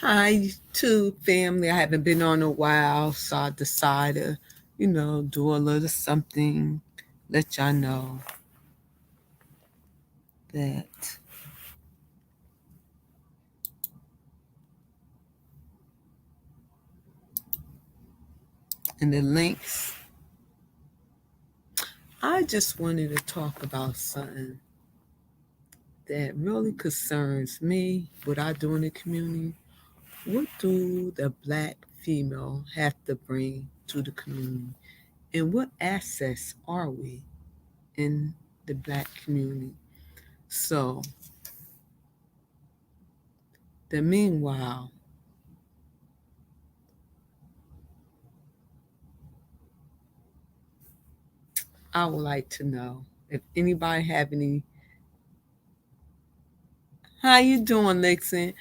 Hi, too, family. I haven't been on a while, so I decided, do a little something, let y'all know that in the links. I just wanted to talk about something that really concerns me, what I do in the community. What do the black female have to bring to the community? And what assets are we in the black community? So, the meanwhile, I would like to know if anybody have any. How you doing, Lexon?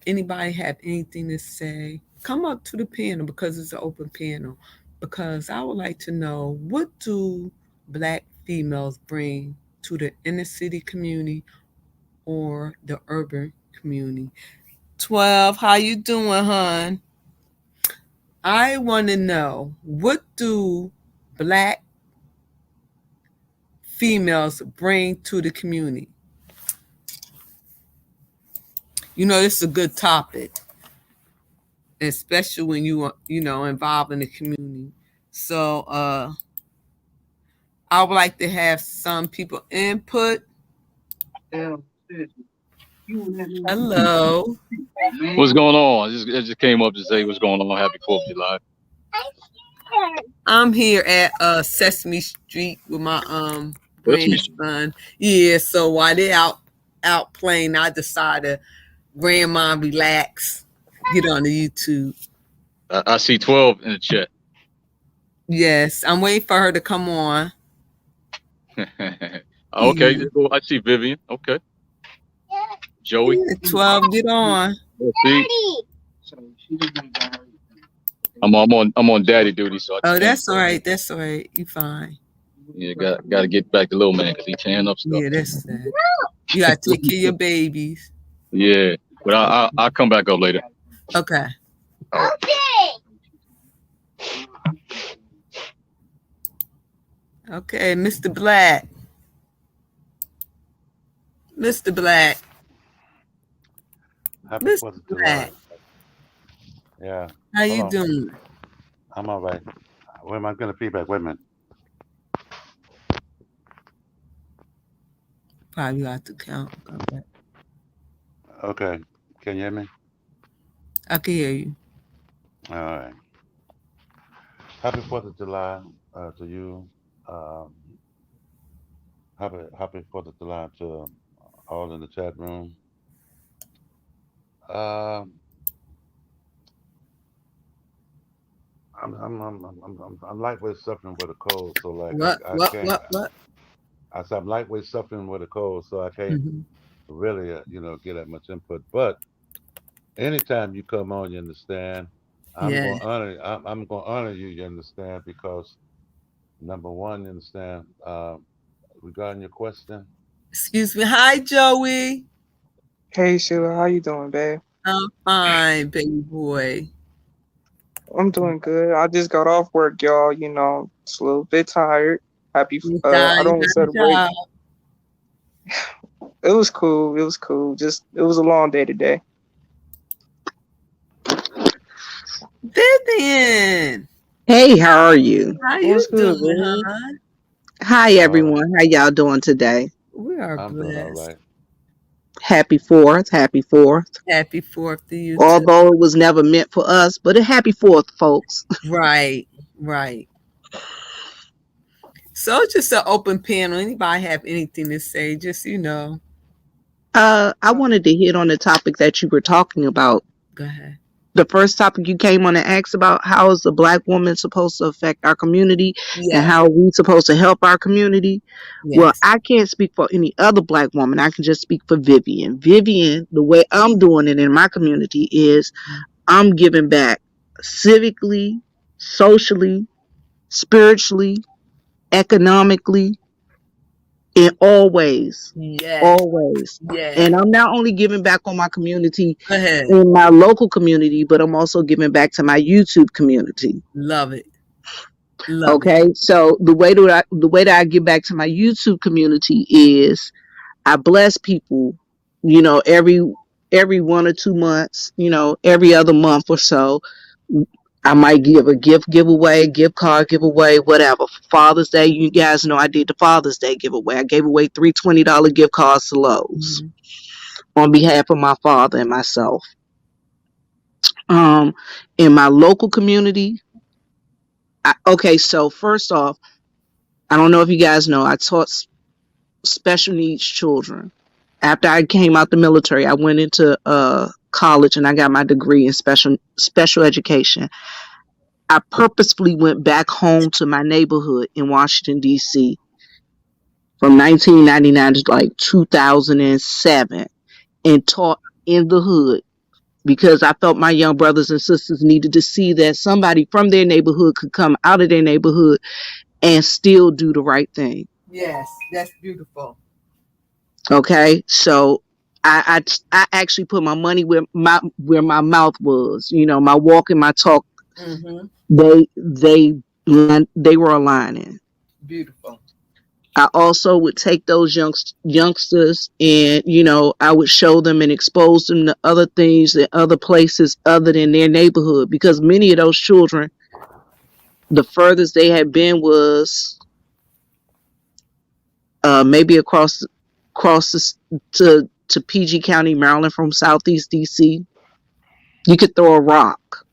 Anybody have anything to say? Come up to the panel because it's an open panel. Because I would like to know, what do black females bring to the inner city community or the urban community? 12, how you doing, hon? I want to know, what do black females bring to the community? This is a good topic, especially when you are, involved in the community. So I would like to have some people input. Hello. What's going on? I just came up to say what's going on. Happy 4th of July. I'm here at Sesame Street with my That's me. grandson. Yeah, so while they out playing, I decided grandma relax, get on the YouTube. I see 12 in the chat. Yes, I'm waiting for her to come on. Okay, Yeah, I see Vivian. Okay, Joey. yeah, 12, get on. Let's see. I'm on daddy duty, so I just Oh, can't. that's all right. That's all right. You fine. Yeah, got to get back to little man because he tearing up stuff. Yeah, that's that. You gotta take care of your babies. Yeah, but I'll come back up later. Okay. Okay, Mr. Black. Mr. Black. Happy Mr. 4th of July. Black. Yeah. How Hold you on. doing? I'm all right. Where am I going to feedback? Wait a minute. Probably got to count. Okay. Okay. Can you hear me? I can hear you. All right. Happy 4th of July to you. Um, happy 4th of July to all in the chat room. Um, I'm lightweight suffering with a cold, so like What? I What? can't. What? What? I said I'm lightweight suffering with a cold, so I can't Hmm. really get that much input. But anytime you come on, you understand. I'm Yeah. gonna honor. I'm gonna honor you. You understand because number one, you understand. Regarding your question, Excuse me. Hi, Joey. Hey Sheila, how you doing, babe? I'm fine, baby boy. I'm doing good. I just got off work, y'all. Just a little bit tired. You got I you don't got a celebrate. job. It was cool. It was cool. Just it was a long day today. Vivian. Hey, how are you? How What's you good, doing, babe? hon? Hi, all right, everyone. How y'all doing today? We are I'm doing all blessed. right. Happy 4th. Happy 4th. Happy 4th to you too. Although it was never meant for us, but a happy 4th, folks. Right. Right. So it's just an open panel. Anybody have anything to say? Just I wanted to hit on the topic that you were talking about. go ahead. The first topic you came on and asked about, how is a black woman supposed to affect our community and Yes. how are we supposed to help our community? Well, Yes. I can't speak for any other black woman. I can just speak for Vivian. Vivian, the way I'm doing it in my community is I'm giving back civically, socially, spiritually, economically, in all ways, Yes. always. Yes. And I'm not only giving back on my community Go ahead. in my local community, but I'm also giving back to my YouTube community. Love it. Love Okay, so the way that I give back to my YouTube community is I bless people, every 1 or 2 months, every other month or so. I might give a giveaway, gift card giveaway, whatever. For Father's Day, you guys know I did the Father's Day giveaway. I gave away 3 $20 gift cards to Lowe's on behalf of my father and myself. In my local community, so first off, I don't know if you guys know, I taught special needs children. After I came out the military, I went into college and I got my degree in special education. I purposefully went back home to my neighborhood in Washington, D.C. from 1999 to like 2007 and taught in the hood because I felt my young brothers and sisters needed to see that somebody from their neighborhood could come out of their neighborhood and still do the right thing. Yes, that's beautiful. Okay, so I actually put my money where my mouth was. My walk and my talk. Mm-hmm. They were aligning. Beautiful. I also would take those youngsters and I would show them and expose them to other things and other places other than their neighborhood, because many of those children, the furthest they had been was maybe across to PG County, Maryland from Southeast DC. You could throw a rock.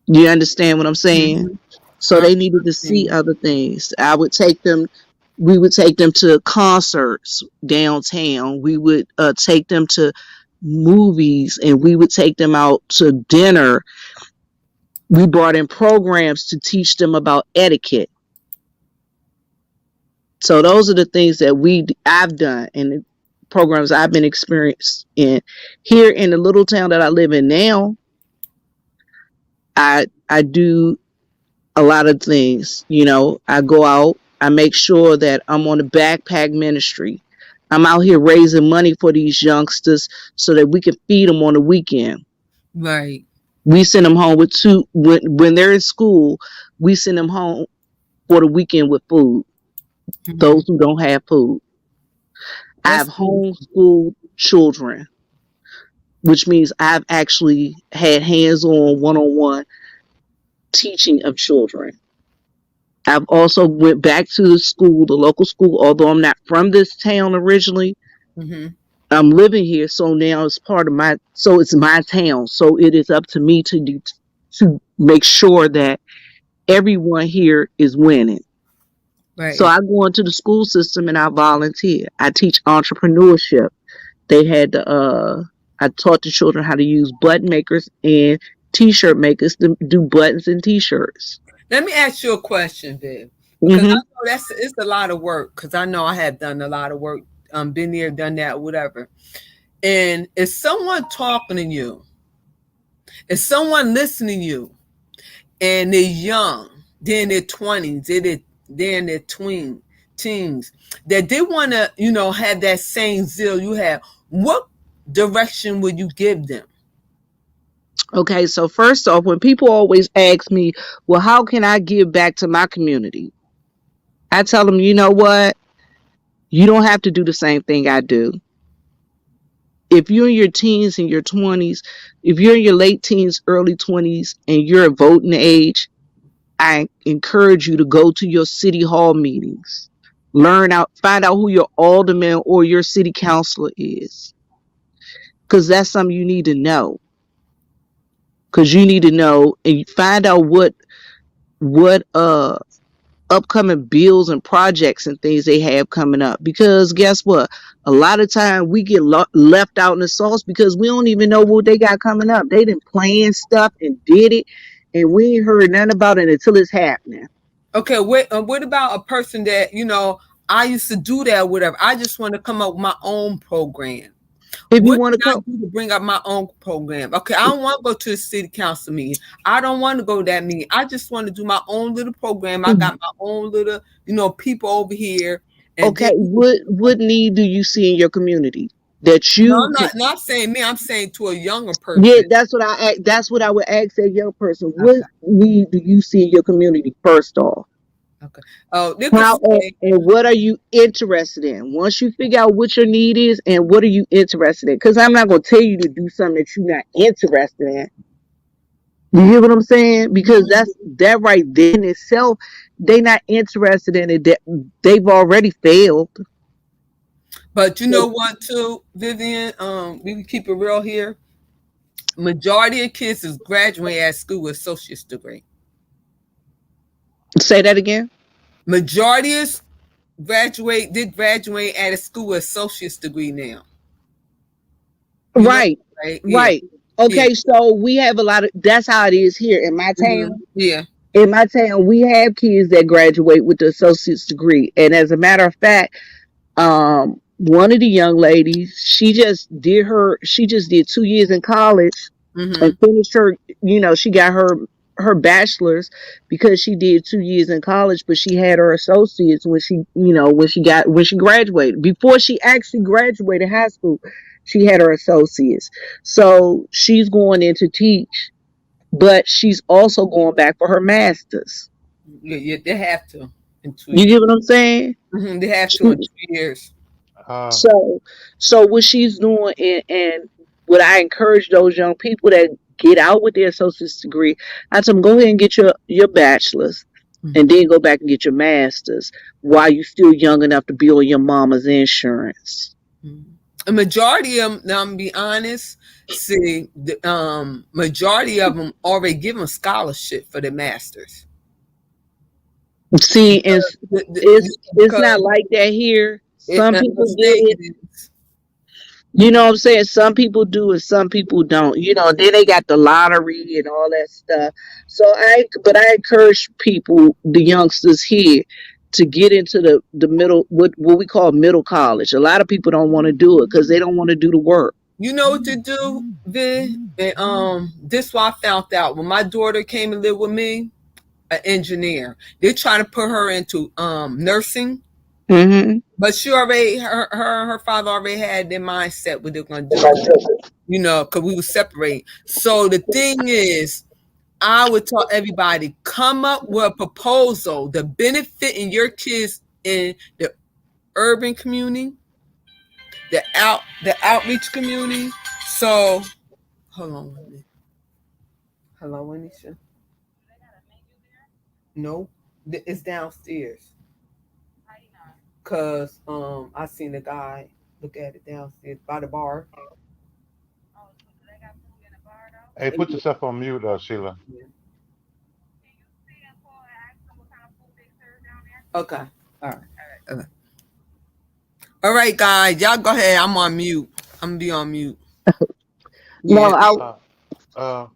You understand what I'm saying? Mm-hmm. So they needed to see other things. We would take them to concerts downtown. We would take them to movies, and we would take them out to dinner. We brought in programs to teach them about etiquette. So those are the things that I've done and the programs I've been experienced in. Here in the little town that I live in now, I do a lot of things. I go out, I make sure that I'm on the backpack ministry. I'm out here raising money for these youngsters so that we can feed them on the weekend. Right. We send them home with when they're in school, we send them home for the weekend with food. Mm-hmm. Those who don't have food. I have homeschooled children, which means I've actually had hands-on, one-on-one teaching of children. I've also went back to the local school, although I'm not from this town originally. Mm-hmm. I'm living here, so now it's it's my town. So it is up to me to make sure that everyone here is winning. Right. So I go into the school system and I volunteer. I teach entrepreneurship. They had I taught the children how to use button makers and t-shirt makers to do buttons and t-shirts. Let me ask you a question, Viv. Because I know it's a lot of work, because I know I have done a lot of work, been there, done that, whatever. And if someone talking to you, if someone listening to you, and they're young, they're in their 20s, they're in their teens, that they want to, have that same zeal you have, what direction would you give them? Okay, so first off, when people always ask me, well, how can I give back to my community? I tell them, you know what? You don't have to do the same thing I do. If you're in your teens and your 20s, if you're in your late teens, early 20s, and you're at voting age, I encourage you to go to your city hall meetings. Find out who your alderman or your city councilor is. Because that's something you need to know. Because you need to know and find out what upcoming bills and projects and things they have coming up. Because guess what? A lot of time we get left out in the sauce because we don't even know what they got coming up. They done planned stuff and did it, and we ain't heard nothing about it until it's happening. Okay, what about a person that, I used to do that, whatever. I just want to come up with my own program. If you want to do to bring up my own program. Okay, I don't want to go to the city council meeting. I don't want to go to that meeting. I just want to do my own little program. I got my own little, people over here, And Okay, then what need do you see in your community that no, you I'm can? not saying me. I'm saying to a younger Yeah, person. that's what I would ask a young person. What Okay, need do you see in your community first off? okay. Oh, they could How say, and what are you interested in? Once you figure out what your need is and what are you interested in, because I'm not gonna tell you to do something that you're not interested in. You hear what I'm saying? Because that right there in itself, they not interested in it. That they've already failed. but you know what, too, Vivian? We can keep it real here. Majority of kids is graduating at school with associate's degree. Say that again. Majority is did graduate at a school with associate's degree now. You know, Right, right? Yeah, right. yeah, Okay, so we have a lot of. That's how it is here in my town. yeah. In my town, we have kids that graduate with the associate's degree, and as a matter of fact, one of the young ladies, she just did 2 years in college Mm-hmm. and finished her. She got her bachelor's because she did 2 years in college, but she had her associates when she graduated. Before she actually graduated high school, she had her associates. So she's going in to teach, but she's also going back for her master's. Yeah, yeah, they have to in You 2 years. get what I'm saying? They have to in 2 years. Uh, So, so what she's doing, and what I encourage those young people that get out with their associate's degree, I tell them go ahead and get your bachelor's, and then go back and get your master's while you're still young enough to be on your mama's insurance. A majority of them, now I'm gonna be honest, see, the majority of them already give them scholarship for their masters. See, and it's Because not like that here. Some in the people get state it. it is. You know what I'm saying? Some people do and some people don't. Then they got the lottery and all that stuff. But I encourage people, the youngsters here, to get into the middle, what we call middle college. A lot of people don't want to do it because they don't want to do the work. You know what to do, Viv? And this what I found out when my daughter came and lived with me, an engineer. They're trying to put her into nursing. Mm-hmm. But she already, her father already had their mindset what they're gonna do. Because we were separating. So the thing is, I would tell everybody, come up with a proposal, the benefit in your kids in the urban community, the outreach community. So hold on a minute. Hello, Anisha. No, it's downstairs. Cause I seen the guy look at it downstairs by the bar. hey, put yourself on mute, Sheila. Okay. All right. Okay. All right, guys. Y'all go ahead. I'm on mute. I'm gonna be on mute. No, Yeah. Uh,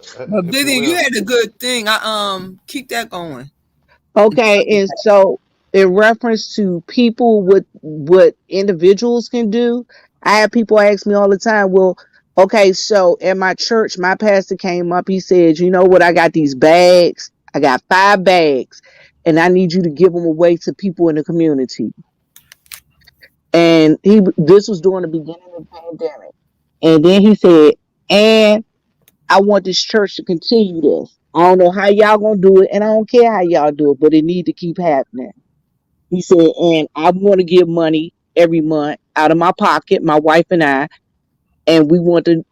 But if you Vivian, you will. had a good thing. I keep that going. okay, and so in reference to people, what individuals can do, I have people ask me all the time, well, okay, so in my church, my pastor came up, he said, you know what, I got these bags, I got 5 bags, and I need you to give them away to people in the community. And this was during the beginning of the pandemic. And then he said, and I want this church to continue this. I don't know how y'all gonna do it, and I don't care how y'all do it, but it need to keep happening. He said, and I want to give money every month out of my pocket, my wife and I, and we want to,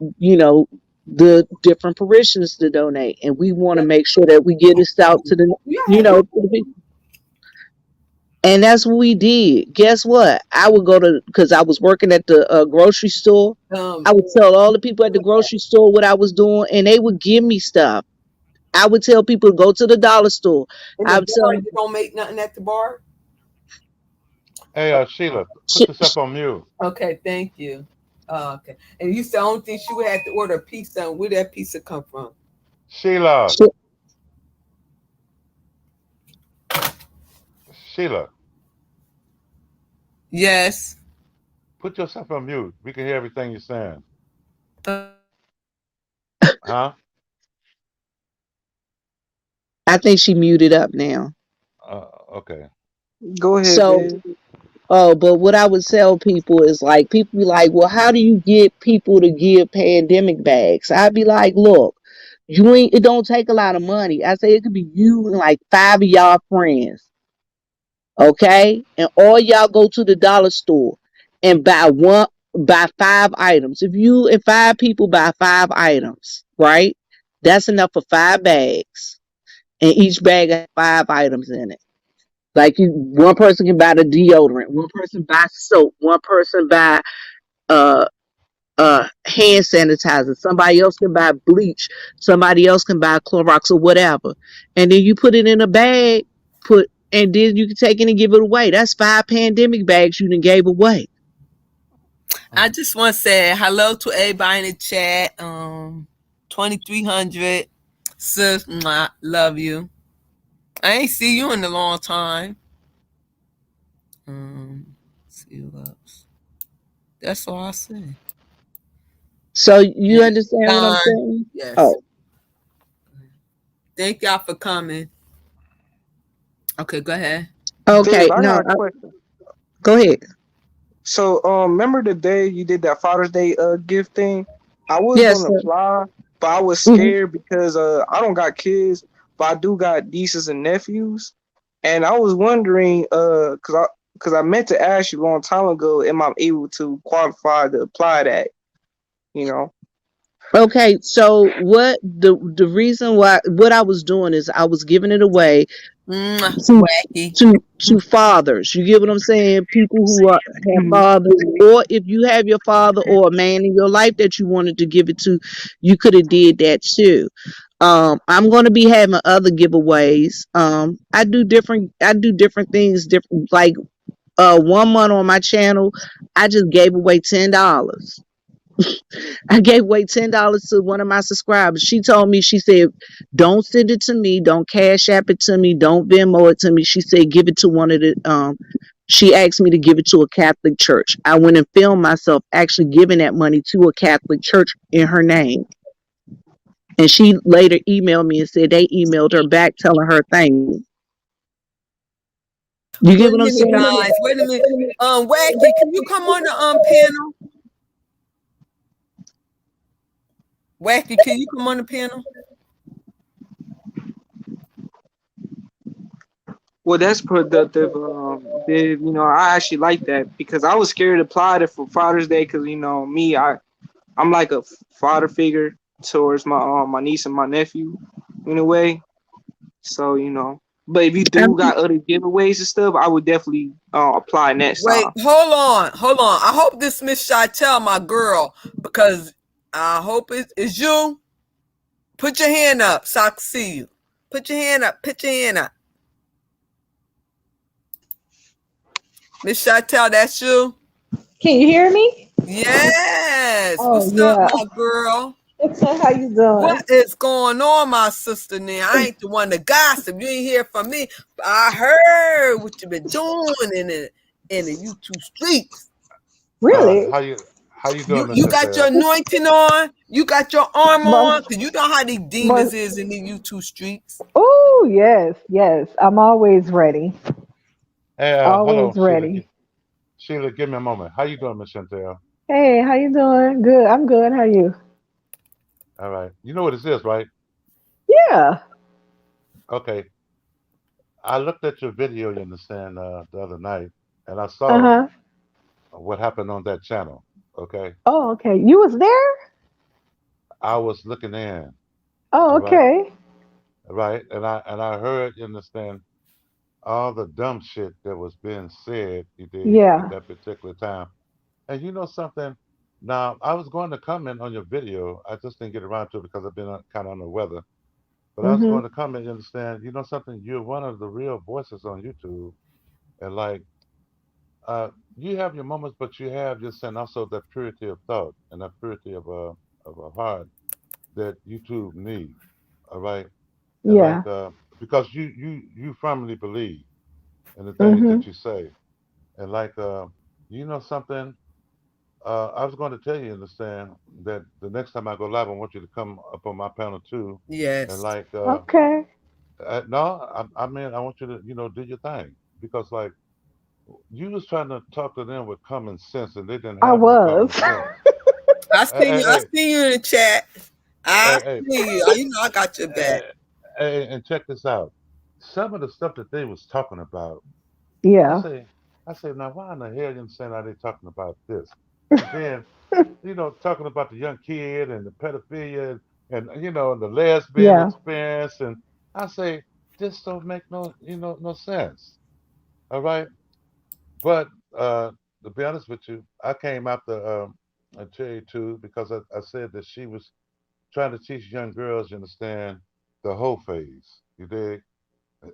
the different parishioners to donate, and we want to make sure that we get this out to the, to the people. And that's what we did. Guess what? I would go to, because I was working at the grocery store. I would tell all the people at the grocery store what I was doing, and they would give me stuff. I would tell people to go to the dollar store. In I the would tell bar, them, you don't make nothing at the bar. Hey, Sheila, put yourself on mute. Okay, thank you. Okay. And you said the only thing she would have to order a pizza. And where that pizza come from? Sheila, Sheila, Yes. put yourself on mute. We can hear everything you're saying. Uh, Huh? I think she muted up now. Okay. Go ahead, So, Viv. Oh, but what I would tell people is like people be like, well, how do you get people to give pandemic bags? I'd be like, look, you ain't it don't take a lot of money. I say it could be you and like 5 of y'all friends, okay? And all y'all go to the dollar store and buy 5 items. If you and 5 people buy 5 items, right? That's enough for 5 bags. And each bag has 5 items in it. Like one person can buy the deodorant, one person buy soap, one person buy uh hand sanitizer, somebody else can buy bleach, somebody else can buy Clorox or whatever. And then you put it in a bag, and then you can take it and give it away. That's 5 pandemic bags you done gave away. I just want to say hello to everybody in the chat. 2300. Sis, mwah, love you. I ain't see you in a long time. See what else. That's all I say. So you Yeah, understand what I'm Don, saying? yes. Oh, Thank y'all for coming. Okay, go ahead. okay. Dave, I No, got a question. go ahead. So, remember the day you did that Father's Day gift thing? I was Yes, gonna sir. apply, but I was Mhm. scared because I don't got kids, but I do got nieces and nephews, and I was wondering cause I meant to ask you a long time ago, am I able to qualify to apply that? You know? Okay, so the reason why what I was doing is I was giving it away Mwah, to wacky. to fathers. You get what I'm saying? People who have Mhm. fathers, or if you have your father or a man in your life that you wanted to give it to, you could have did that too. I'm going to be having other giveaways. I do different things. Different like 1 month on my channel, I just gave away $10. I gave away $10 to one of my subscribers. She told me, she said, don't send it to me, don't cash app it to me, don't Venmo it to me. She said, give it to one of the she asked me to give it to a Catholic church. I went and filmed myself actually giving that money to a Catholic church in her name. And she later emailed me and said they emailed her back telling her thank you. You Wait get a what I'm minute, saying? guys. Wait a minute. Wacky, can you come on the panel? Wacky, can you come on the panel? Well, that's productive, Viv. You know, I actually like that because I was scared to apply it for Father's Day because me, I'm like a father figure towards my niece and my nephew in a way. So but if you do I'm- got other giveaways and stuff, I would definitely apply next Wait, time. hold on. I hope this Miss Chantel, my girl, because I hope it's you. Put your hand up so I can see you. Put your hand up. Put your hand up. Miss Chantel, that's you? Can you hear me? Yes. Oh What's up, yeah. my girl? How you doing? What is going on, my sister? Now I ain't the one to gossip. You ain't hear from me. But I heard what you been doing in the YouTube streets. Really? How you doing, You Miss you got your Chantel? anointing on. You got your armor on. Most Cause you know how these demons most is in the YouTube streets. Oh yes, yes. I'm always ready. Hey, hold Always on, Sheila. ready. Sheila, give me a moment. How you doing, Miss Chantel? Hey, how you doing? Good. I'm good. How you? All right. You know what this is, right? Yeah. Okay. I looked at your video, you understand, the other night, and I saw Uh-huh. what happened on that channel. Okay. Oh, okay. You was there? I was looking in, Oh, all right, okay. right, and I heard, you understand, all the dumb shit that was being said, you dig, at Yeah. that particular time. And you know something? Now, I was going to comment on your video. I just didn't get around to it because I've been kind of under the weather. But I was Mm-hmm. going to comment, you understand? You know something? You're one of the real voices on YouTube. And like, you have your moments, but you have just and also that purity of thought and that purity of a heart that YouTube needs. All right. And like, Yeah. because you firmly believe in the things Mm-hmm. that you say. And like, you know something? I was going to tell you, understand, that the next time I go live, I want you to come up on my panel too. And Yes. like, Okay. no, I mean, I want you to, do your thing because like, You was trying to talk to them with common sense, and they didn't I have no was. common sense. I Hey, seen hey, you. I hey, seen you in the chat. I hey, hey, see you. You know I got your back. hey, hey, and check this out. Some of the stuff that they was talking about, I Yeah. say, I say, now why in the hell you saying are they talking about this? And then, talking about the young kid and the pedophilia and the lesbian Yeah. experience, and I say this don't make no sense. All right, but to be honest with you, I came after Cherry too because I said that she was trying to teach young girls, you understand, the whole phase. You dig?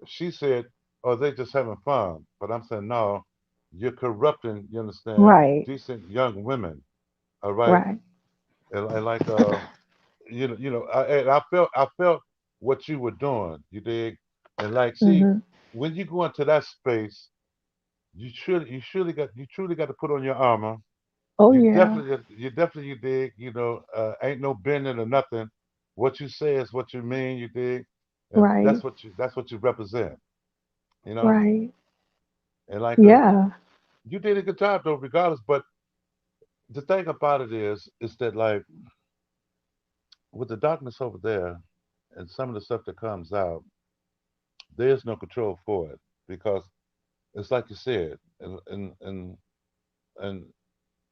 She said, "Oh, they just having fun," but I'm saying, no, you're corrupting. You understand? Right. Decent young women. All right, Right. and like I felt what you were doing. You dig? And like, see, Hmm. when you go into that space, you truly got to put on your armor. Oh You yeah. definitely, you dig. Ain't no bending or nothing. What you say is what you mean. You dig, and Right. that's what you represent. You know, Right. and like Yeah. you did a good job though, regardless. But the thing about it is that like with the darkness over there, and some of the stuff that comes out, there is no control for it because it's like you said, and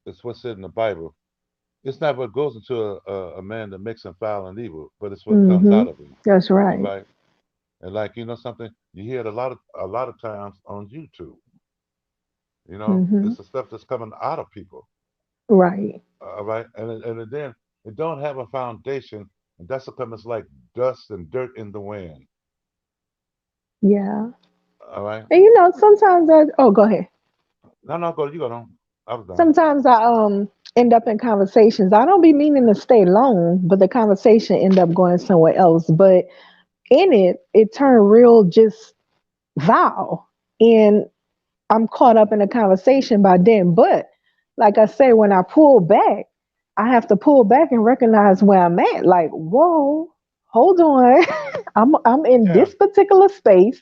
it's what's said in the Bible. It's not what goes into a man that makes him foul and evil, but it's what comes Hmm. out of him. That's All right. right. And like something, you hear it a lot of times on YouTube. Hmm. It's the stuff that's coming out of people. Right. All right. And then it don't have a foundation, and that's because it's like dust and dirt in the wind. Yeah. All right. And sometimes go ahead. No, no, go. You go on. I was done. Sometimes I end up in conversations. I don't be meaning to stay long, but the conversation end up going somewhere else. But in it turned real just vow. And I'm caught up in the conversation by then. But like I say, when I pull back, I have to pull back and recognize where I'm at. Like, whoa, hold on. I'm in Yeah. this particular space,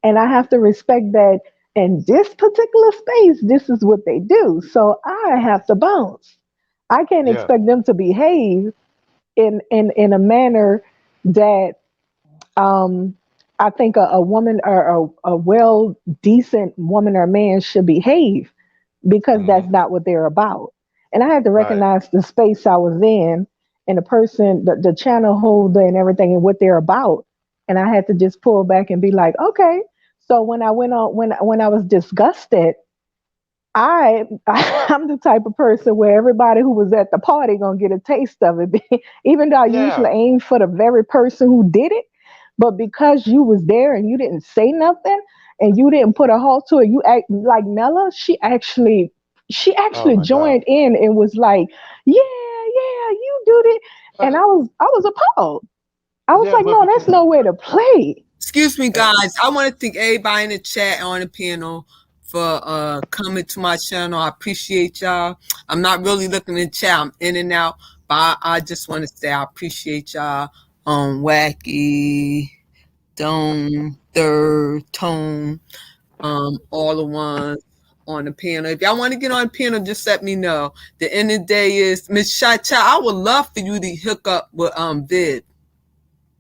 and I have to respect that in this particular space, this is what they do. So I have to bounce. I can't Yeah. expect them to behave in a manner that um, I think a woman or a well decent woman or man should behave because Hmm. that's not what they're about. And I had to Right. recognize the space I was in and the person, the channel holder and everything and what they're about. And I had to just pull back and be like, okay. So when I went on, when I was disgusted, I'm the type of person where everybody who was at the party gonna get a taste of it. Even though I usually Yeah. aim for the very person who did it, but because you was there and you didn't say nothing and you didn't put a halt to it, you act like Nella. She Oh actually my God. joined in and was like, "Yeah, yeah, you did it," and Uh, I was appalled. I was yeah, like, "No, but that's no way to play." Excuse me, uh, guys. I want to thank everybody in the chat on the panel for coming to my channel. I appreciate y'all. I'm not really looking in the chat. I'm in and out, but I just want to say I appreciate y'all. Wacky, Dome, Third, Tone, all the ones on the panel. If y'all want to get on the panel, just let me know. The end of the day is Miss Chacha. I would love for you to hook up with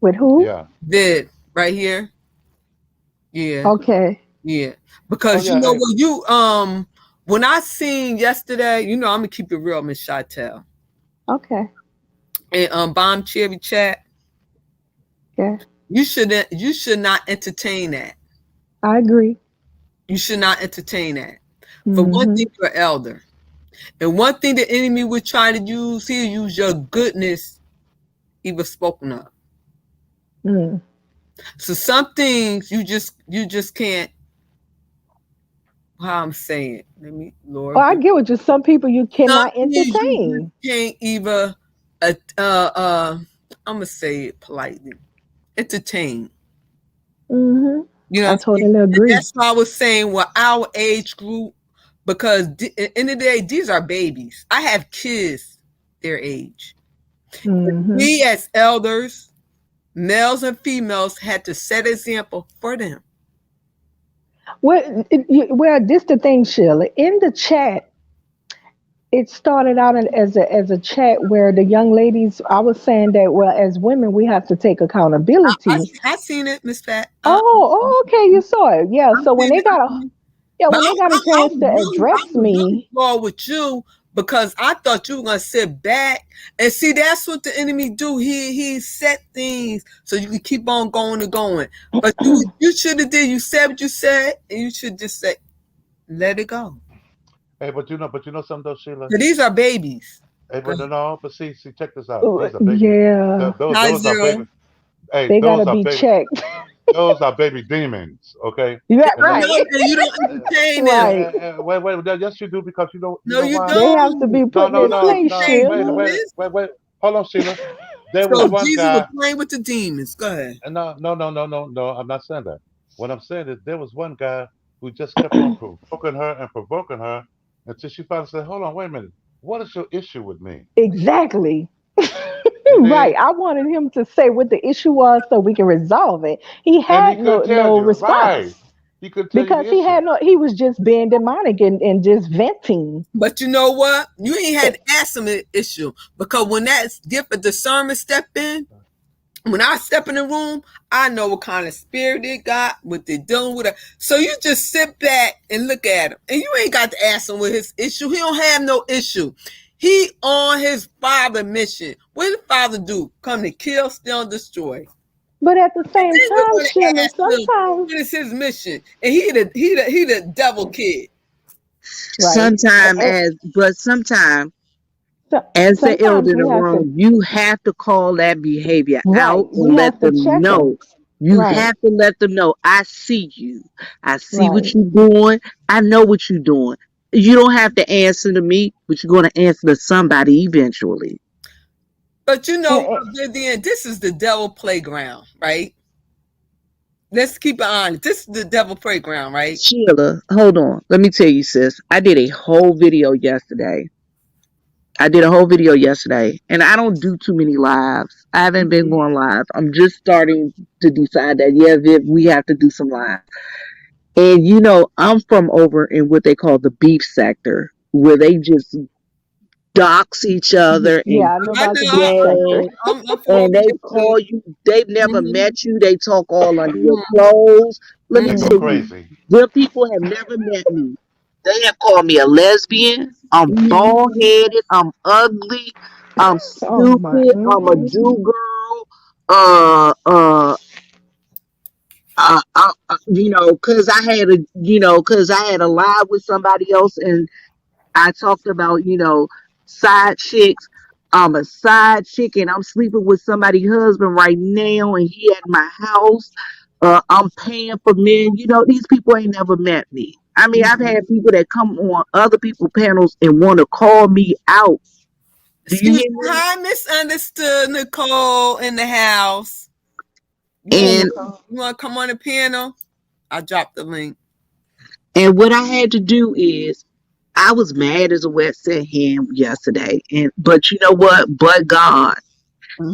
With who? yeah. Vid right here. Yeah. Okay, Yeah, Oh because you yeah. know Hey. what when I seen yesterday, I'm gonna keep it real, Miss Chantel, okay, and Bomb Cherry Chat, yeah, you should not entertain that. I agree. You should not entertain that. For one Hmm. thing, you're an elder, and one thing the enemy would try to use, he'll use your goodness, even spoken of. Mm. So some things you just can't. How I'm saying, let me Oh, Lord. I get what you. Some people you Some cannot things you just entertain. can't even I'm gonna say it politely, entertain. Hmm. You know I what I'm saying? totally And agree. that's why I was saying with our age group, because at the end of the day, these are babies. I have kids their age. Hmm. We as elders, males and females, had to set example for them. Well, this the thing, Sheila. In the chat, it started out as a chat where the young ladies. I was saying that, well, as women, we have to take accountability. I seen it, Miss Pat. Okay, you saw it. Yeah. I So when seen they got a it. yeah, But when they got a I chance to address was really me, flawed with you because I thought you were gonna sit back and see. That's what the enemy do. He set things so you can keep on going and going. But you should have did. You said what you said, and you should just say, let it go. Hey, but you know something though, Sheila. So these are babies. Hey, Go but ahead. no, but see, check this out. These are baby. yeah, Hi, Those are Zero. baby. Hey, they those gotta are be baby. checked. Those are baby demons. Okay. Yeah, And No, that, right, and you don't entertain them. right. wait. Yes, you do because you No, know you why? They have to be don't. No, put no, in no, place, no. Entertain Sheila. demons. Wait. Hold on, Sheila. There was So one Jesus was guy. playing with the demons. Go ahead. No. I'm not saying that. What I'm saying is there was one guy who just kept on provoking her until she finally said, "Hold on, wait a minute. What is your issue with me?" Exactly. You Right. dig? I wanted him to say what the issue was so we can resolve it. He And he had couldn't tell no you, right? response He couldn't tell you because the issue. he was just being demonic and just venting. But you know what? You ain't had It- to ask them an issue because when that gift of discernment step in, when I step in the room, I know what kind of spirit they got, what they're dealing with. So you just sit back and look at him, and you ain't got to ask him with his issue. He don't have no issue. He on his father mission. What did the father do? Come to kill, steal, and destroy. But at the And same then you're time, going to Sheila, ask him sometimes what is his mission, and he the devil kid. right. But sometimes So, as the elder sometimes in the we have to room, you have to call that behavior right. out and We let have to them check them. know. You Right. have to let them know, I see you. I see what Right. you're doing. I know what you're doing. You don't have to answer to me, but you're going to answer to somebody eventually. But you know And, what, Vivian, this is the devil playground, right? Let's keep it honest. This is the devil playground, right? Sheila, hold on. Let me tell you, sis. I did a whole video yesterday. And I don't do too many lives. I haven't been going live. I'm just starting to decide that, yeah, Viv, we have to do some live. And I'm from over in what they call the beef sector, where they just dox each other and yeah, I know I about the beef sector. gang, I'm from and over they here too. call you, they've never Mm-hmm, met you, they talk all under your mm-hmm, clothes. Let me They go tell mm-hmm, you, crazy. them people have never met me. They have called me a lesbian. I'm mm-hmm. bald headed. I'm ugly. I'm Oh my. stupid. I'm a do girl. Uh, uh, cause I had a live with somebody else, and I talked about, side chicks. I'm a side chick and I'm sleeping with somebody's husband right now and he at my house. I'm paying for men. These people ain't never met me. I mean, I've had people that come on other people's panels and want to call me out. Do you Excuse hear me. me? Hi, misunderstood Nicole in the house. Hey, And Nicole. You want to come on the piano? I dropped the link. what I had to do is I was mad as a wet set hen yesterday. But you know what? But God.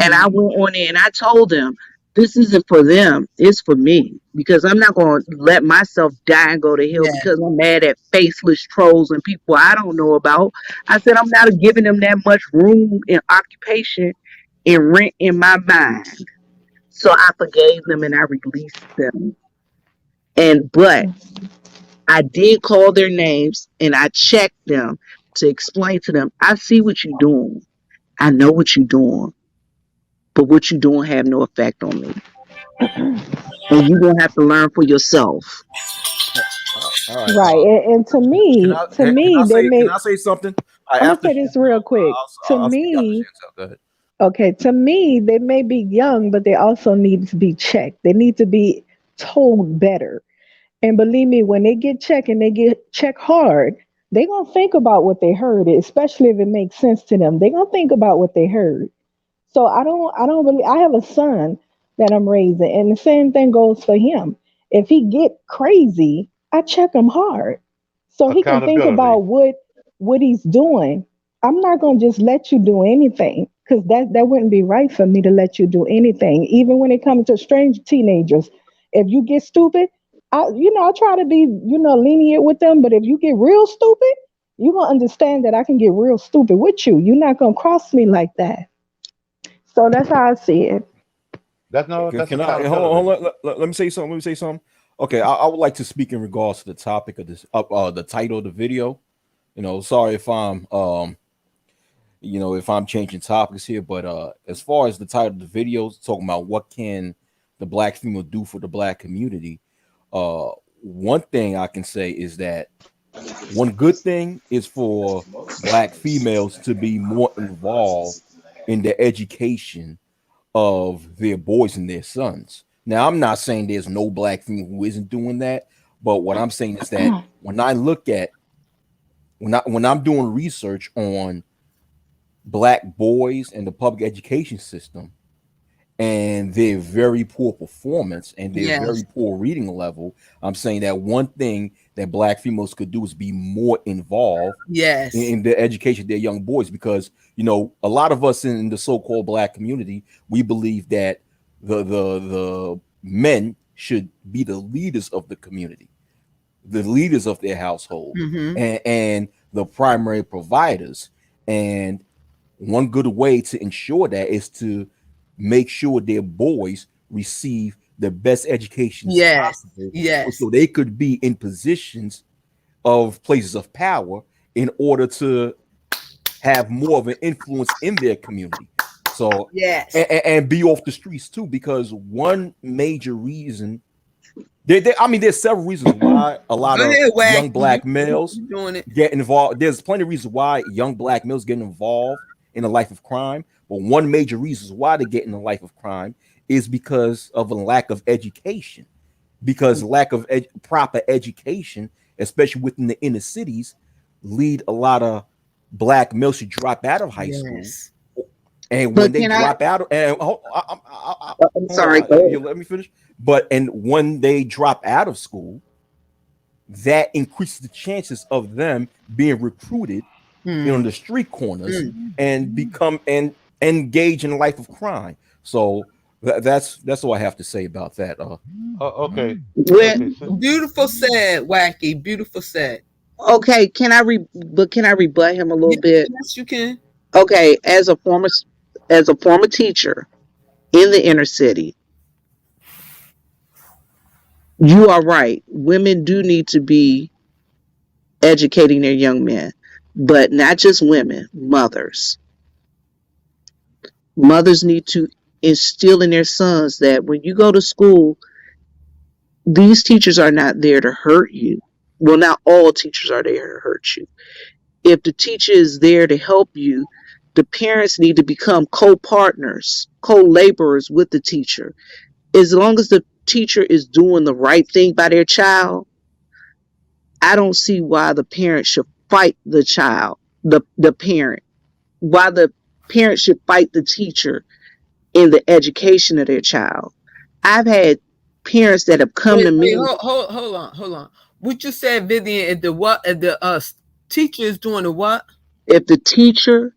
And Mm-hmm. I went on there and I told them, this isn't for them, it's for me. Because I'm not going to let myself die and go to hell Yeah. because I'm mad at faceless trolls and people I don't know about. I said, I'm not giving them that much room and occupation and rent in my mind. So I forgave them and I released them. But I did call their names and I checked them to explain to them, I see what you're doing. I know what you're doing, but what you're doing have no effect on me. And you're gonna have to learn for yourself. All right. Right. And to me, they Can may. I say something? I'm gonna After say this real quick. To I'll speak after me, Chantel. Go ahead. okay, to me, they may be young, but they also need to be checked. They need to be told better. And believe me, when they get checked and they get checked hard, they gonna think about what they heard, especially if it makes sense to them. They gonna think about what they heard. So I don't really. I have a son that I'm raising, and the same thing goes for him. If he get crazy, I check him hard, so he can think about Accountability. what he's doing. I'm not gonna just let you do anything because that wouldn't be right for me to let you do anything, even when it comes to strange teenagers. If you get stupid, I try to be, lenient with them. But if you get real stupid, you're gonna understand that I can get real stupid with you. You're not gonna cross me like that. So that's how I see it. That's no, Can, that's can I hold on? accountability. Hold on, let me say something. Let me say something. Okay, I would like to speak in regards to the topic of this, the title of the video. Sorry if I'm if I'm changing topics here, but as far as the title of the video, it's talking about what can the black female do for the black community. One thing I can say is that one good thing is for black females to be more involved in the education of their boys and their sons. Now, I'm not saying there's no black female who isn't doing that, but what I'm saying is that when I look at when I'm doing research on black boys and the public education system and their very poor performance and their Yes. very poor reading level, I'm saying that one thing that black females could do is be more involved Yes. in the education of their young boys, because a lot of us in the so-called black community, we believe that the men should be the leaders of the community, the leaders of their household, and the primary providers. And one good way to ensure that is to make sure their boys receive the best education Yes. possible, Yes. so they could be in positions of places of power in order to have more of an influence in their community. So Yes. and be off the streets too, because one major reason there's several reasons why a lot Go of ahead, Wack. young black males You doing it. get involved. There's plenty of reasons why young black males get involved in the life of crime, but one major reason why they get in the life of crime is because of a lack of education. Because lack of proper education, especially within the inner cities, lead a lot of black males to drop out of high school. Yes. And But when they can I? drop out, and I'm sorry. Go ahead. let me finish. And when they drop out of school, that increases the chances of them being recruited in the street corners and become and engage in a life of crime. So that's all I have to say about that. Okay. When, Okay. Beautiful said, Wacky. Beautiful said. okay, can I rebut him a little bit? Yes, you can. Okay, as a former teacher in the inner city, you are right. Women do need to be educating their young men, but not just women, mothers. Mothers need to instill in their sons that when you go to school, these teachers are not there to hurt you. Well, not all teachers are there to hurt you. If the teacher is there to help you, the parents need to become co-partners, co-laborers with the teacher. As long as the teacher is doing the right thing by their child, I don't see why the parent should fight the child, the parent. Why the parent should fight the teacher in the education of their child. I've had parents that have come to me. Hold on. What you said, Vivian, if the teacher is doing the what? If the teacher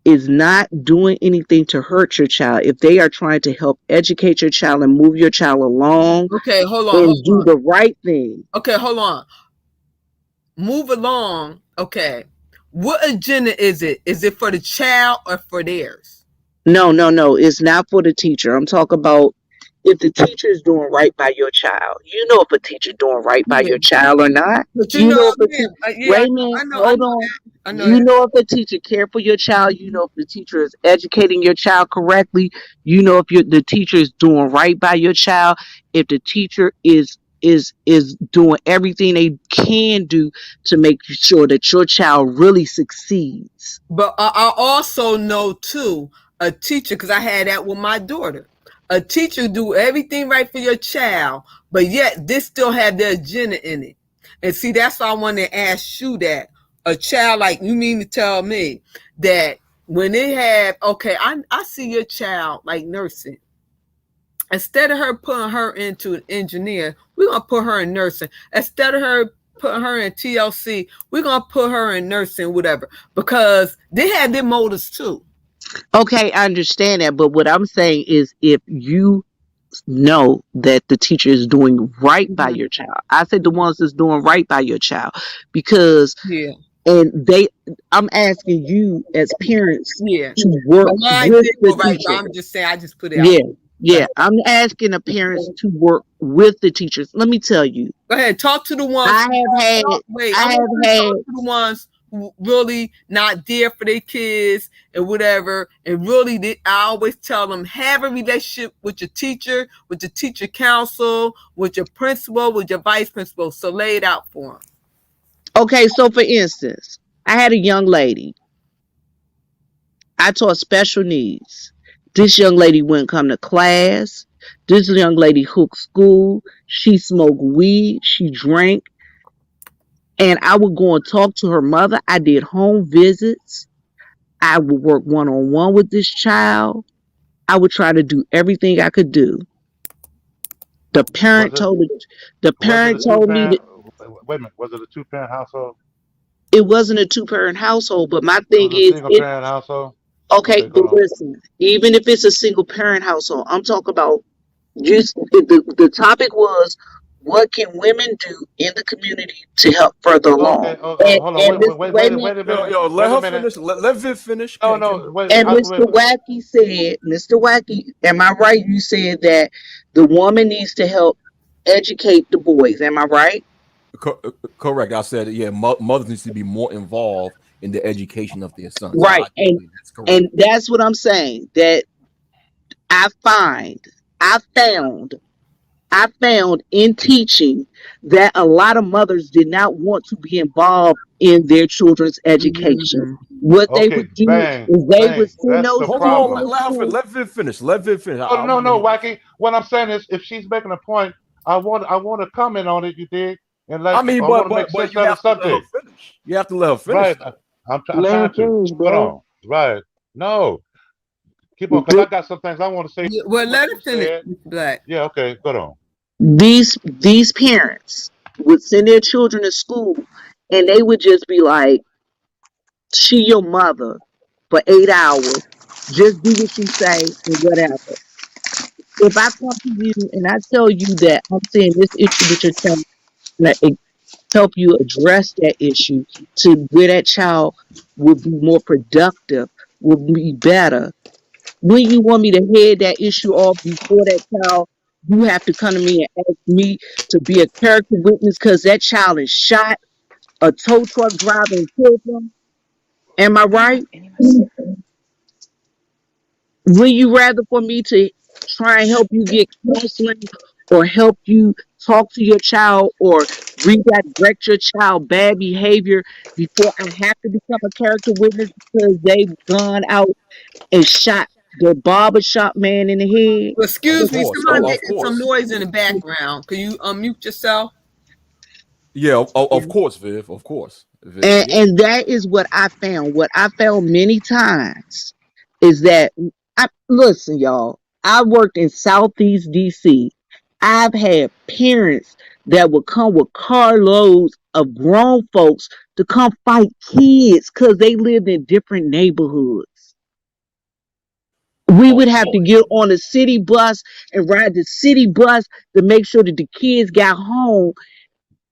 is not doing anything to hurt your child, if they are trying to help educate your child and move your child along Okay, hold on. and Hold do on. the right thing. Okay, hold on. Move along. Okay. What agenda is it? Is it for the child or for theirs? No. It's not for the teacher. I'm talking about if the teacher is doing right by your child. You know if a teacher doing right by your child or not. But You know if the again, wait a minute, I know hold on. I know You that. know if the teacher care for your child. You know if the teacher is educating your child correctly. You know if the teacher is doing right by your child. If the teacher is doing everything they can do to make sure that your child really succeeds. But I also know too, a teacher, because I had that with my daughter. A teacher do everything right for your child, but yet this still have the agenda in it. And see, that's why I want to ask you that. A child, like you mean to tell me that when they have, okay, I see your child like nursing. Instead of her putting her into an engineer, we're going to put her in nursing. Instead of her putting her in TLC, we're going to put her in nursing, whatever, because they had their motives too. Okay, I understand that, but what I'm saying is if you know that the teacher is doing right by Mhm. your child. I said the ones that's doing right by your child, because Yeah, I'm asking you as parents yeah. to work But mine with did the go right. But teacher. I'm just saying, I just put it out Yeah, yeah. there. I'm asking the parents to work with the teachers. Let me tell you, Go ahead, talk to the ones. I have had, Wait, I I want have you to had, talk to the ones who really not there for their kids and whatever. And really, I always tell them, have a relationship with your teacher, with your teacher council, with your principal, with your vice principal. So lay it out for them. okay, so for instance, I had a young lady. I taught special needs. This young lady wouldn't come to class. This young lady hooked school. She smoked weed. She drank. And I would go and talk to her mother. I did home visits. I would work one on one with this child. I would try to do everything I could do. The Was parent it told it, the was it a parent two told me parent? that Wait a minute. Was it a 2-parent household? it wasn't a two-parent household, but my It thing was a is single it parent household. okay, Okay, go but on. listen, even if it's a single parent household, I'm talking about just the topic was what can women do in the community to help further along. Okay. Oh, hold on. And Mr. Wait a minute, Wait a Yo, minute. yo, let Wait a her minute. finish. Let Viv finish. No, Can no. Wait. and Wait. Mr. Wacky said, Mr. Wacky, am I right? You said that the woman needs to help educate the boys. Am I right? correct. I said, yeah, mothers needs to be more involved in the education of their sons. Right. I do believe that's correct. And that's what I'm saying. That I find, I found, I found in teaching that a lot of mothers did not want to be involved in their children's education. Mhm. What they Okay. would do Bang. is they would Bang. send That's those the Hold on, children problem. to let her school. let Viv finish. Let Viv finish. Oh, I no, want to no, hear this. Wacky. What I'm saying is, if she's making a point, I want to comment on it. You dig? And I like, mean, I want to make but sense you of the have to let her subject. finish. You have to let her finish, Right. though. I'm Let him trying to. finish, Hold bro. on. Right. No. Keep on, cause I got some things I want to say. Yeah, well, What let you it finish, said. Mr. Black. Yeah. Okay. Go on. These parents would send their children to school and they would just be like, she your mother for 8 hours. Just do what she say and whatever. If I come to you and I tell you that I'm seeing this issue with your child, and help you address that issue to where that child will be more productive, will be better. When you want me to head that issue off before that child, you have to come to me and ask me to be a character witness because that child is shot, a tow truck driver and killed them. Am I right? Would you rather for me to try and help you get counseling or help you talk to your child or redirect your child bad behavior before I have to become a character witness because they've gone out and shot the barbershop man in the head? Well, Of excuse me, course, somebody of making some course. noise in the background. Can you unmute yourself? Yeah, Yeah. of course, Viv. Of course, Viv. And, Yeah. and that is what I found. What I found many times is that I listen, y'all. I worked in Southeast DC. I've had parents that would come with carloads of grown folks to come fight kids because they lived in different neighborhoods. We Oh would have to boy. get on a city bus and ride the city bus to make sure that the kids got home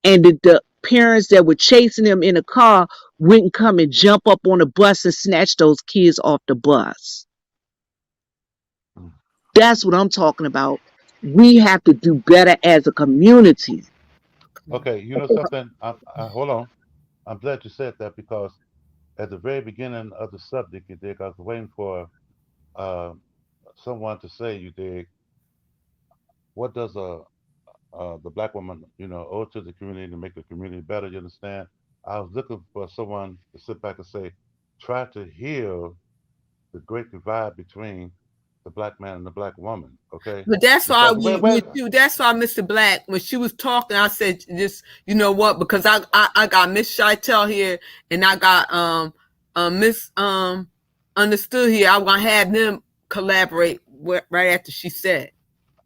and the parents that were chasing them in a car wouldn't come and jump up on the bus and snatch those kids off the bus. That's what I'm talking about. We have to do better as a community. Okay. You know something? Hold on. I'm glad you said that because at the very beginning of the subject, you dig, I was waiting for uh, someone to say, you dig, what does the black woman, owe to the community to make the community better? You understand? I was looking for someone to sit back and say, try to heal the great divide between the black man and the black woman. Okay, But that's why because we too. That's why Mr. Black, when she was talking, I said, just you know what? Because I got Miss Chantel here, and I got Miss Understood here. I want to have them collaborate right after she said.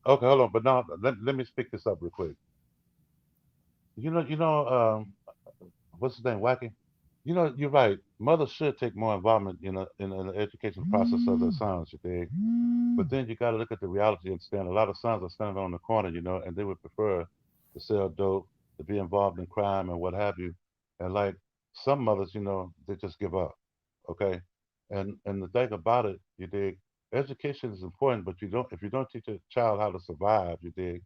okay, hold on, but now let me speak this up real quick. What's his name, Wacky? you know, you're right. Mothers should take more involvement, in the education process of their sons, you dig? But then you got to look at the reality and understand a lot of sons are standing on the corner, and they would prefer to sell dope, to be involved in crime and what have you. And like some mothers, they just give up. Okay. And the thing about it, you dig, education is important, but if you don't teach a child how to survive, you dig,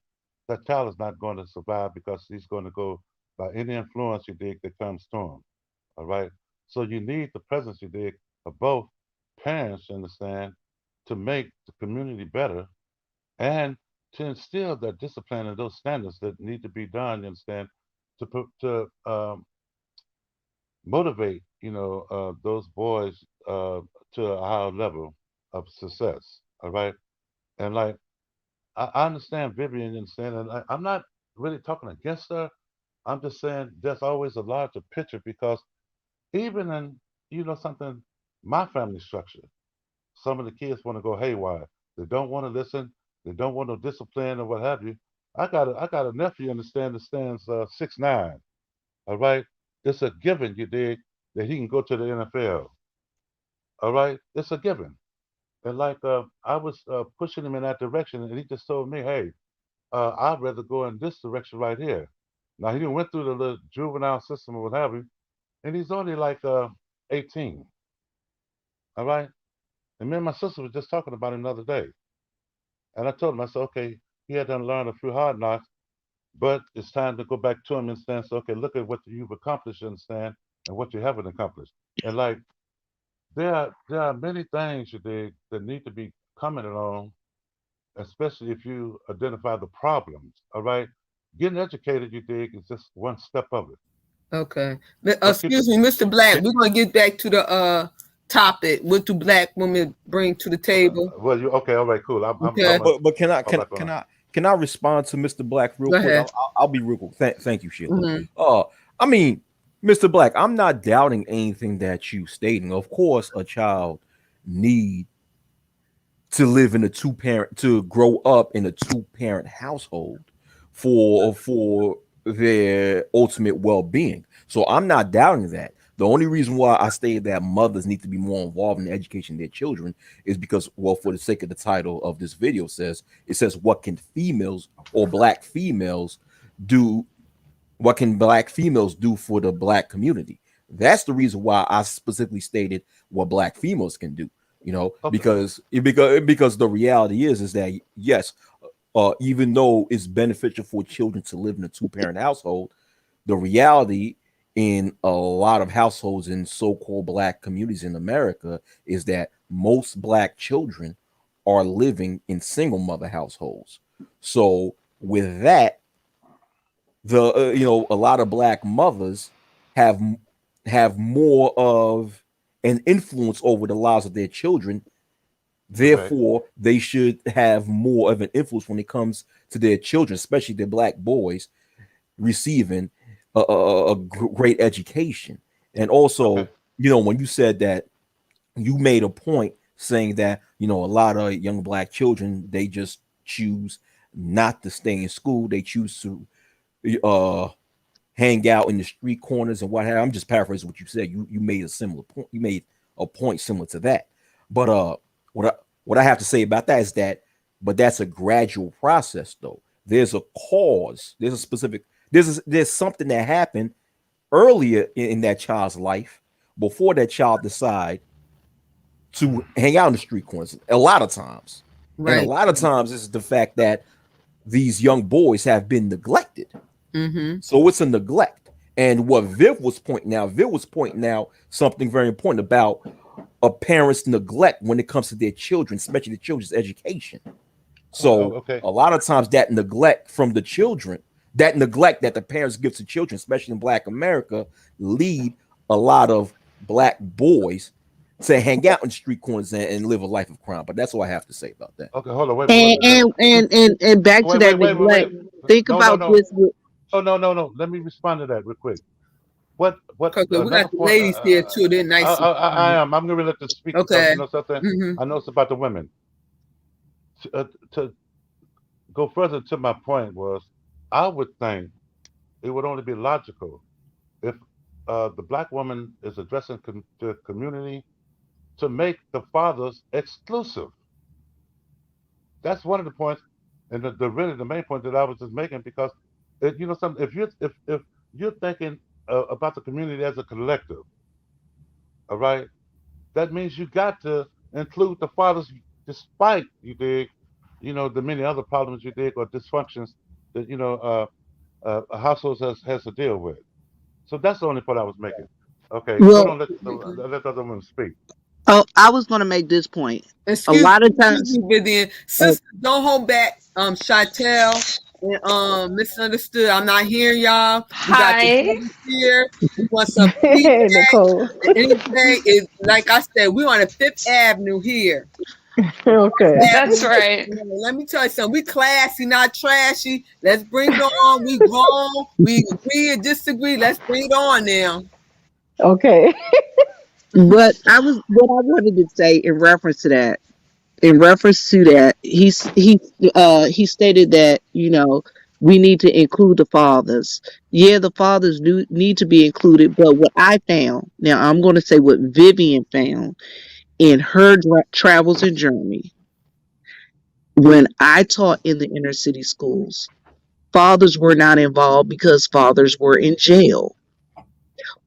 that child is not going to survive because he's going to go by any influence, you dig, that comes to him. All right. So you need the presence, you dig, of both parents, you understand, to make the community better and to instill that discipline and those standards that need to be done, you understand, to motivate, those boys to a higher level of success. All right. And like, I understand Vivian, you understand, and I'm not really talking against her. I'm just saying there's always a larger picture because even in, something, my family structure, some of the kids want to go haywire. They don't want to listen. They don't want no discipline or what have you. I got a nephew, understand, that stands 6'9". All right, it's a given, you dig, that he can go to the NFL. All right, it's a given. And like I was pushing him in that direction, and he just told me, "Hey, I'd rather go in this direction right here." Now he didn't went through the little juvenile system or what have you, and he's only like 18. All right, and me and my sister was just talking about him the other day. And I told him, I said, okay, he had done learn a few hard knocks, but it's time to go back to him and stand. So, okay, look at what you've accomplished, understand, and what you haven't accomplished. And like, there are many things you dig that need to be commented on, especially if you identify the problems. All right, getting educated, you dig, is just one step of it. Okay. But keep it. Excuse me, Mr. Black. Keep, We're gonna get back to the topic. What do black women bring to the table? well, you okay? All right, cool. I'm Okay. gonna But can I fall can back on. can I can I respond to Mr. Black real Go quick? ahead. I'll be real quick. Thank you, Sheila. Mhm. I mean, Mr. Black, I'm not doubting anything that you stating. Of course, a child need to live in a to grow up in a two-parent household for their ultimate well-being. So I'm not doubting that. The only reason why I stated that mothers need to be more involved in the education of their children is because, well, for the sake of the title of this video, it says what can females or black females do? What can black females do for the black community? That's the reason why I specifically stated what black females can do. Okay. Because the reality is that yes, even though it's beneficial for children to live in a two-parent household, the reality in a lot of households in so-called black communities in America is that most black children are living in single mother households. So with that, a lot of black mothers have have more of an influence over the lives of their children. Correct. Therefore, they should have more of an influence when it comes to their children, especially their black boys receiving a great education. And Okay. also, when you said that, you made a point saying that a lot of young black children, they just choose not to stay in school. They choose to hang out in the street corners and what have you. I'm just paraphrasing what you said. You made a similar point. You made a point similar to that. But what I have to say about that is that, but that's a gradual process though. There's a cause. There's a specific. There's something that happened earlier in that child's life before that child decide to hang out in the street corners. A lot of times, and a Right. lot of times, it's the fact that these young boys have been neglected. Mm-hmm. So it's a neglect. And what Viv was pointing out something very important about a parent's neglect when it comes to their children, especially the children's education. So Okay. a lot of times that neglect from the children, that neglect that the parents give to children, especially in Black America, lead a lot of black boys to hang out in street corners and live a life of crime. But that's all I have to say about that. Okay. Hold on. Wait a minute. Wait a minute. And back to Wait, that wait, wait, wait, neglect. wait. Think No, no, about no. this. Oh, no, no, no. Let me respond to that real quick. What Because we another got the point? ladies here too. They're nice. I am. I'm gonna let them speak because Okay. you know something. Mm-hmm. I know it's about the women. To go further to my point was, I would think it would only be logical if the black woman is addressing the community to make the fathers exclusive. That's one of the points, and the really the main point that I was just making, because you know something. If you're thinking about the community as a collective, all right, that means you got to include the fathers, despite you dig, you know, the many other problems you dig or dysfunctions that households has to deal with. So that's the only point I was making. Okay, go Well, on, let the other women speak. oh, I was going to make this point. A Excuse lot of excuse times, me, Vivian. Sister, don't hold back. Chantel and misunderstood. I'm not hearing y'all. We got the Hi. brothers here. We want some Hey, feedback. Nicole. Anything is like I said, we on the Fifth Avenue here. Okay. That's right. Let me tell you something. We classy, not trashy. Let's bring it on. We grown. We agree and disagree. Let's bring it on now. Okay. what I wanted to say in reference to that, he stated that, you know, we need to include the fathers. Yeah, the fathers do need to be included, but what I found, now I'm going to say what Vivian found in her travels in Germany, when I taught in the inner city schools, fathers were not involved because fathers were in jail,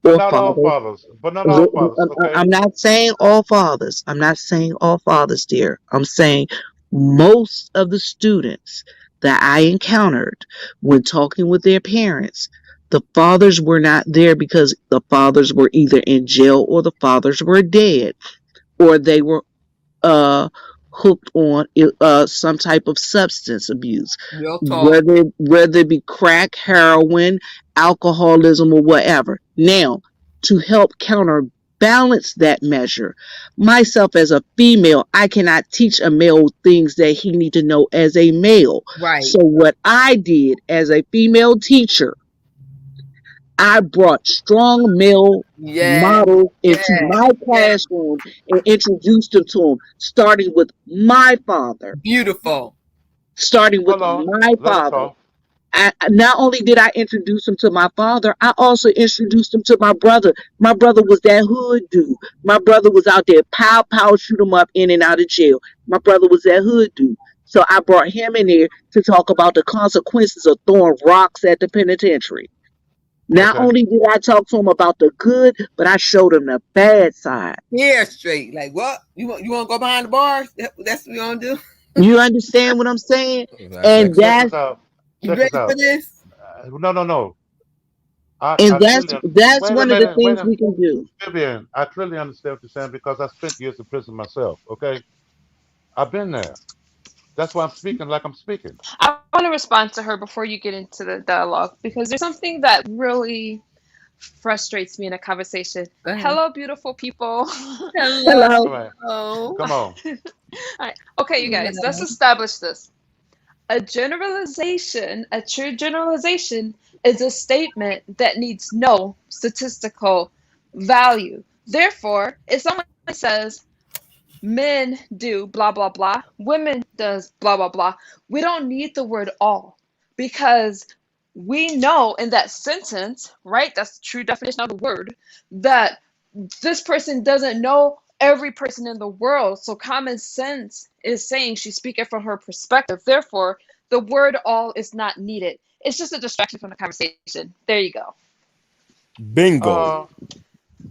But or not all fathers. fathers. But not all fathers. Okay. I'm not saying all fathers. I'm not saying all fathers, dear. I'm saying most of the students that I encountered when talking with their parents, the fathers were not there because the fathers were either in jail or the fathers were dead or they were uh hooked on some type of substance abuse, Real talk. whether it be crack, heroin, alcoholism, or whatever. Now, to help counterbalance that measure, myself as a female, I cannot teach a male things that he need to know as a male. Right. So what I did as a female teacher, I brought strong male Yeah. models into Yeah. my classroom and introduced them to them, starting with my father. Beautiful. Starting with Hold on. my Let her father. talk. Not only did I introduce him to my father, I also introduced him to my brother. My brother was that hood dude. My brother was out there, pow, pow, shoot him up in and out of jail. My brother was that hood dude. So I brought him in there to talk about the consequences of throwing rocks at the penitentiary. Not Okay. only did I talk to him about the good, but I showed him the bad side. Hair straight. Like what? You want to go behind the bars? That's what you want to do? You understand what I'm saying? Exactly. And Check that's this out. You Check ready this for out. this? No. I and that's clearly. that's Wait a one of the minute. Wait things a we can do. Vivian, I clearly understand what you're saying because I spent years in prison myself. Okay, I've been there. That's why I'm speaking like I'm speaking. I want to respond to her before you get into the dialogue because there's something that really frustrates me in a conversation. Go ahead. Hello, beautiful people. Hello. All right, come on. All right. Okay, you guys, let's establish this. A true generalization, is a statement that needs no statistical value. Therefore, if someone says men do blah blah blah, women does blah blah blah, we don't need the word all because we know in that sentence, right? That's the true definition of the word, that this person doesn't know every person in the world. So common sense is saying she's speaking from her perspective. Therefore, the word all is not needed. It's just a distraction from the conversation. There you go. Bingo.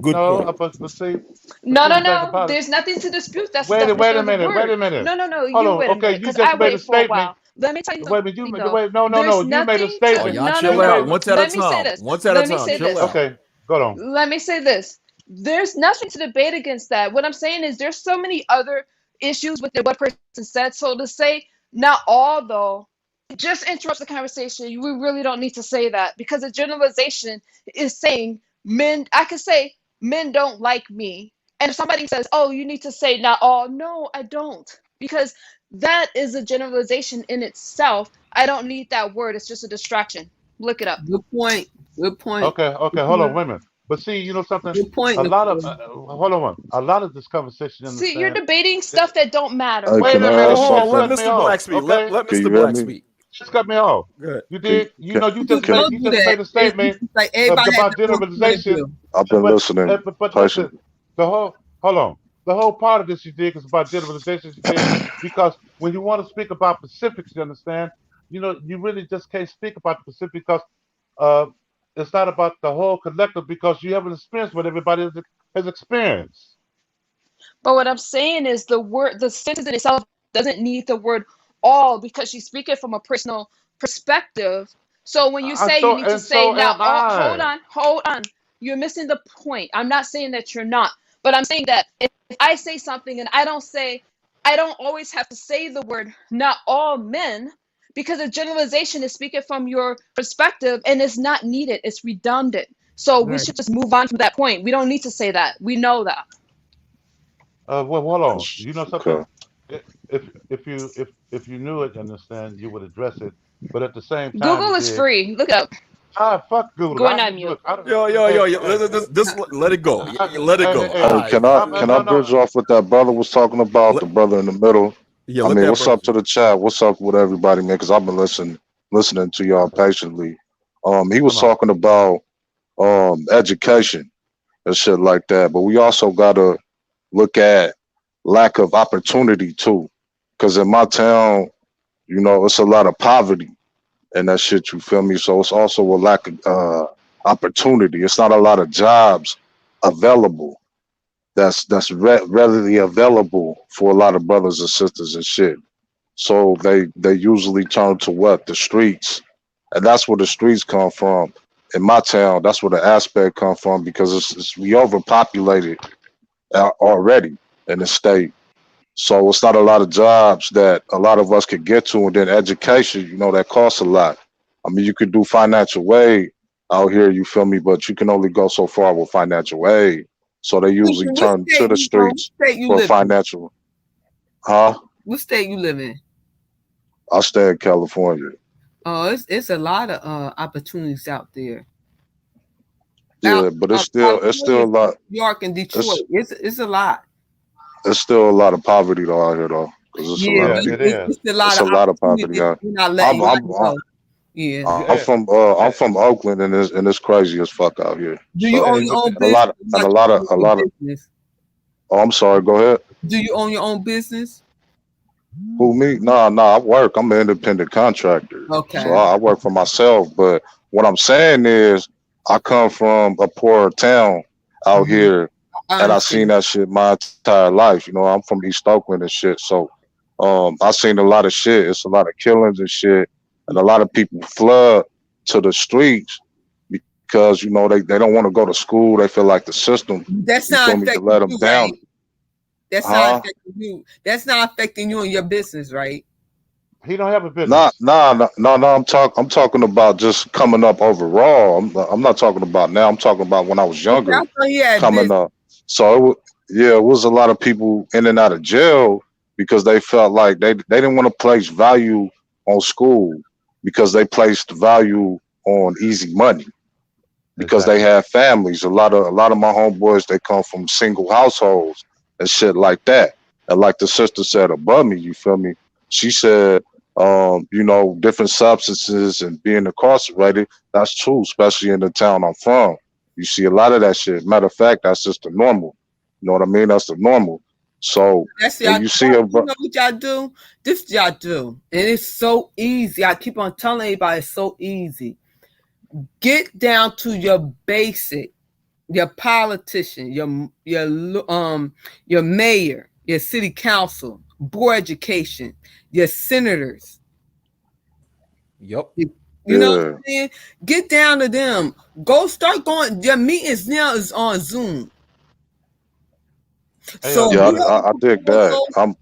Good No, point. but see, No. There's nothing to dispute. That's the definition wait a of the minute. word. Wait a minute. No. Hold You on. wait a Okay, minute, you because just I made a waited for a statement. while. Let me tell you Wait a something. minute. You though. wait. No. There's You made a nothing to- statement. Oh, y'all No, chill no, out. no. One at a Let me say time. this. One at a Let me time. say Chill this. out. Okay, go on. Let me say this. There's nothing to debate against that. What I'm saying is there's so many other issues with what person said. So to say not all though, it just interrupts the conversation. We really don't need to say that because a generalization is saying men. I could say men don't like me, and if somebody says, "Oh, you need to say not all," no, I don't, because that is a generalization in itself. I don't need that word. It's just a distraction. Look it up. Good point. Good point. Okay. Hold on, women. But see, you know something? Good point. A lot of Nicole. hold on. A lot of this conversation. See, you're Understand? debating stuff that don't matter. Wait Can a I minute. ask You Hold on. just Let something? cut me Mr. off. Black speak. Okay. Let Can Mr. you hear Black me? speak. just cut me off. Good. You did. You know, you You just don't made do that. a statement It's like everybody has about their own point of generalization. view. I've been But listening but listen, patiently. the whole hold on. The whole part of this you dig is about generalization you dig because when you want to speak about specifics, you understand, you know, you really just can't speak about the specific because uh it's not about the whole collective because you haven't experienced what everybody has experienced. But what I'm saying is the sentence in itself doesn't need the word all because she's speaking from a personal perspective. So when you say you need to say So not am all, I. hold on. You're missing the point. I'm not saying that you're not, but I'm saying that if I say something and I don't always have to say the word not all men because a generalization is speaking from your perspective and it's not needed. It's redundant. So we Right. should just move on from that point. We don't need to say that. We know that. Well, hold on. That's You know something? okay. If you knew it, understand, you would address it. But at the same time, Google you is did. free. Look it up. Fuck Google. Going on mute. Look. I don't. Yo. Let it go. Let it go. Hey. All Hey, right. can I No, no. bridge off what that brother was talking about? Let, The brother in the middle. yeah, I let mean, that what's brother up to the chat? What's up with everybody, man? Because I've been listening to y'all patiently. He was Come on. talking about education and shit like that, but we also gotta look at lack of opportunity too. Because in my town, you know, it's a lot of poverty and that shit. You feel me? So it's also a lack of opportunity. It's not a lot of jobs available. That's readily available for a lot of brothers and sisters and shit. So they usually turn to what? The streets. And that's where the streets come from. In my town, that's where the aspect come from because it's we overpopulated already in the state. So it's not a lot of jobs that a lot of us could get to, and then education, you know, that costs a lot. I mean, you could do financial aid out here, you feel me, but you can only go so far with financial aid. So they usually What turn to state the you from? What streets state you for live in? financial. Huh? What state you live in? I stay in California. Oh, it's a lot of opportunities out there. Yeah, but it's still a California, lot. New York, and Detroit. It's It's a lot. it's still a lot of poverty though out here though, because it's a Yeah, lot Yeah, of but it people. is. it's a lot It's of a lot of poverty. opportunities. Yeah, You're not letting I'm y'all know. Yeah. Yeah. I'm from Oakland, and it's crazy as fuck out here. Do you So own your own and a business? lot of and Like a lot of you a own lot your of. business? Oh, I'm sorry. Go ahead. Do you own your own business? Who me? Nah. I work. I'm an independent contractor, so Okay. I work for myself. But what I'm saying is, I come from a poor town out Mm-hmm. here, I and I seen understand. that shit my entire life. You know, I'm from East Oakland and shit. So, I seen a lot of shit. It's a lot of killings and shit, and a lot of people flood to the streets because you know they don't want to go to school. They feel like the system, That's you not feel me, to let affecting them you, down. right? That's not Huh? affecting you. That's not affecting you and your business, right? He don't have a Nah, business. nah, nah, no, no. I'm talking about just coming up overall. I'm not talking about now. I'm talking about when I was Okay, I younger, thought he had coming business. up. So yeah, it was a lot of people in and out of jail because they felt like they didn't want to place value on school because they placed value on easy money because they Exactly. had families. A lot of my homeboys they come from single households and shit like that. And like the sister said above me, you feel me? She said, you know, different substances and being incarcerated. That's true, especially in the town I'm from. You see a lot of that shit. Matter of fact, that's just the normal. You know what I mean? That's the normal. So That's when y'all. you see a You know what y'all do? This y'all do, and it's so easy. I keep on telling everybody it's so easy. Get down to your basic, your politician, your mayor, your city council, board education, your senators. Yep. You know what yeah, I'm saying? Get down to them. Go start going. Your meetings now is on Zoom. Hey, So yeah, you have a I dig that. proposal, I'm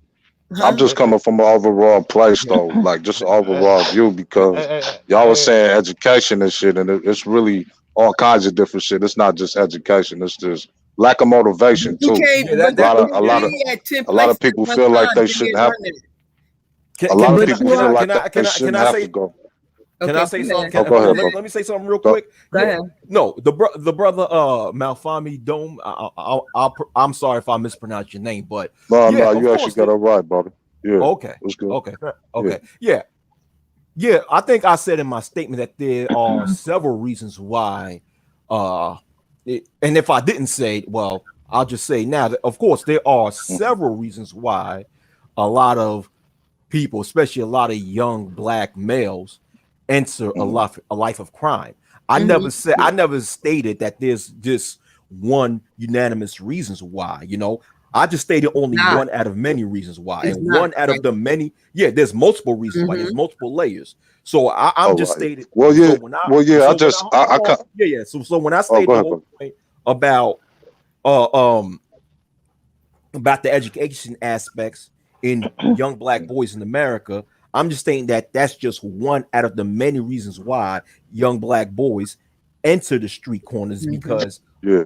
huh? just coming from an overall place though, like just an hey, overall view because y'all was hey, saying education and shit, and it's really all kinds of different shit. It's not just education; it's just lack of motivation You too. can't, Yeah, but A lot of you a can't lot of be at 10 a lot of places at people one feel like time. they Give me a shouldn't have. running. A lot of But people you feel are, like they can shouldn't I have to say go. can okay, I say go something? ahead. Oh, Can, go hold on, ahead, Go bro. let me say something real Go. quick. Yeah, ahead. no, the brother Malfami Dome. I'm sorry if I mispronounce your name, but No, yeah, no, of you actually course. got it right, brother. Yeah, Okay, it's good. okay, Yeah, yeah. Yeah, I think I said in my statement that there are several reasons why. And if I didn't say, well, I'll just say now that, of course, there are several reasons why a lot of people, especially a lot of young black males, enter a life of crime. I never said, I never stated that there's just one unanimous reasons why. I just stated only Not. one out of many reasons why, It's and not, one out of right? the many. Yeah, there's multiple reasons why. There's multiple layers. So I'm All just right. stating. Well, yeah. So when I, Well, yeah. so I when just, I hold on, can. yeah. So when I Oh, stated go the ahead, whole bro. point about uh um about the education aspects in young black boys in America, I'm just saying that that's just one out of the many reasons why young black boys enter the street corners because Yeah.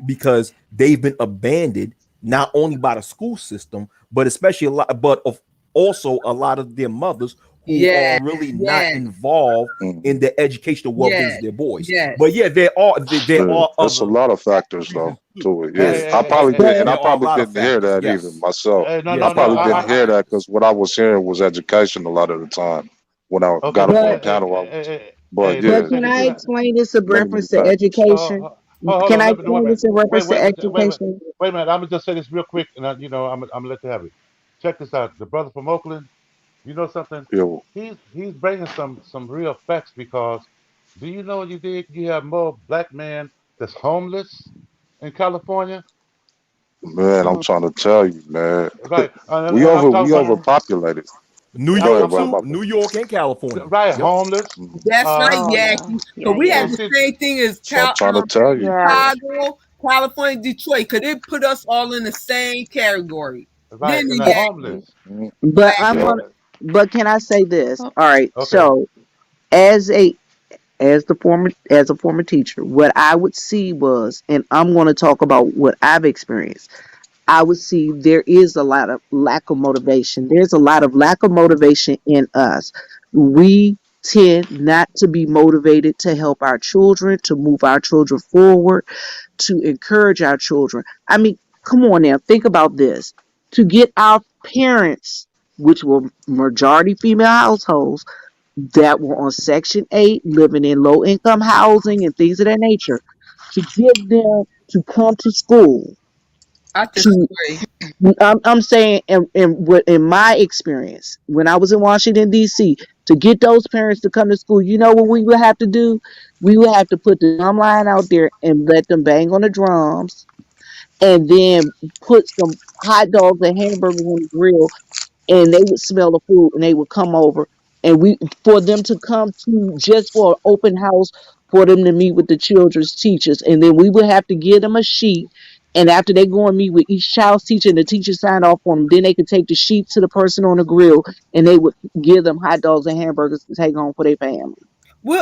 because they've been abandoned not only by the school system, but especially also a lot of their mothers who Yeah, are really not yeah, involved in Mhm. the educational well-being yeah, of their boys. yeah. But yeah, there Yeah. are There's a other lot of factors reasons though too. to it. Hey, Yeah. Yes, hey, I hey, yes, hey, probably hey, did, yes. and I There are a probably lot of didn't hear factors. that either Yes, myself. hey, no, I no, yes. no. probably didn't hear that because what I was hearing was education a lot of the time when I Okay, got up but on the But panel. I was, but let me but yeah, say can this. I yeah, explain this in many reference to factors. education? Hold Can on. I Let me wait a explain minute. this in reference to Wait a minute. education? Wait a minute. I'm gonna just say this real quick, and I'm gonna let you have it. Check this out. The brother from Oakland. You know something? Yeah, He's bringing some real facts because do you know you have more black men that's homeless in California? man, I'm trying to tell you, man. Right. I'm We talking. overpopulated. New I'm, Go ahead, York I'm brother. too. My talking. bad. New York and California. Right. Yep. Homeless. Mhm. That's right, Oh Jackie. yeah, Because yeah, we yeah. had And the see, same thing as So I'm trying to tell you. Yeah. Chicago, California, Detroit. Because it put us all in the same category. right, Then and the the Yankees, homeless. Mhm. But black I'm Yeah. folk. gonna. But can I say this? Oh, All right. Okay. So as a former teacher, what I would see was, and I'm going to talk about what I've experienced. I would see there is a lot of lack of motivation. There's a lot of lack of motivation in us. We tend not to be motivated to help our children, to move our children forward, to encourage our children. I mean, come on now, think about this. To get our parents, which were majority female households, that were on Section 8, living in low income housing and things of that nature, to get them to come to school, I to disagree. I'm saying in my experience, when I was in Washington, D.C., to get those parents to come to school, you know what we would have to do? We would have to put the drum line out there and let them bang on the drums and then put some hot dogs and hamburgers on the grill, and they would smell the food and they would come over, and we for them to come to just for an open house, for them to meet with the children's teachers, and then we would have to give them a sheet, and after they go and meet with each child's teacher and the teacher signed off on them, then they could take the sheet to the person on the grill and they would give them hot dogs and hamburgers to take home for their family.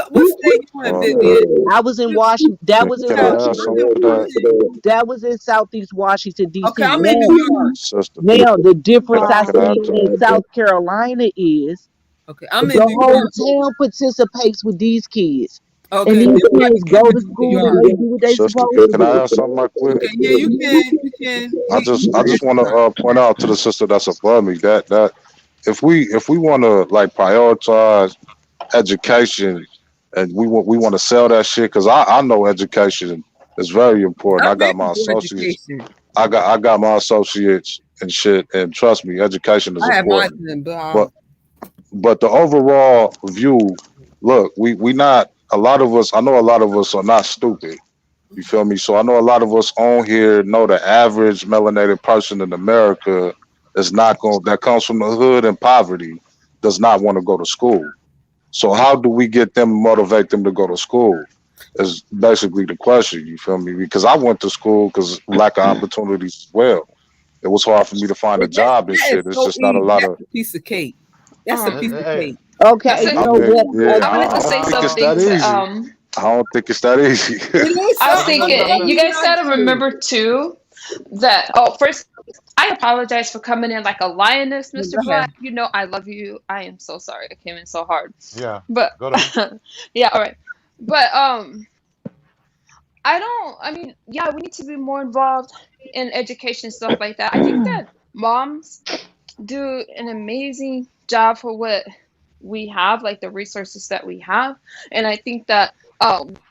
What state you in, Okay. Vivian? I was in Washington. That was in Can I add Washington. something to that, That was in Southeast Washington, Okay, D.C. I'm in New Now, York. sister? the difference I Can I see add Wow. to in that? South Carolina is Okay, I'm in the New whole York. town participates with these kids. And Okay, these then what kids can go you to do New school and York? they do what they Sister, supposed to can I do. add something right quick? Okay, yeah, you can. I just want to point out to the sister that's above me that if we want to like prioritize education and we want to sell that shit because I know education is very important. I'm I got big my for associates. education. I got my associates and shit, and trust me, education is I have mine, important. but But the overall view, look, we not a lot of us. I know a lot of us are not stupid. You feel me? So I know a lot of us on here know the average melanated person in America is not going that comes from the hood and poverty does not want to go to school. So how do we get them motivate them to go to school? Is basically the question. You feel me? Because I went to school because lack of opportunities as well. It was hard for me to find a but that job and that is shit. It's so just not a easy. lot That's of. a piece of cake. That's a Um, piece of Hey, cake. that's Okay, it. I so mean, what? yeah, I wanted to I don't say think it's something that to easy. I don't think it's that easy. It is I was no, no, some no, thinking, no. you things guys not gotta true. remember too that, oh, first, I apologize for coming in like a lioness, But Mr. go ahead. Black. You know I love you. I am so sorry I came in so hard. Yeah. But Go to. yeah, all right. But I mean, yeah, we need to be more involved in education stuff like that. I think that moms do an amazing job for what we have, like the resources that we have. And I think that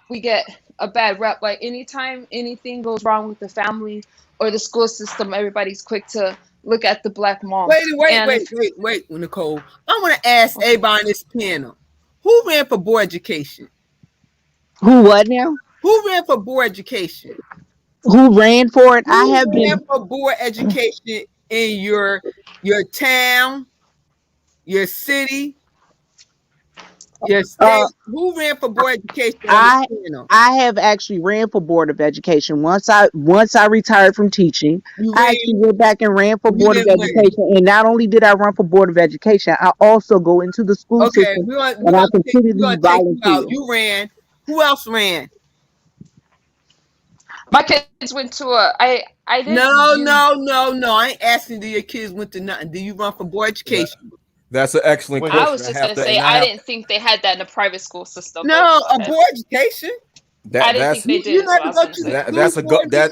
we get a bad rep. Like anytime anything goes wrong with the family or the school system, everybody's quick to look at the black mom. Wait, Nicole. I want to ask everybody on this panel, who ran for board education? Who what now? Who ran for board education? Who ran for it? Who I have ran been. for board education in your town, your city, your state? Who ran for board education? I have actually ran for board of education. Once I retired from teaching, I actually went back and ran for board of education. And not only did I run for board of education, I also go into the school system and I continue to volunteer. You ran. Who else ran? My kids went to I didn't. No. I ain't asking do your kids went to nothing. Do you run for board education? That's an excellent question. I was just gonna say I didn't think they had that in the private school system. No, a board education. I didn't think they did.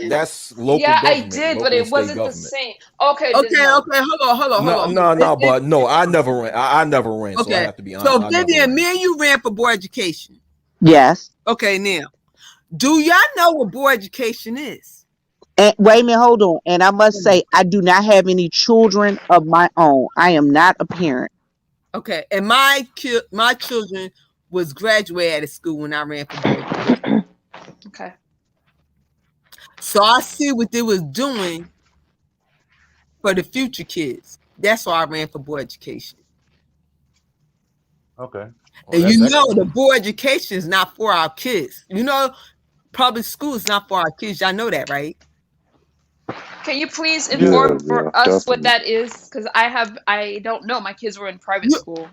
That's local. Yeah, I government, did, but it wasn't the same. Okay. Hold on. No, I never ran. I never ran. Okay. So I have to be honest. So Vivian, me and you ran for board education. Yes. Okay, now, do y'all know what board education is? And wait a minute, hold on. And I must say, I do not have any children of my own. I am not a parent. Okay, and my children was graduated out of school when I ran for board education. Okay. So I see what they was doing for the future kids. That's why I ran for board education. Okay. And the board education is not for our kids. Public school is not for our kids. Y'all know that, right? Can you please inform for us what that is? Because I don't know. My kids were in private school.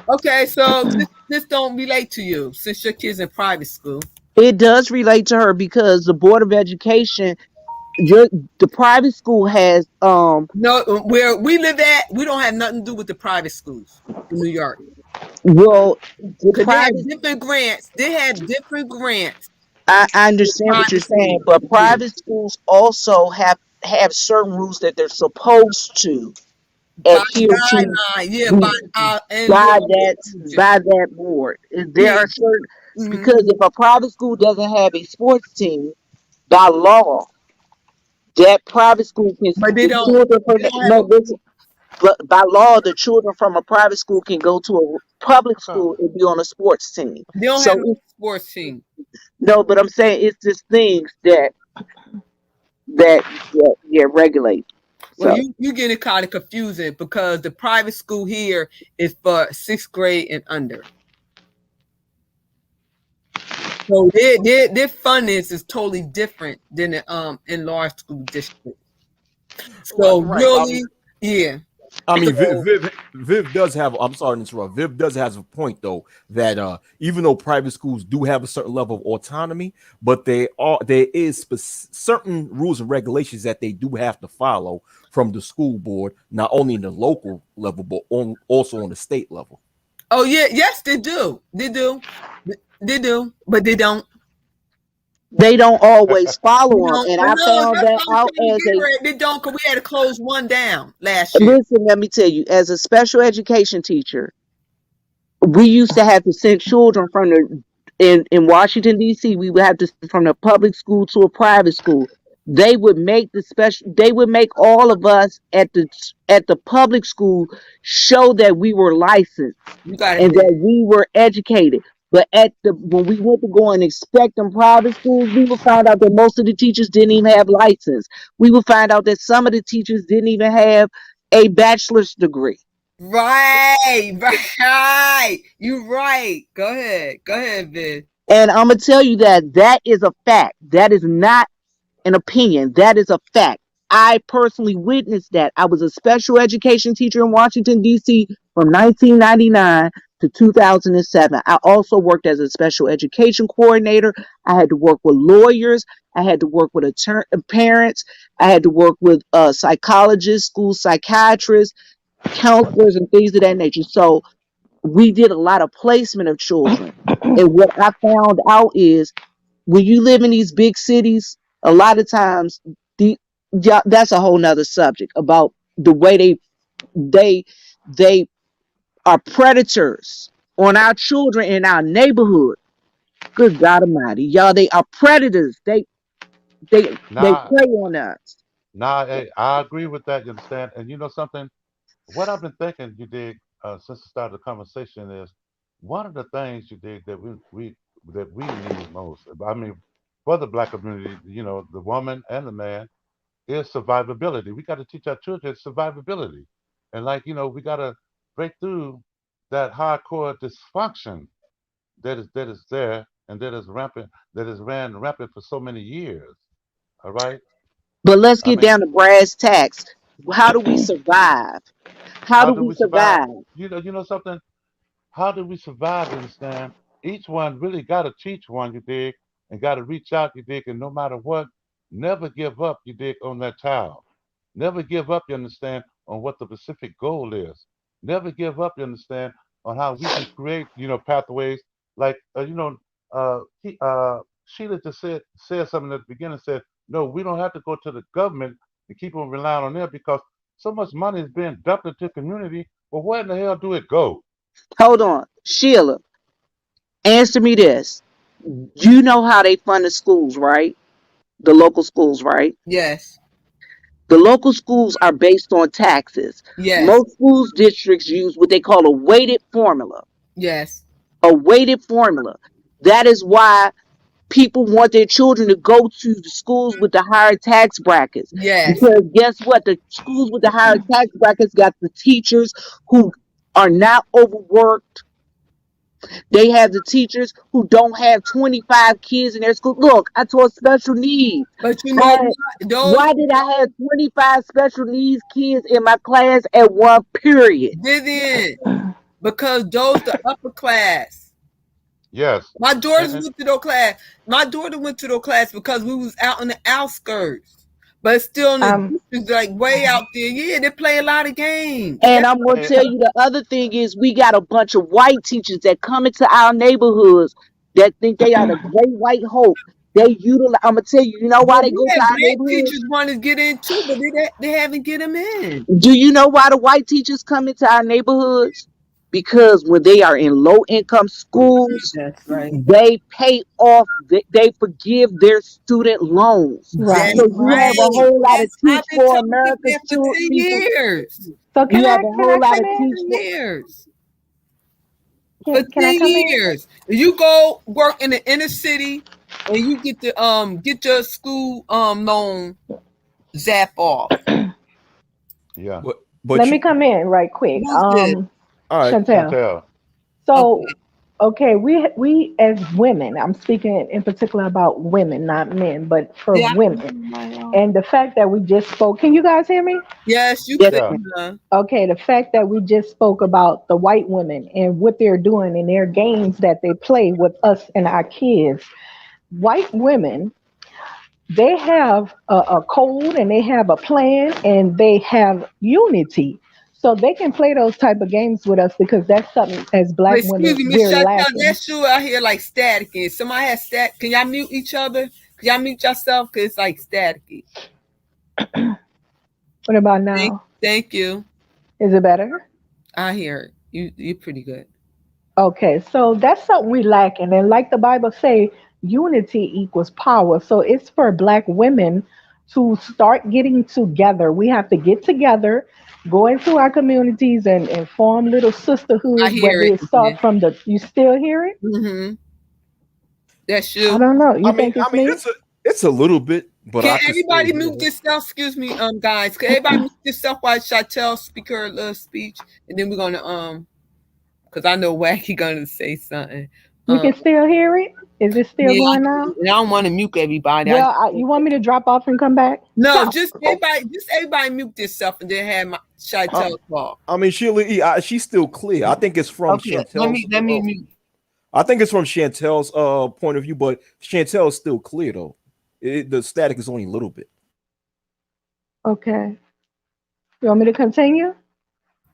Okay, so this don't relate to you since your kids in private school. It does relate to her because the Board of Education, the private school has no, where we live at, we don't have nothing to do with the private schools in New York. Well, they have different grants. They have different grants. I understand what you're saying, but private schools also have certain rules that they're supposed to adhere to by that board. There are certain because if a private school doesn't have a sports team, by law, that private school can. But they don't. But by law, the children from a private school can go to a public school and be on a sports team. They don't have a sports team. No, but I'm saying it's just things that regulate. Well, you get it kind of confusing because the private school here is for 6th grade and under. So their funding is totally different than in large school districts. So yeah. I mean, Viv does have. I'm sorry to interrupt. Viv does have a point though that even though private schools do have a certain level of autonomy, but there is certain rules and regulations that they do have to follow from the school board, not only in the local level but also on the state level. Oh yeah, yes they do. They do, but they don't. They don't always follow them, and I found that out they don't, because we had to close one down last year. Listen, let me tell you, as a special education teacher, we used to have to send children from in Washington D.C. We would have to from the public school to a private school. They would make all of us at the public school show that we were licensed and that we were educated. But when we went to go and inspect them private schools, we would find out that most of the teachers didn't even have license. We would find out that some of the teachers didn't even have a bachelor's degree. Right. You're right. Go ahead, Viv. And I'm gonna tell you that is a fact. That is not an opinion. That is a fact. I personally witnessed that. I was a special education teacher in Washington, D.C. from 1999 to 2007. I also worked as a special education coordinator. I had to work with lawyers. I had to work with parents. I had to work with psychologists, school psychiatrists, counselors, and things of that nature. So we did a lot of placement of children. And what I found out is when you live in these big cities, a lot of times that's a whole nother subject about the way they are predators on our children in our neighborhood. Good God Almighty, y'all, they are predators. They Now, prey on us. I agree with that. You understand? And you know something? What I've been thinking, you dig, since the start of the conversation is one of the things you dig that we need most. I mean, for the black community, you know, the woman and the man is survivability. We got to teach our children survivability, and like you know, we got to break through that hardcore dysfunction that is there and that is rampant, that has ran rampant for so many years. All right. But let's I get mean, down to brass tacks. How do we survive? How how do do we we survive? survive? You know something? How do we survive? You understand? Each one really got to teach one, you dig, and got to reach out, you dig, and no matter what, never give up, you dig, on that child. Never give up, you understand, on what the specific goal is. Never give up, you understand, on how we can create, you know, pathways. Like, Sheila just said something at the beginning. Said, no, we don't have to go to the government and keep on relying on them because so much money is being dumped into the community. Well, where in the hell do it go? Hold on. Sheila, answer me this. You know how they fund the schools, right? The local schools, right? Yes. The local schools are based on taxes. Yes. Most schools districts use what they call a weighted formula. Yes. A weighted formula. That is why people want their children to go to the schools with the higher tax brackets. Yes. Because guess what? The schools with the higher tax brackets got the teachers who are not overworked. They have the teachers who don't have 25 kids in their school. Look, I taught special needs. But you I know had, what? Those why did I have 25 special needs kids in my class at one period? Vivian, because those the upper class. Yes. My daughters And went to their class. My daughter went to their class because we was out in the outskirts. But still in the districts, like way out there. Yeah, they play a lot of games. And I'm going to tell you the other thing is we got a bunch of white teachers that come into our neighborhoods that think they are the great white hope. They utilize, I'm going to tell you, you know why they go to our black neighborhoods? teachers want to get in too, but they haven't get them in. Do you know why the white teachers come into our neighborhoods? Because when they are in low income schools, that's right. they pay off, they forgive their student loans. Right. So you have a whole lot of I've Teach been for telling America that for 10 years. So You have a whole lot of Teach for years. Can I For 10 come in? years. You go work in the inner city and you get to get your school loan zap off. Yeah. But Let me come in right quick. All right. Chantel. So, okay, we as women, I'm speaking in particular about women, not men, but for women. And the fact that we just spoke, can you guys hear me? Yes, you Yes, can. Okay, the fact that we just spoke about the white women and what they're doing in their games that they play with us and our kids. White women, they have a code and they have a plan and they have unity. So they can play those type of games with us because that's something as black Wait, women excuse me, Miss we're Chantel, lacking. that's you out here like staticky. Somebody has stat. Can y'all mute each other? Can y'all mute yourself? Because it's like staticky. What about now? Thank you. Is it better? I hear it. You're pretty good. Okay, so that's something we lacking. And like the Bible say, unity equals power. So it's for black women to start getting together. We have to get together, go into our communities and form little sisterhoods where they start from the, you still hear it? Mm-hmm. That's you. I don't know. You think it's me? It's a little bit, but can I can everybody still mute yourself? Excuse me, guys. Can everybody mute yourself while Chantel speak her little speech, and then we're gonna because I know Wacky gonna say something. You can still hear it? Is it still going on? I don't want to mute everybody. Well, you want me to drop off and come back? No, just everybody mute yourself and then have my Chantel talk. I mean, she's still clear. I think it's from Chantel's. Let me mute. I think it's from Chantel's point of view, but Chantel is still clear though. The static is only a little bit. Okay. You want me to continue?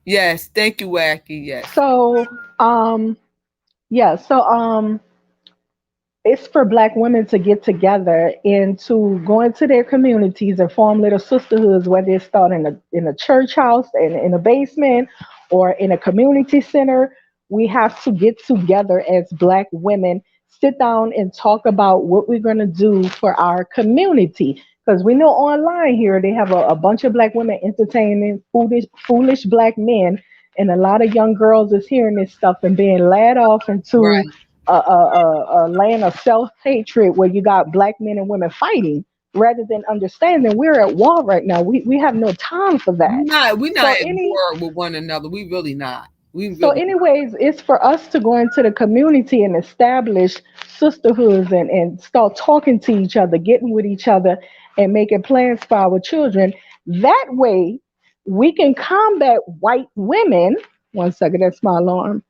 Yes, thank you, Wacky. Yes. So, it's for black women to get together and to go into their communities and form little sisterhoods, whether it's start in a church house and in a basement or in a community center, we have to get together as Black women, sit down and talk about what we're going to do for our community. Because we know online here they have a bunch of Black women entertaining foolish Black men, and a lot of young girls is hearing this stuff and being led off into Right. a land of self hatred where you got Black men and women fighting rather than understanding we're at war right now. We have no time for that. We're So not at any war with one another. We really not. We so really anyways, it's for us to go into the community and establish sisterhoods and start talking to each other, getting with each other and making plans for our children. That way we can combat white women. One second, that's my alarm.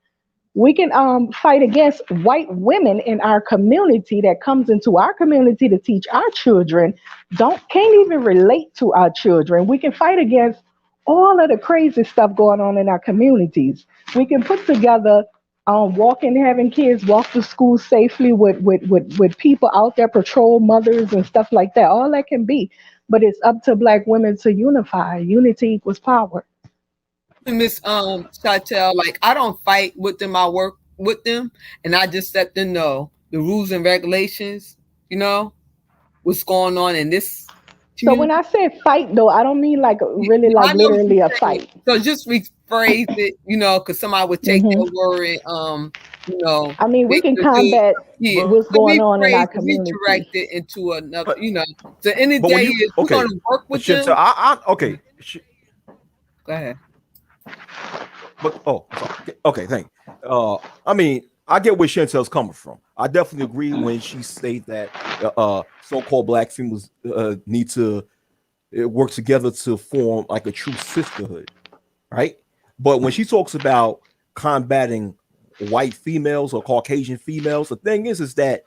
We can fight against white women in our community that comes into our community to teach our children can't even relate to our children. We can fight against all of the crazy stuff going on in our communities. We can put together having kids walk to school safely with people out there, patrol mothers and stuff like that. All that can be, but it's up to Black women to unify. Unity equals power. Miss Chantel, like I don't fight with them, I work with them, and I just let them know the rules and regulations, what's going on in this So when I say fight though, I don't mean like really like I know what literally you're a saying. fight. So just rephrase it, because somebody would take their word and I mean, we they can could do combat yeah. what's So going on in our rephrase, community. redirect it into another, But the end of the but when day you is we're gonna work with Chantel, them. okay. Go ahead. But okay, thank you. I mean, I get where Chantel's coming from. I definitely agree when she states that so-called Black females need to work together to form like a true sisterhood, right? But when she talks about combating white females or Caucasian females, the thing is that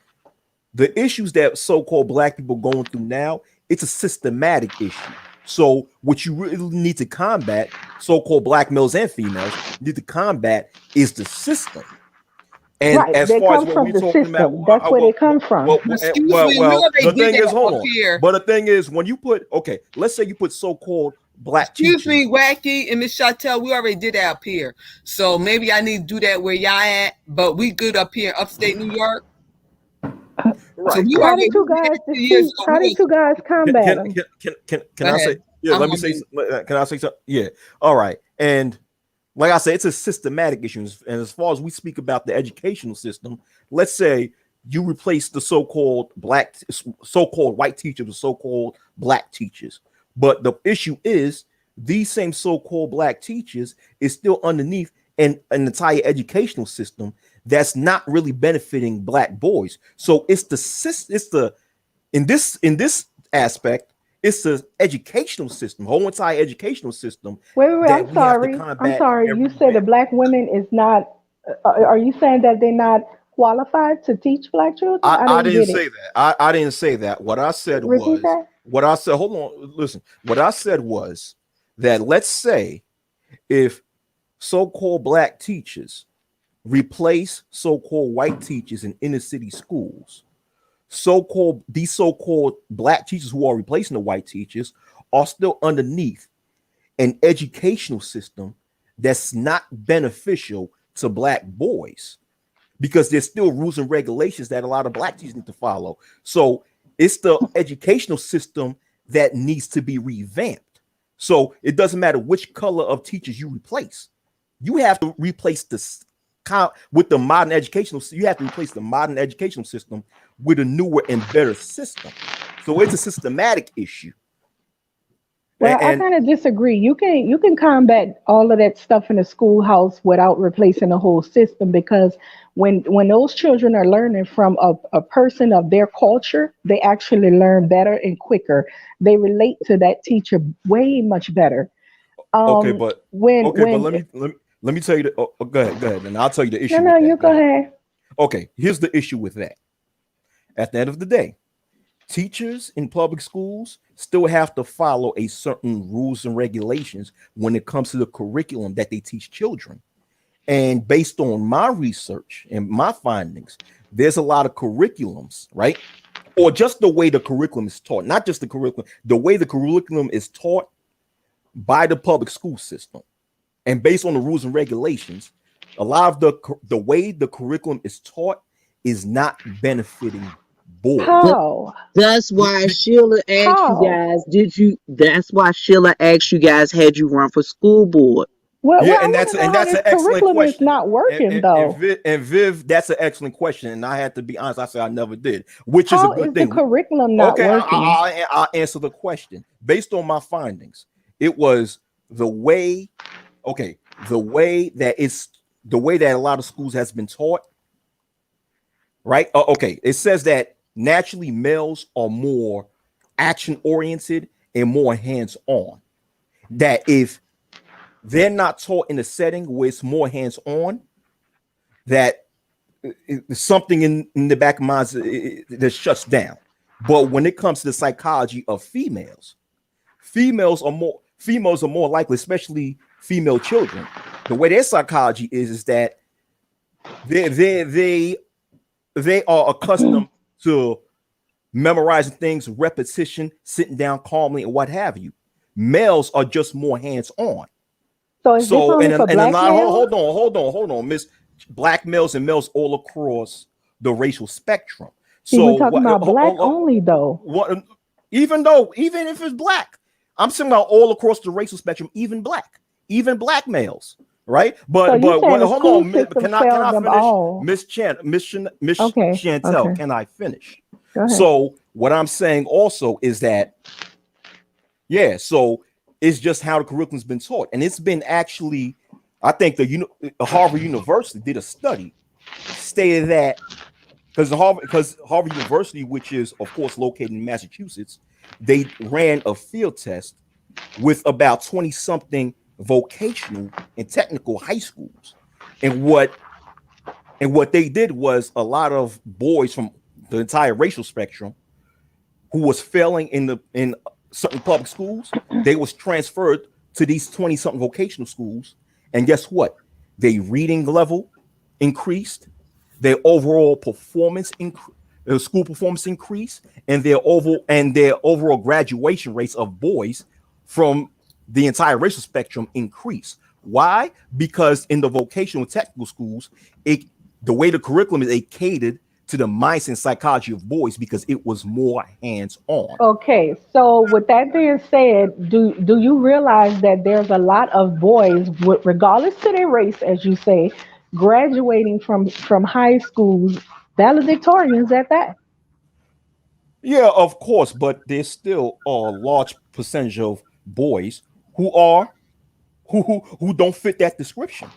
the issues that so-called Black people going through now, it's a systematic issue. So what you really need to combat, so-called Black males and females need to combat is the system. And Right, as they far as come what from we're the talking system. about, That's where they come from. Excuse me, we already the did thing is, that hold up on. here. But the thing is, when you put let's say you put so-called Black Excuse teachers. me, Wacky and Miss Chantel, we already did that up here. So maybe I need to do that where y'all at, but we good up here in upstate New York. Right. So we How already did you guys defeat? How did you guys combat them? Can I say? Yeah, let me say. Can I say something? Yeah. All right. And like I said, it's a systematic issue. And as far as we speak about the educational system, let's say you replace the so-called white teachers with so-called Black teachers. But the issue is these same so-called Black teachers is still underneath an entire educational system that's not really benefiting Black boys. So in this aspect, it's the educational system, whole entire educational system. Wait. I'm sorry. You said the Black women is not. Are you saying that they're not qualified to teach Black children? I didn't get say it. that. I didn't say that. What I said Repeat that. hold on, listen. What I said was that let's say if so-called Black teachers replace so-called white teachers in inner city schools, these so-called Black teachers who are replacing the white teachers are still underneath an educational system that's not beneficial to Black boys, because there's still rules and regulations that a lot of Black teachers need to follow. So it's the educational system that needs to be revamped. So it doesn't matter which color of teachers you replace. You have to replace with the modern educational. You have to replace the modern educational system with a newer and better system. So it's a systematic issue. Well, I kind of disagree. You can combat all of that stuff in the schoolhouse without replacing the whole system, because when those children are learning from a person of their culture, they actually learn better and quicker. They relate to that teacher way much better. But let me tell you. Go ahead, and I'll tell you the issue. No, you go ahead. Okay, here's the issue with that. At the end of the day, teachers in public schools still have to follow a certain rules and regulations when it comes to the curriculum that they teach children. And based on my research and my findings, there's a lot of curriculums, right? Or just the way the curriculum is taught, not just the curriculum, the way the curriculum is taught by the public school system. and based on the rules and regulations, a lot of the way the curriculum is taught is not benefiting boys. How? That's why Sheila asked you How? guys, that's why Sheila asked you guys, had you run for school board? Well, Yeah, I and want to know how that's this an excellent curriculum is question. not working, though. Viv, that's an excellent question, and I had to be honest. I said I never did, which is a How good is the thing. curriculum not Okay, working? I'll answer the question based on my findings. It was the way, the way that a lot of schools has been taught, right? Okay, it says that naturally males are more action oriented and more hands on. That if they're not taught in a setting where it's more hands on, that something in the back of minds that shuts down. But when it comes to the psychology of females are more likely, especially female children. The way their psychology is that they are accustomed to memorizing things, repetition, sitting down calmly, and what have you. Males are just more hands on. So is this only for black males? Hold on, Miss. Black males and males all across the racial spectrum. See, we're talking about black only, though. Even if it's black, I'm saying about all across the racial spectrum, even black males, right? But hold on, can I finish, Miss Chantel? Can I finish? Go ahead. So what I'm saying also is that, so it's just how the curriculum's been taught, and it's been actually, I think Harvard University did a study stated that because Harvard University, which is of course located in Massachusetts, they ran a field test with about 20 something vocational and technical high schools, and what they did was a lot of boys from the entire racial spectrum who was failing in certain public schools, they was transferred to these 20 something vocational schools, and guess what? Their reading level increased, their overall performance school performance increased, and their overall graduation rates of boys from the entire racial spectrum increased. Why? Because in the vocational technical schools, the way the curriculum is, it catered to the mindset and psychology of boys because it was more hands-on. Okay, so with that being said, do you realize that there's a lot of boys, regardless to their race, as you say, graduating from high schools, valedictorians at that? Yeah, of course, but there's still a large percentage of boys who don't fit that description.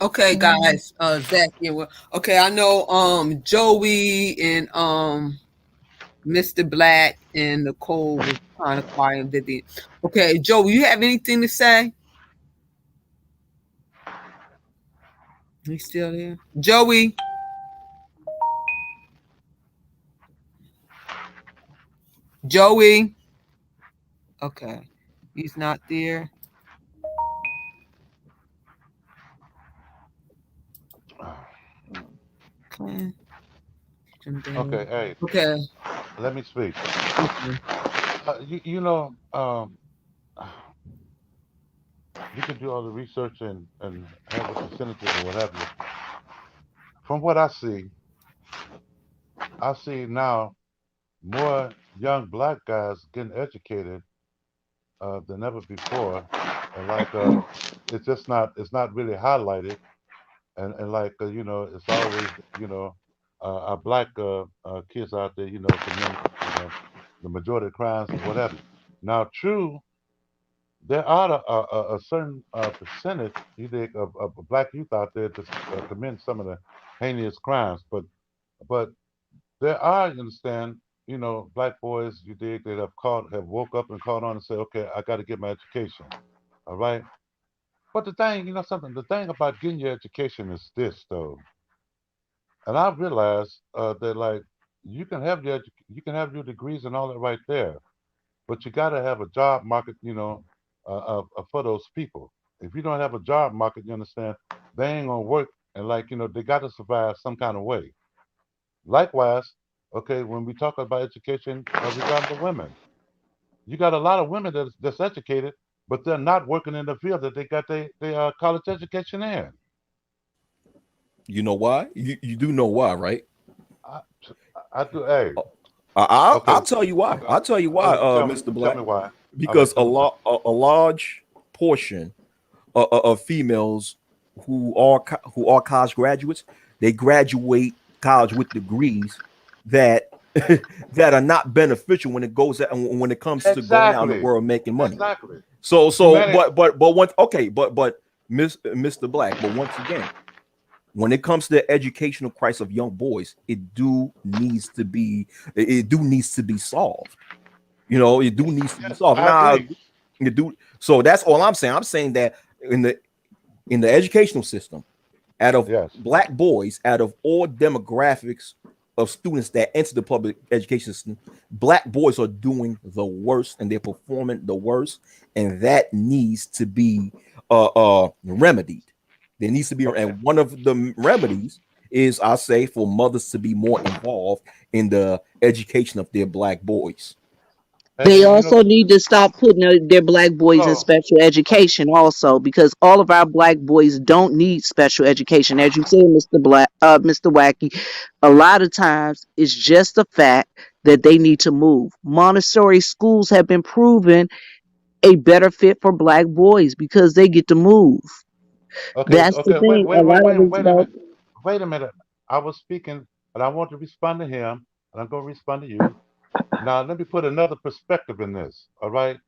Okay, guys, Zach, okay, I know Joey and Mr. Black and Nicole was kind of quiet. Vivian. Okay, Joey, you have anything to say? He's still there? Joey. Joey. Okay. He's not there. Okay, hey. Okay. Let me speak. You can do all the research and have a percentage or what have you. From what I see now more young black guys getting educated than ever before, and it's not really highlighted, and it's always our black kids out there committing the majority of crimes or whatever. Now, true, there are a certain percentage of black youth out there that commit some of the heinous crimes, but there are, you understand, black boys, that have woke up and caught on and said, okay, I got to get my education. All right. But the thing, the thing about getting your education is this, though. And I've realized that, like, you can have your degrees and all that right there, but you got to have a job market, for those people. If you don't have a job market, you understand, they ain't gonna work, and they got to survive some kind of way. Likewise, okay, when we talk about education regarding the women, you got a lot of women that's educated, but they're not working in the field that they got their college education in. You know why? You do know why, right? I, I do. Hey, I'll okay. tell you why. I'll tell you why, Mr. Tell Black. me why. Because All right, a large portion of females who are college graduates, they graduate college with degrees that that are not beneficial when it comes to going out in the world making money. Exactly. So Humanity- but once but Mr. Black, but once again, when it comes to the educational crisis of young boys, it needs to be solved. You know, it needs to be solved. So that's all I'm saying. I'm saying that in the educational system, out of black boys, out of all demographics of students that enter the public education system, black boys are doing the worst and they're performing the worst, and that needs to be remedied. There needs to be, and one of the remedies is, I say, for mothers to be more involved in the education of their black boys. They also need to stop putting their black boys in special education also, because all of our black boys don't need special education. As you said, Mr. Wacky, a lot of times it's just the fact that they need to move. Montessori schools have been proven a better fit for black boys because they get to move. Okay, That's the thing. Wait a minute. I was speaking, and I want to respond to him, and I'm going to respond to you. Now, let me put another perspective in this, all right?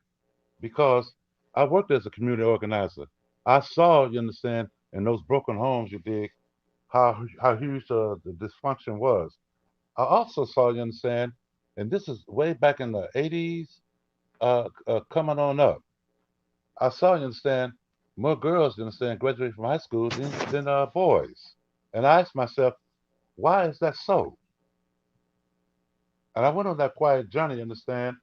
Because I worked as a community organizer. I saw, you understand, in those broken homes, you dig, how huge the dysfunction was. I also saw, you understand, and this is way back in the 80s, coming on up. I saw, you understand, more girls, you understand, graduate from high school than boys. And I asked myself, why is that so? And I went on that quiet journey, you understand,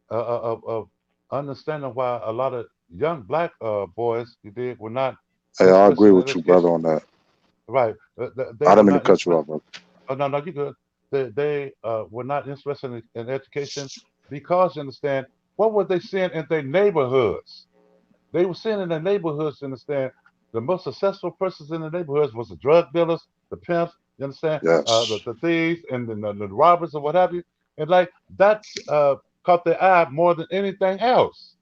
of understanding why a lot of young black boys, you did, were not. Hey, I agree with you, brother, on that. Right. I didn't mean to cut you off, brother. Oh, no, you good. They were not interested in education because, you understand, what were they seeing in their neighborhoods? They were seeing in their neighborhoods, you understand, the most successful persons in the neighborhoods was the drug dealers, the pimps, you understand, Yes. the thieves and the robbers or what have you. And like that caught their eye more than anything else.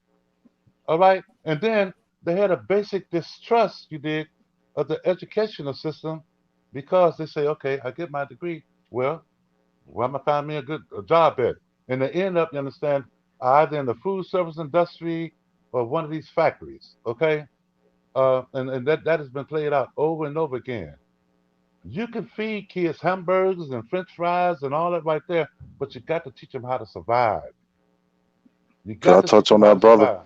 All right. And then they had a basic distrust, you did, of the educational system because they say, okay, I get my degree. Well, where am I find me a good job at? And they end up, you understand, either in the food service industry or one of these factories. Okay. And that has been played out over and over again. You can feed kids hamburgers and French fries and all that right there, but you got to teach them how to survive. You Can I touch on that, brother? Survive.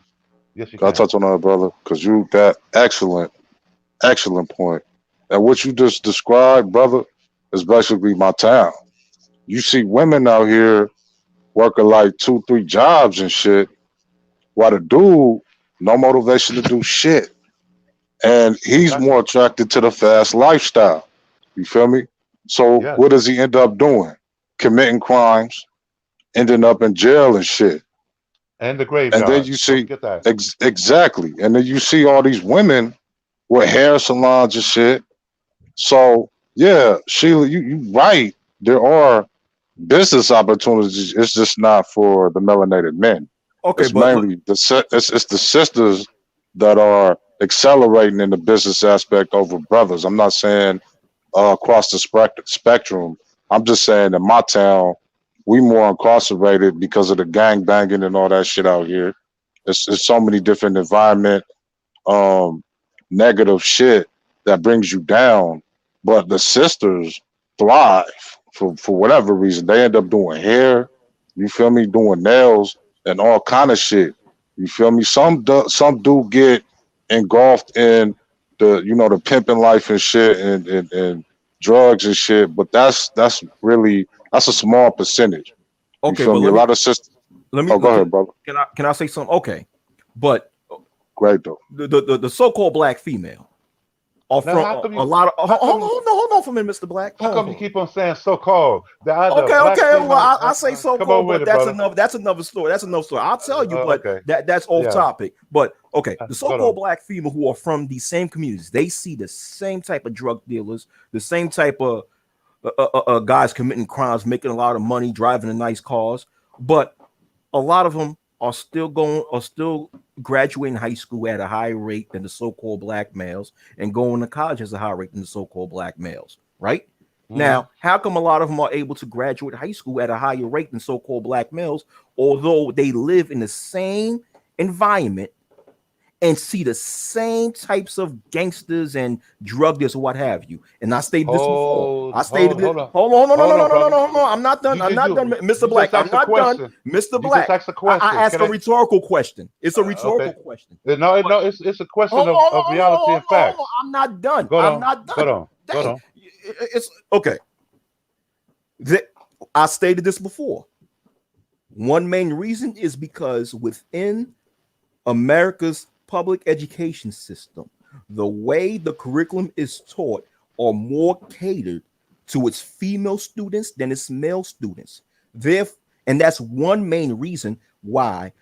Yes, you Can I can. touch on that, brother? Because you got excellent point. And what you just described, brother, is basically my town. You see women out here working like 2-3 jobs and shit, while the dude, no motivation to do shit. And he's more attracted to the fast lifestyle. You feel me? So what does he end up doing? Committing crimes, ending up in jail and shit. And the graveyard. And then you see get that. Exactly. And then you see all these women with hair salons and shit. So yeah, Sheila, you right. There are business opportunities. It's just not for the melanated men. Okay, it's but mainly it's the sisters that are accelerating in the business aspect over brothers. I'm not saying across the spectrum. I'm just saying in my town, we more incarcerated because of the gang banging and all that shit out here. There's so many different environment, negative shit that brings you down. But the sisters thrive for whatever reason. They end up doing hair, you feel me, doing nails and all kind of shit. You feel me? Some do get engulfed in the pimping life and shit and drugs and shit, but that's a small percentage. Okay, you feel but me? A lot of sisters. Go ahead, brother. Can I say something? Okay, but great though. The so-called black female, are Now, from how come a you? lot of. How come? Hold on for a minute, Mr. Black. How Hold on, come you hold on. keep on saying so-called? The other Okay, black okay. Well, female. I say so Come called, on with but it, that's brother. another. That's another story. That's another story. I'll tell you, but Okay. that's off Yeah. topic. But okay, the Go so-called on. black female who are from these same communities, they see the same type of drug dealers, the same type of guys committing crimes, making a lot of money, driving in nice cars, but a lot of them are still graduating high school at a higher rate than the so-called black males, and going to college at a higher rate than the so-called black males, right? Mhm. Now, how come a lot of them are able to graduate high school at a higher rate than so-called black males, although they live in the same environment and see the same types of gangsters and drug dealers or what have you? And I stated this before. I stated it. Hold on. Hold on, no, Hold on, brother. no. I'm not done. I'm not done, Mr. You Black. just I'm asked a not done, question. Mr. You Black. just asked a question. I asked Can a I? rhetorical question. It's a rhetorical Okay. question. No, it's a question of reality and fact. I'm not done. Go I'm on. not Go done. on. Go Dang. on. It's okay. I stated this before. One main reason is because within America's public education system, the way the curriculum is taught are more catered to its female students than its male students. And that's one main reason why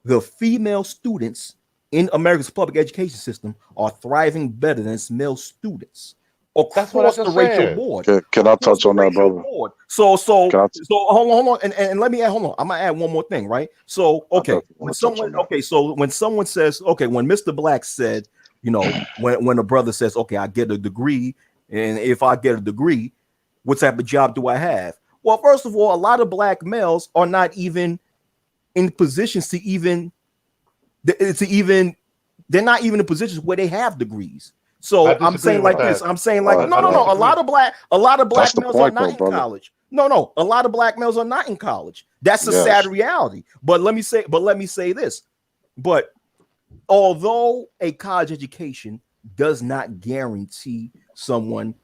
the female students in America's public education system are thriving better than its male students That's what I across the just racial said. board. Can I Across touch the on that, racial brother? board. So Can I, hold on, and let me add. Hold on, I'm gonna add one more thing, right? So I okay, definitely when want to touch on someone that. okay, so when someone says okay, when Mr. Black said, you know, when a brother says, okay, I get a degree, and if I get a degree, what type of job do I have? Well, first of all, a lot of black males are not even in positions to even they're not even in positions where they have degrees. So I I'm disagree saying with like this. that. I'm saying like no. I A disagree. lot of black That's the males are point, not though, in brother. college. No, a lot of black males are not in college. That's a sad Yes. reality. But let me say this. But although a college education does not guarantee someone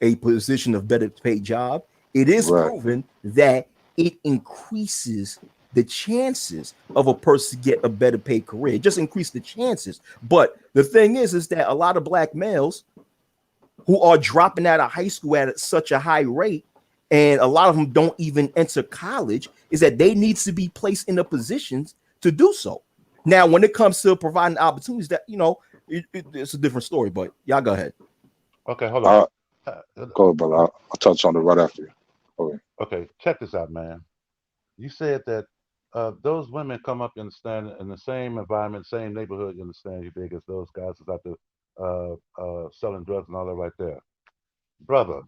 a position of better paid job, it is Right. proven that it increases the chances of a person to get a better paid career. It just increase the chances. But the thing is that a lot of black males who are dropping out of high school at such a high rate, and a lot of them don't even enter college, is that they need to be placed in the positions to do so. Now, when it comes to providing opportunities, that it's a different story. But y'all go ahead. Okay, hold on. Go ahead, brother. I'll touch on it right after you. Okay. Okay, check this out, man. You said that those women come up, you understand, in the same environment, same neighborhood, you understand, you dig, as those guys is out there selling drugs and all that right there. Brother,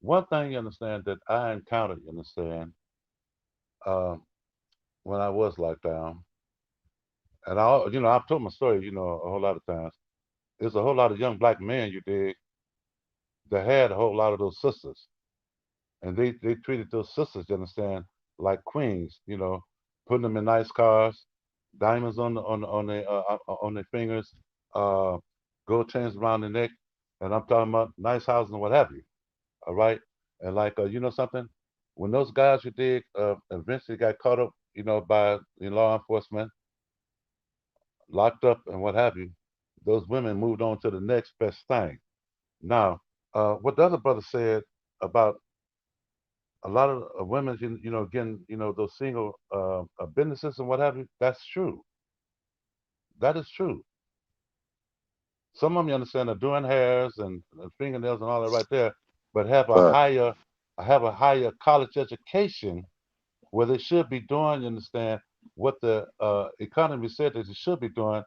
one thing you understand that I encountered, you understand, when I was locked down, and I've told my story, a whole lot of times. There's a whole lot of young black men, you dig, that had a whole lot of those sisters. And they treated those sisters, you understand, like queens, putting them in nice cars, diamonds on their fingers, gold chains around their neck, and I'm talking about nice houses and what have you. All right, and like you know something, when those guys you dig eventually got caught up, by law enforcement, locked up and what have you, those women moved on to the next best thing. Now, what the other brother said about a lot of women, getting, those single businesses and what have you, that's true. That is true. Some of them, you understand, are doing hairs and fingernails and all that right there, but have a higher college education where they should be doing, you understand, what the economy said that they should be doing,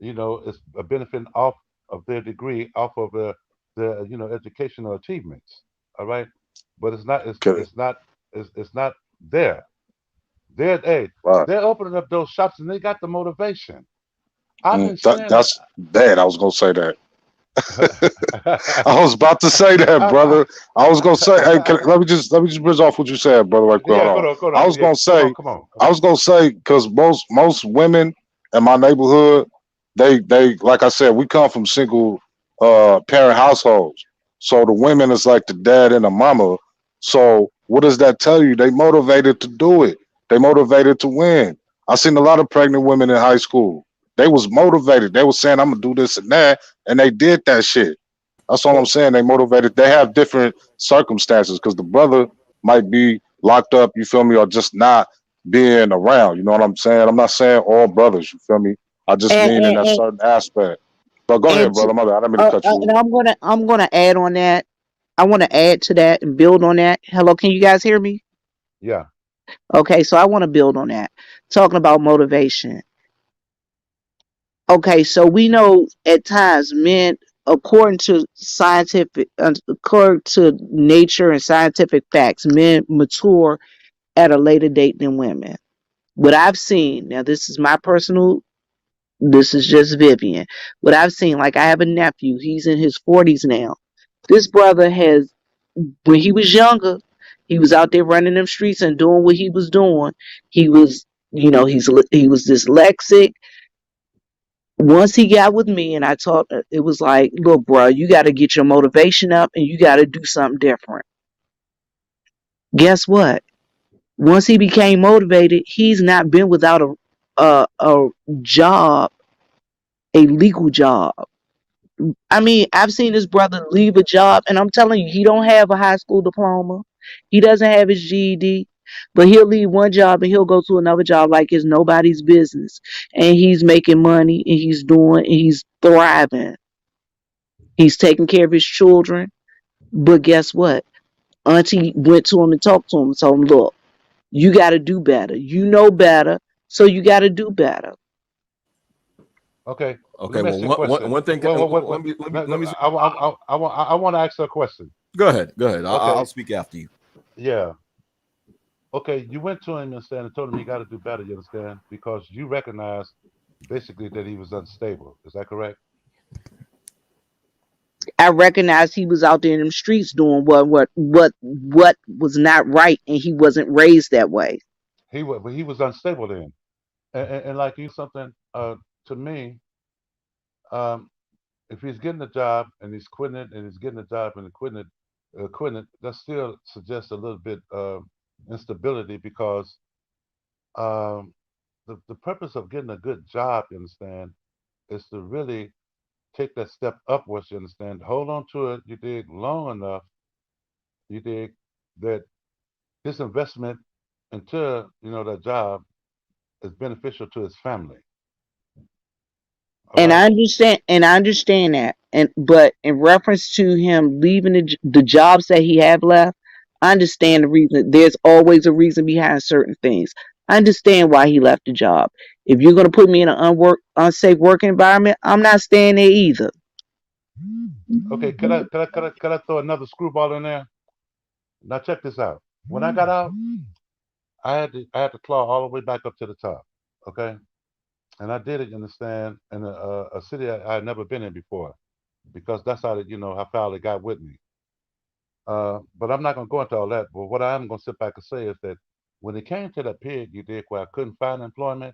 is benefiting off of their degree, off of their educational achievements. All right, but it's not it's not there. Hey, Right. they're opening up those shops and they got the motivation. I've been saying That's bad. I was gonna say that. I was about to say that, brother. I was gonna say, hey, let me just bridge off what you said, brother. Right quick. Yeah, Hold on. go on. I was Yeah, gonna say, come on. I was gonna say, because most women in my neighborhood, they like I said, we come from single parent households. So the women is like the dad and the mama. So what does that tell you? They motivated to do it. They motivated to win. I seen a lot of pregnant women in high school. They was motivated. They was saying, I'm gonna do this and that, and they did that shit. That's all I'm saying. They motivated. They have different circumstances because the brother might be locked up, you feel me, or just not being around. You know what I'm saying? I'm not saying all brothers, you feel me? I just And mean in and that and, certain aspect. But go ahead, and to, brother. My bad. I didn't mean to cut you. and I'm gonna add on that. I want to add to that and build on that. Hello, can you guys hear me? Yeah. Okay, so I want to build on that. Talking about motivation. Okay, so we know at times men, according to nature and scientific facts, men mature at a later date than women. What I've seen, now this is just Vivian. What I've seen, like I have a nephew, he's in his 40s now. This brother has, when he was younger, he was out there running them streets and doing what he was doing. He was, he was dyslexic. Once he got with me and I taught, it was like, look, bro, you got to get your motivation up and you got to do something different. Guess what? Once he became motivated, he's not been without a job, a legal job. I mean, I've seen this brother leave a job, and I'm telling you, he don't have a high school diploma. He doesn't have his GED, but he'll leave one job and he'll go to another job like it's nobody's business. And he's making money and he's thriving. He's taking care of his children. But guess what? Auntie went to him and talked to him and told him, look, you got to do better. You know better, so you got to do better. Okay. Let Okay. me Well, ask you a question. one thing. What? Let me. I want to ask her a question. Go ahead. Go ahead. I'll Okay. speak after you. Yeah. Okay. You went to him, you understand, and told him he got to do better, you understand, because you recognize basically that he was unstable. Is that correct? I recognized he was out there in them streets doing what was not right, and he wasn't raised that way. He was unstable then, and like you something to me, um, if he's getting a job and he's quitting it, and he's getting a job and quitting it, that still suggests a little bit instability because um, the purpose of getting a good job, you understand, is to really take that step upwards, you understand, hold on to it, you dig, long enough, you dig, that his investment into, that job is beneficial to his family. All And right. I understand that. And but in reference to him leaving the jobs that he have left, I understand the reason. There's always a reason behind certain things. I understand why he left the job. If you're gonna put me in an unsafe work environment, I'm not staying there either. Okay, could I throw another screwball in there? Now check this out. When I got out, I had to claw all the way back up to the top. Okay, and I did it, you understand, in a city I had never been in before, because that's how foul it got with me. But I'm not gonna go into all that. But what I am gonna sit back and say is that when it came to that period you did where I couldn't find employment,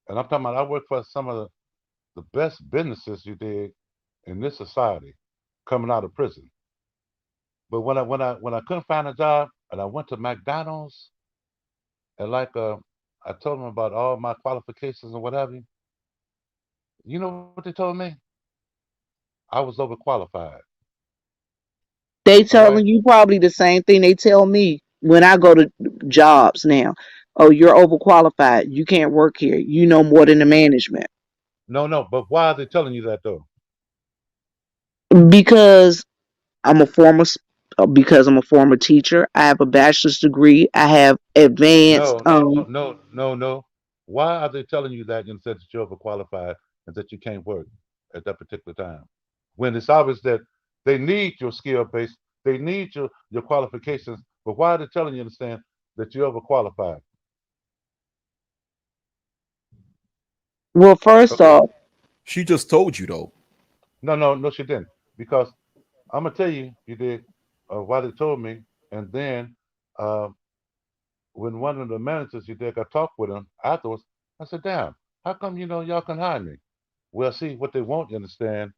and I'm talking about I worked for some of the best businesses you did in this society coming out of prison. But when I couldn't find a job and I went to McDonald's and I told them about all my qualifications and what have you, you know what they told me? I was overqualified. They All right. telling you probably the same thing they tell me when I go to jobs now. Oh, you're overqualified. You can't work here. You know more than the management. No, no, but why are they telling you that though? Because I'm a because I'm a former teacher. I have a bachelor's degree. I have advanced. No, no, no, no, no. Why are they telling you that instead that you're overqualified and that you can't work at that particular time? When it's obvious that they need your skill base, they need your qualifications, but why are they telling you, understand, that you're overqualified? Well, first Okay. off, She just told you though. No, no, no, she didn't. Because I'm gonna tell you, you did why they told me, and then uh, when one of the managers you did, I talked with him afterwards. I said, "Damn, how come y'all can hire me?" Well, see, what they want, you understand,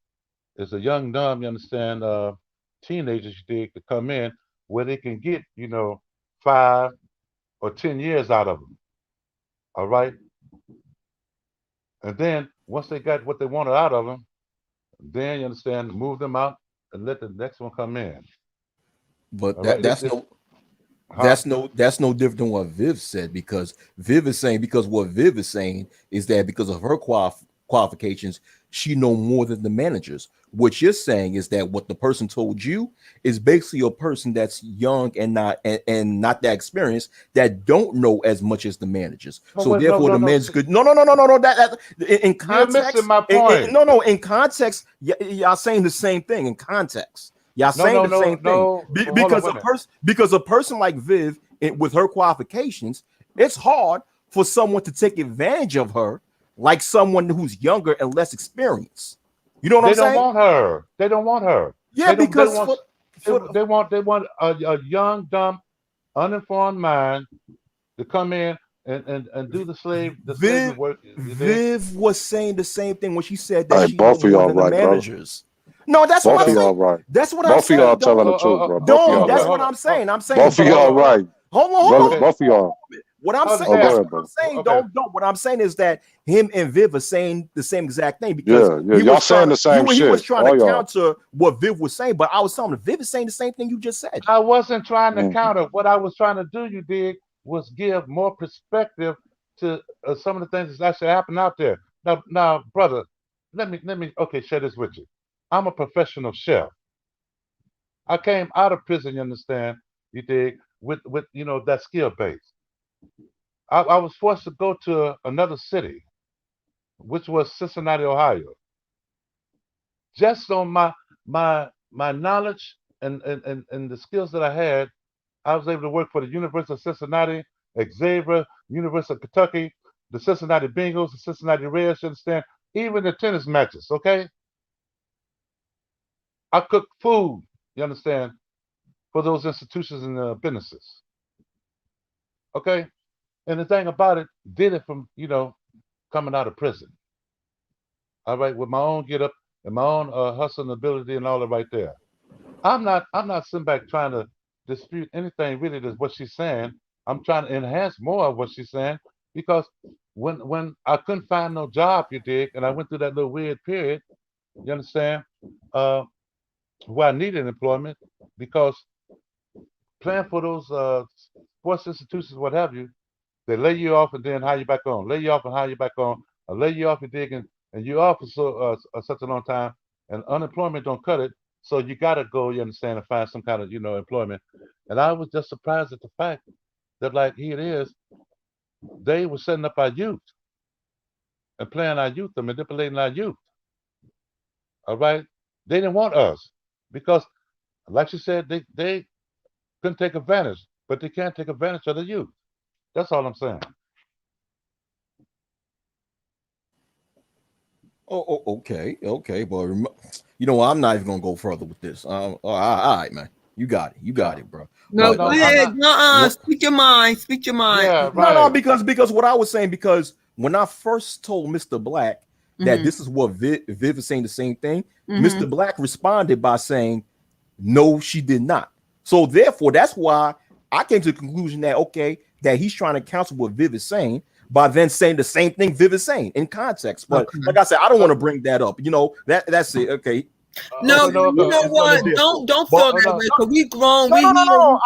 is a young, dumb, you understand, teenagers you dig to come in where they can get 5 or 10 years out of them. All right. And then once they got what they wanted out of them, then you understand, move them out and let the next one come in. But All right. that's no different than what Viv said, because Viv is saying because of her qualifications, she know more than the managers. What you're saying is that what the person told you is basically a person that's young and not that experienced, that don't know as much as the managers. So therefore, the managers could no. That in context, you're missing my point. In context, y'all saying the same thing in context. Y'all saying the same thing because a person like Viv with her qualifications, it's hard for someone to take advantage of her like someone who's younger and less experienced. You know what I'm saying? They don't want her. Yeah, they want a young, dumb, uninformed mind to come in and do the slavery work. Viv was saying the same thing when she said that she both of y'all the right, managers. No, that's what I'm saying. Right. That's what both I'm saying. Both of y'all telling the truth, bro. That's what I'm saying. I'm saying both of y'all right. Hold on. Both of y'all. What I'm saying, what I'm saying is that him and Viv are saying the same exact thing, because y'all saying the same shit. He was trying to counter what Viv was saying, but I was telling him Viv is saying the same thing you just said. I wasn't trying to counter. What I was trying to do, you dig, was give more perspective to some of the things that actually happen out there. Now, brother, let me share this with you. I'm a professional chef. I came out of prison, you understand, you dig, with that skill base. I was forced to go to another city, which was Cincinnati, Ohio. Just on my knowledge and the skills that I had, I was able to work for the University of Cincinnati, Xavier, University of Kentucky, the Cincinnati Bengals, the Cincinnati Reds, you understand, even the tennis matches, okay? I cooked food, you understand, for those institutions and businesses. Okay? And the thing about it, did it from, coming out of prison. All right, with my own get up and my own hustling ability and all that right there. I'm not sitting back trying to dispute anything really that's what she's saying. I'm trying to enhance more of what she's saying, because when I couldn't find no job, you dig, and I went through that little weird period, you understand, where I needed employment, because playing for those sports institutions, what have you, they lay you off and then hire you back on, lay you off and hire you back on, or lay you off and dig, and you off for such a long time, and unemployment don't cut it, so you got to go, you understand, and find some kind of, employment. And I was just surprised at the fact that, like, here it is, they were setting up our youth and playing our youth and manipulating our youth. All right? They didn't want us because, like she said, they couldn't take advantage, but they can't take advantage of the youth. That's all I'm saying. Oh, okay. But I'm not even gonna go further with this. All right, man. You got it, bro. No, go ahead. Speak your mind. Speak your mind. Yeah, right. No, because what I was saying, because when I first told Mr. Black that this is what Viv is saying the same thing, Mr. Black responded by saying, no, she did not. So therefore, that's why I came to the conclusion that he's trying to counsel what Viv is saying by then saying the same thing Viv is saying in context. But like I said, I don't want to bring that up. That's it. Okay. No, you know what? Don't feel that way, because we grown. No.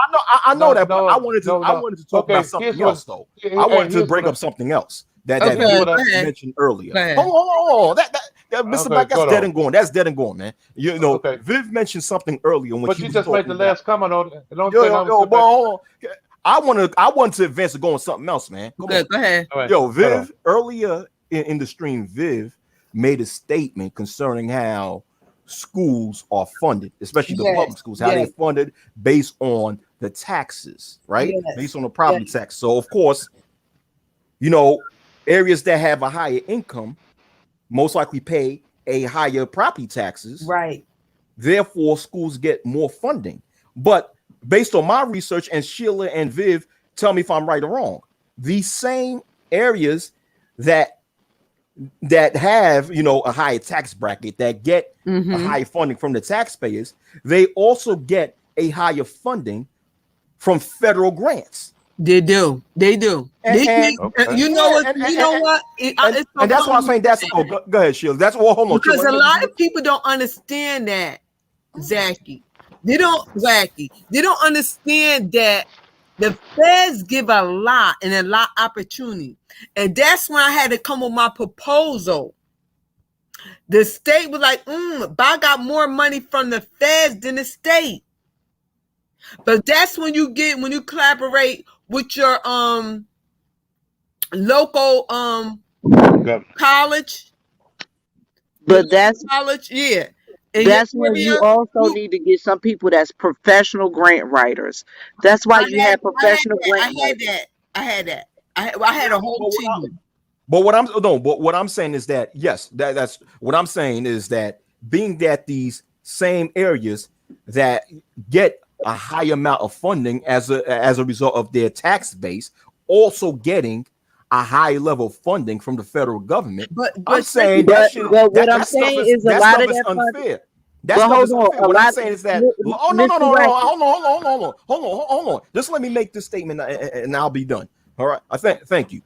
I know that, but I wanted to talk about something else, though. I wanted to bring up something else that Viv mentioned earlier. Hold on. That Mr. Black, that's dead and gone. That's dead and gone, man. Viv mentioned something earlier when you just made the last comment on it. Hold on. I want to advance to go on something else, man. Go ahead. Right. Viv, earlier in the stream, Viv made a statement concerning how schools are funded, especially the public schools, how they're funded based on the taxes, right? Based on the property tax. So, of course, areas that have a higher income most likely pay a higher property taxes. Right. Therefore, schools get more funding. But based on my research, and Sheila and Viv, tell me if I'm right or wrong, these same areas that have a higher tax bracket, that get a higher funding from the taxpayers, they also get a higher funding from federal grants. They do. They do. And and, Okay. You know yeah, what? You know what? It's so and that's why I'm funny saying that's go ahead, Sheila. That's well, hold on, Sheila. because Let a me make lot this. of people don't understand that, Zachy. They don't, Wacky. They don't understand that the feds give a lot and a lot opportunity, and that's when I had to come with my proposal. The state was like, but I got more money from the feds than the state. But that's when you collaborate with your local Got college, your But local college, yeah. In your that's where you area, also you need to get some people that's professional grant writers. That's why you have I had professional that. grant writers. I had that. I had a whole But what, team. but what I'm saying is that yes, that's what I'm saying is that being that these same areas that get a high amount of funding as a result of their tax base, also getting a high level of funding from the federal government. I'm saying But what I'm saying is a that lot of stuff is that fund. unfair. That But stuff hold is on, unfair. a What I'm lot, saying is that oh no Mr. Wacky. hold on. Just let me make this statement and I'll be done. All right. I thank you.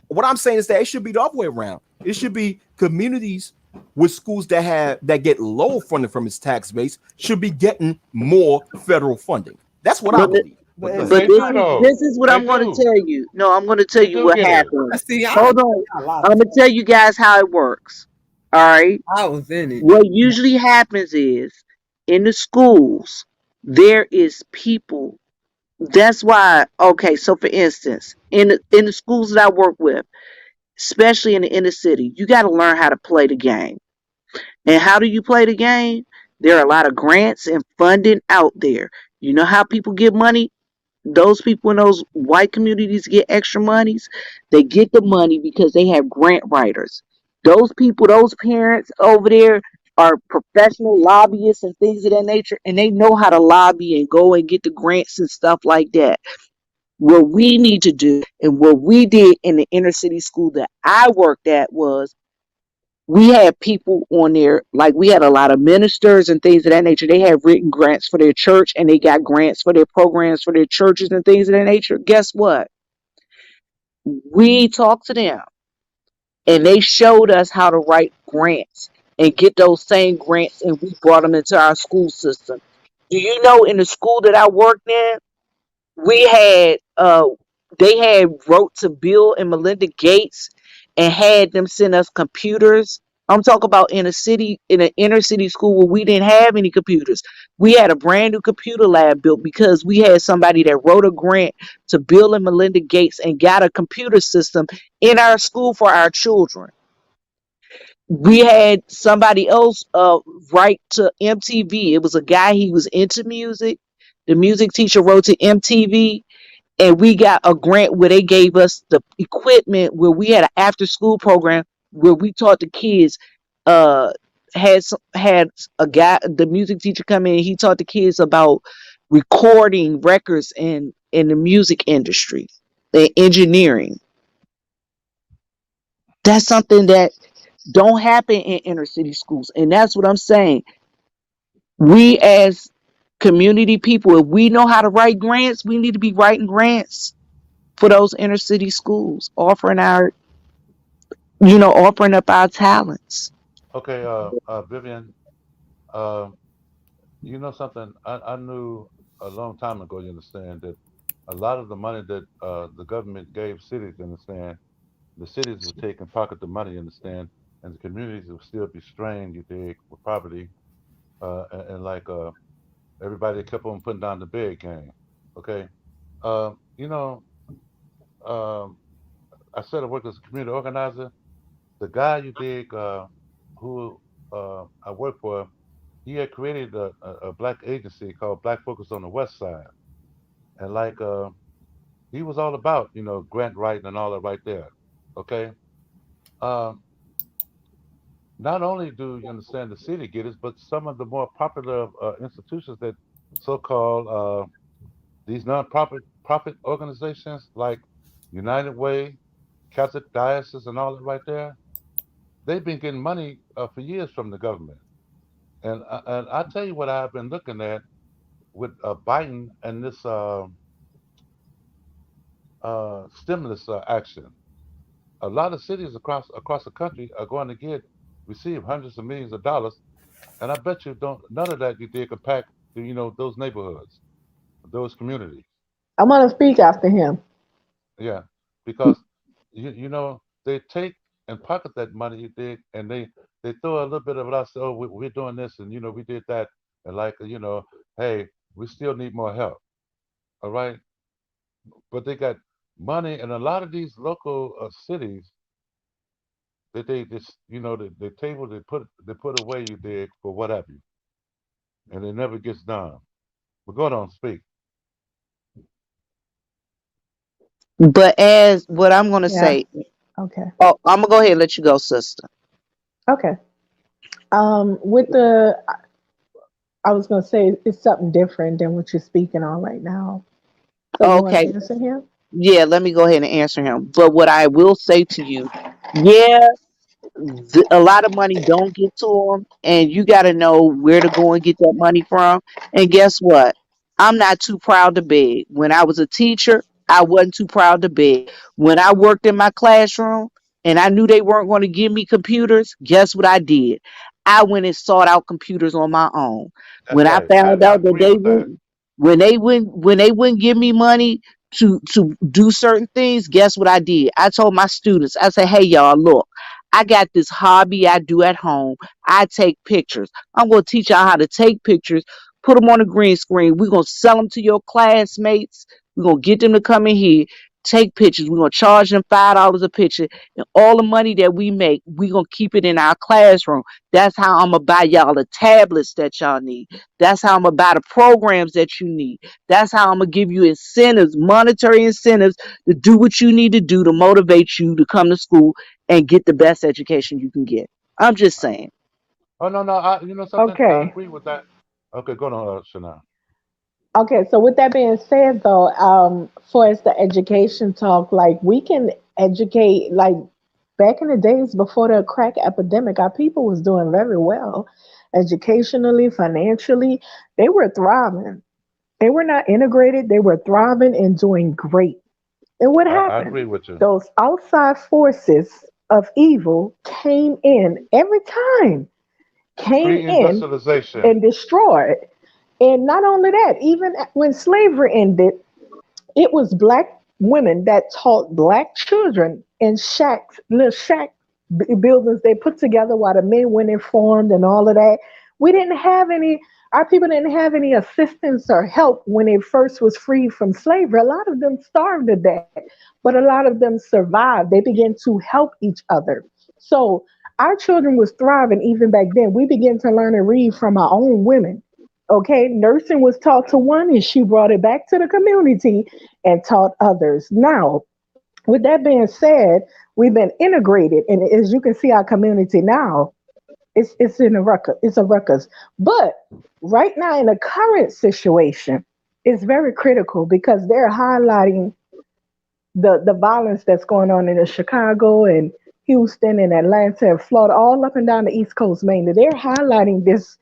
What I'm saying is that it should be the other way around. It should be communities with schools that get low funding from its tax base should be getting more federal funding. That's what I But believe. But go ahead. But they do though. this is what They I'm going to do. tell you. No, I'm going to tell They you do what get it. happened. See, Hold on. I'm going to tell you guys how it works. All right. I was in it. What usually happens is in the schools, there is people. That's why, okay, so for instance, in the schools that I work with, especially in the inner city, you got to learn how to play the game. And how do you play the game? There are a lot of grants and funding out there. You know how people get money? Those people in those white communities get extra monies. They get the money because they have grant writers. Those people, those parents over there are professional lobbyists and things of that nature, and they know how to lobby and go and get the grants and stuff like that. What we need to do and what we did in the inner city school that I worked at was we had people on there, like we had a lot of ministers and things of that nature. They had written grants for their church and they got grants for their programs for their churches and things of that nature. Guess what? We talked to them and they showed us how to write grants and get those same grants, and we brought them into our school system. Do you know in the school that I worked in, we had they had wrote to Bill and Melinda Gates and had them send us computers. I'm talking about in an inner city school where we didn't have any computers. We had a brand new computer lab built because we had somebody that wrote a grant to Bill and Melinda Gates and got a computer system in our school for our children. We had somebody else write to MTV. It was a guy, he was into music. The music teacher wrote to MTV and we got a grant where they gave us the equipment where we had an after school program where we taught the kids uh had a guy, the music teacher, come in, he taught the kids about recording records in the music industry and engineering. That's something that don't happen in inner city schools, and that's what I'm saying. We as community people, if we know how to write grants, we need to be writing grants for those inner city schools, offering offering up our talents. Okay, Vivian, uh, you know something? I knew a long time ago, you understand, that a lot of the money that the government gave cities, you understand, the cities would take and pocket the money, you understand, and the communities would still be strained, you dig, with poverty, and like everybody kept on putting down the big game. Okay, you know, um, I said I worked as a community organizer. The guy you dig, who I work for, he had created a black agency called Black Focus on the West Side, and like he was all about grant writing and all that right there. Okay, um, not only do you understand the city get it, but some of the more popular institutions that so-called these non-profit organizations like United Way, Catholic Diocese, and all that right there, they've been getting money for years from the government. And I tell you what I've been looking at with Biden and this stimulus action. A lot of cities across the country are going to receive hundreds of millions of dollars, and I bet you don't none of that you did compact to those neighborhoods, those communities. I'm gonna speak after him. Yeah, because they take and pocket that money you dig, and they throw a little bit of it out. Say, oh, we're doing this, and we did that, and like hey, we still need more help. All right, but they got money, and a lot of these local cities that they just the table they put away you dig for what have you, and it never gets done. But go on, speak. But as what I'm gonna Yeah. say, Okay. oh, I'm gonna go ahead and let you go, sister. Okay. With the, I was gonna say it's something different than what you're speaking on right now. So you want to Okay, answer him? yeah, let me go ahead and answer him. But what I will say to you, yeah, a lot of money don't get to them, and you got to know where to go and get that money from. And guess what? I'm not too proud to beg. When I was a teacher, I wasn't too proud to beg. When I worked in my classroom and I knew they weren't going to give me computers, guess what I did? I went and sought out computers on my own. That's When I right. found I out that agree with that. when they wouldn't give me money to do certain things, guess what I did? I told my students, I said, "Hey y'all, look, I got this hobby I do at home. I take pictures. I'm going to teach y'all how to take pictures, put them on a green screen. We're going to sell them to your classmates. We're going to get them to come in here, take pictures. We're going to charge them $5 a picture. And all the money that we make, we're going to keep it in our classroom. That's how I'm going to buy y'all the tablets that y'all need. That's how I'm going to buy the programs that you need. That's how I'm going to give you incentives, monetary incentives to do what you need to do to motivate you to come to school and get the best education you can get. I'm just saying. Oh no, no. You know something? I Okay. agree with that. Okay, go on, Shana. Okay. So with that being said, though, for as the education talk, like we can educate, like back in the days before the crack epidemic, our people was doing very well, educationally, financially. They were thriving. They were not integrated. They were thriving and doing great. And what I happened? agree with you. Those outside forces of evil came in every time, came in Pre-industrialization. and destroyed. And not only that, even when slavery ended, it was black women that taught black children in shacks, little shack buildings they put together while the men went and formed and all of that. We didn't have any, our people didn't have any assistance or help when they first was freed from slavery. A lot of them starved to death, but a lot of them survived. They began to help each other. So our children was thriving even back then. We began to learn and read from our own women. Okay, nursing was taught to one and she brought it back to the community and taught others. Now, with that being said, we've been integrated, and as you can see, our community now it's in a ruckus. It's a ruckus. But right now, in the current situation, it's very critical because they're highlighting the violence that's going on in the Chicago and Houston and Atlanta and Florida, all up and down the East Coast mainly. They're highlighting this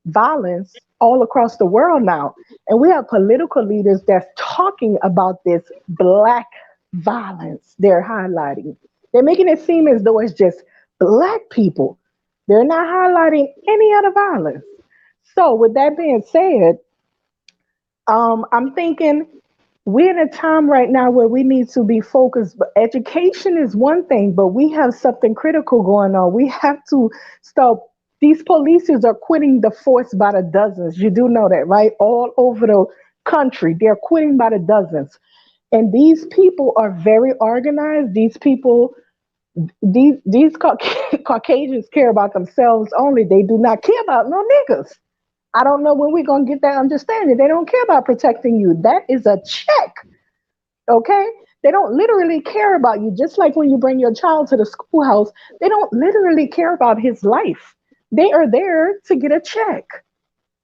violence all across the world now. And we have political leaders that's talking about this black violence they're highlighting. They're making it seem as though it's just black people. They're not highlighting any other violence. So, with that being said, I'm thinking we're in a time right now where we need to be focused. But education is one thing, but we have something critical going on. We have to stop. These polices are quitting the force by the dozens. You do know that, right? All over the country, they're quitting by the dozens. And these people are very organized. These people, these Caucasians care about themselves only. They do not care about no niggas. I don't know when we're gonna get that understanding. They don't care about protecting you. That is a check, okay? They don't literally care about you. Just like when you bring your child to the schoolhouse, they don't literally care about his life. They are there to get a check.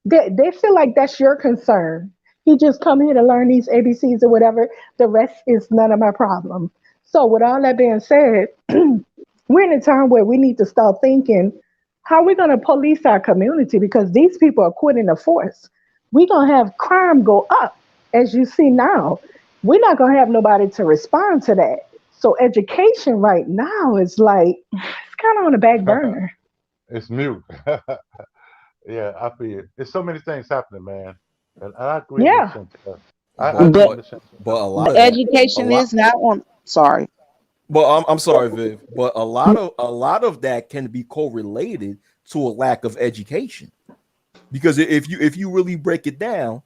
They feel like that's your concern. He just come here to learn these ABCs or whatever. The rest is none of my problem. So with all that being said, we're in a time where we need to start thinking, how are we going to police our community? Because these people are quitting the force. We're going to have crime go up, as you see now. we're not gonna have nobody to respond to that. So education right now is like it's kind of on the back burner. It's mute. Yeah, I feel it. There's so many things happening, man. And I agree, Miss Yeah. Chantel. I but agree, But Miss but a Chantel. lot the of that, a education lot. is not on. Sorry. But I'm sorry, Viv. But a lot of that can be correlated to a lack of education. Because if you really break it down,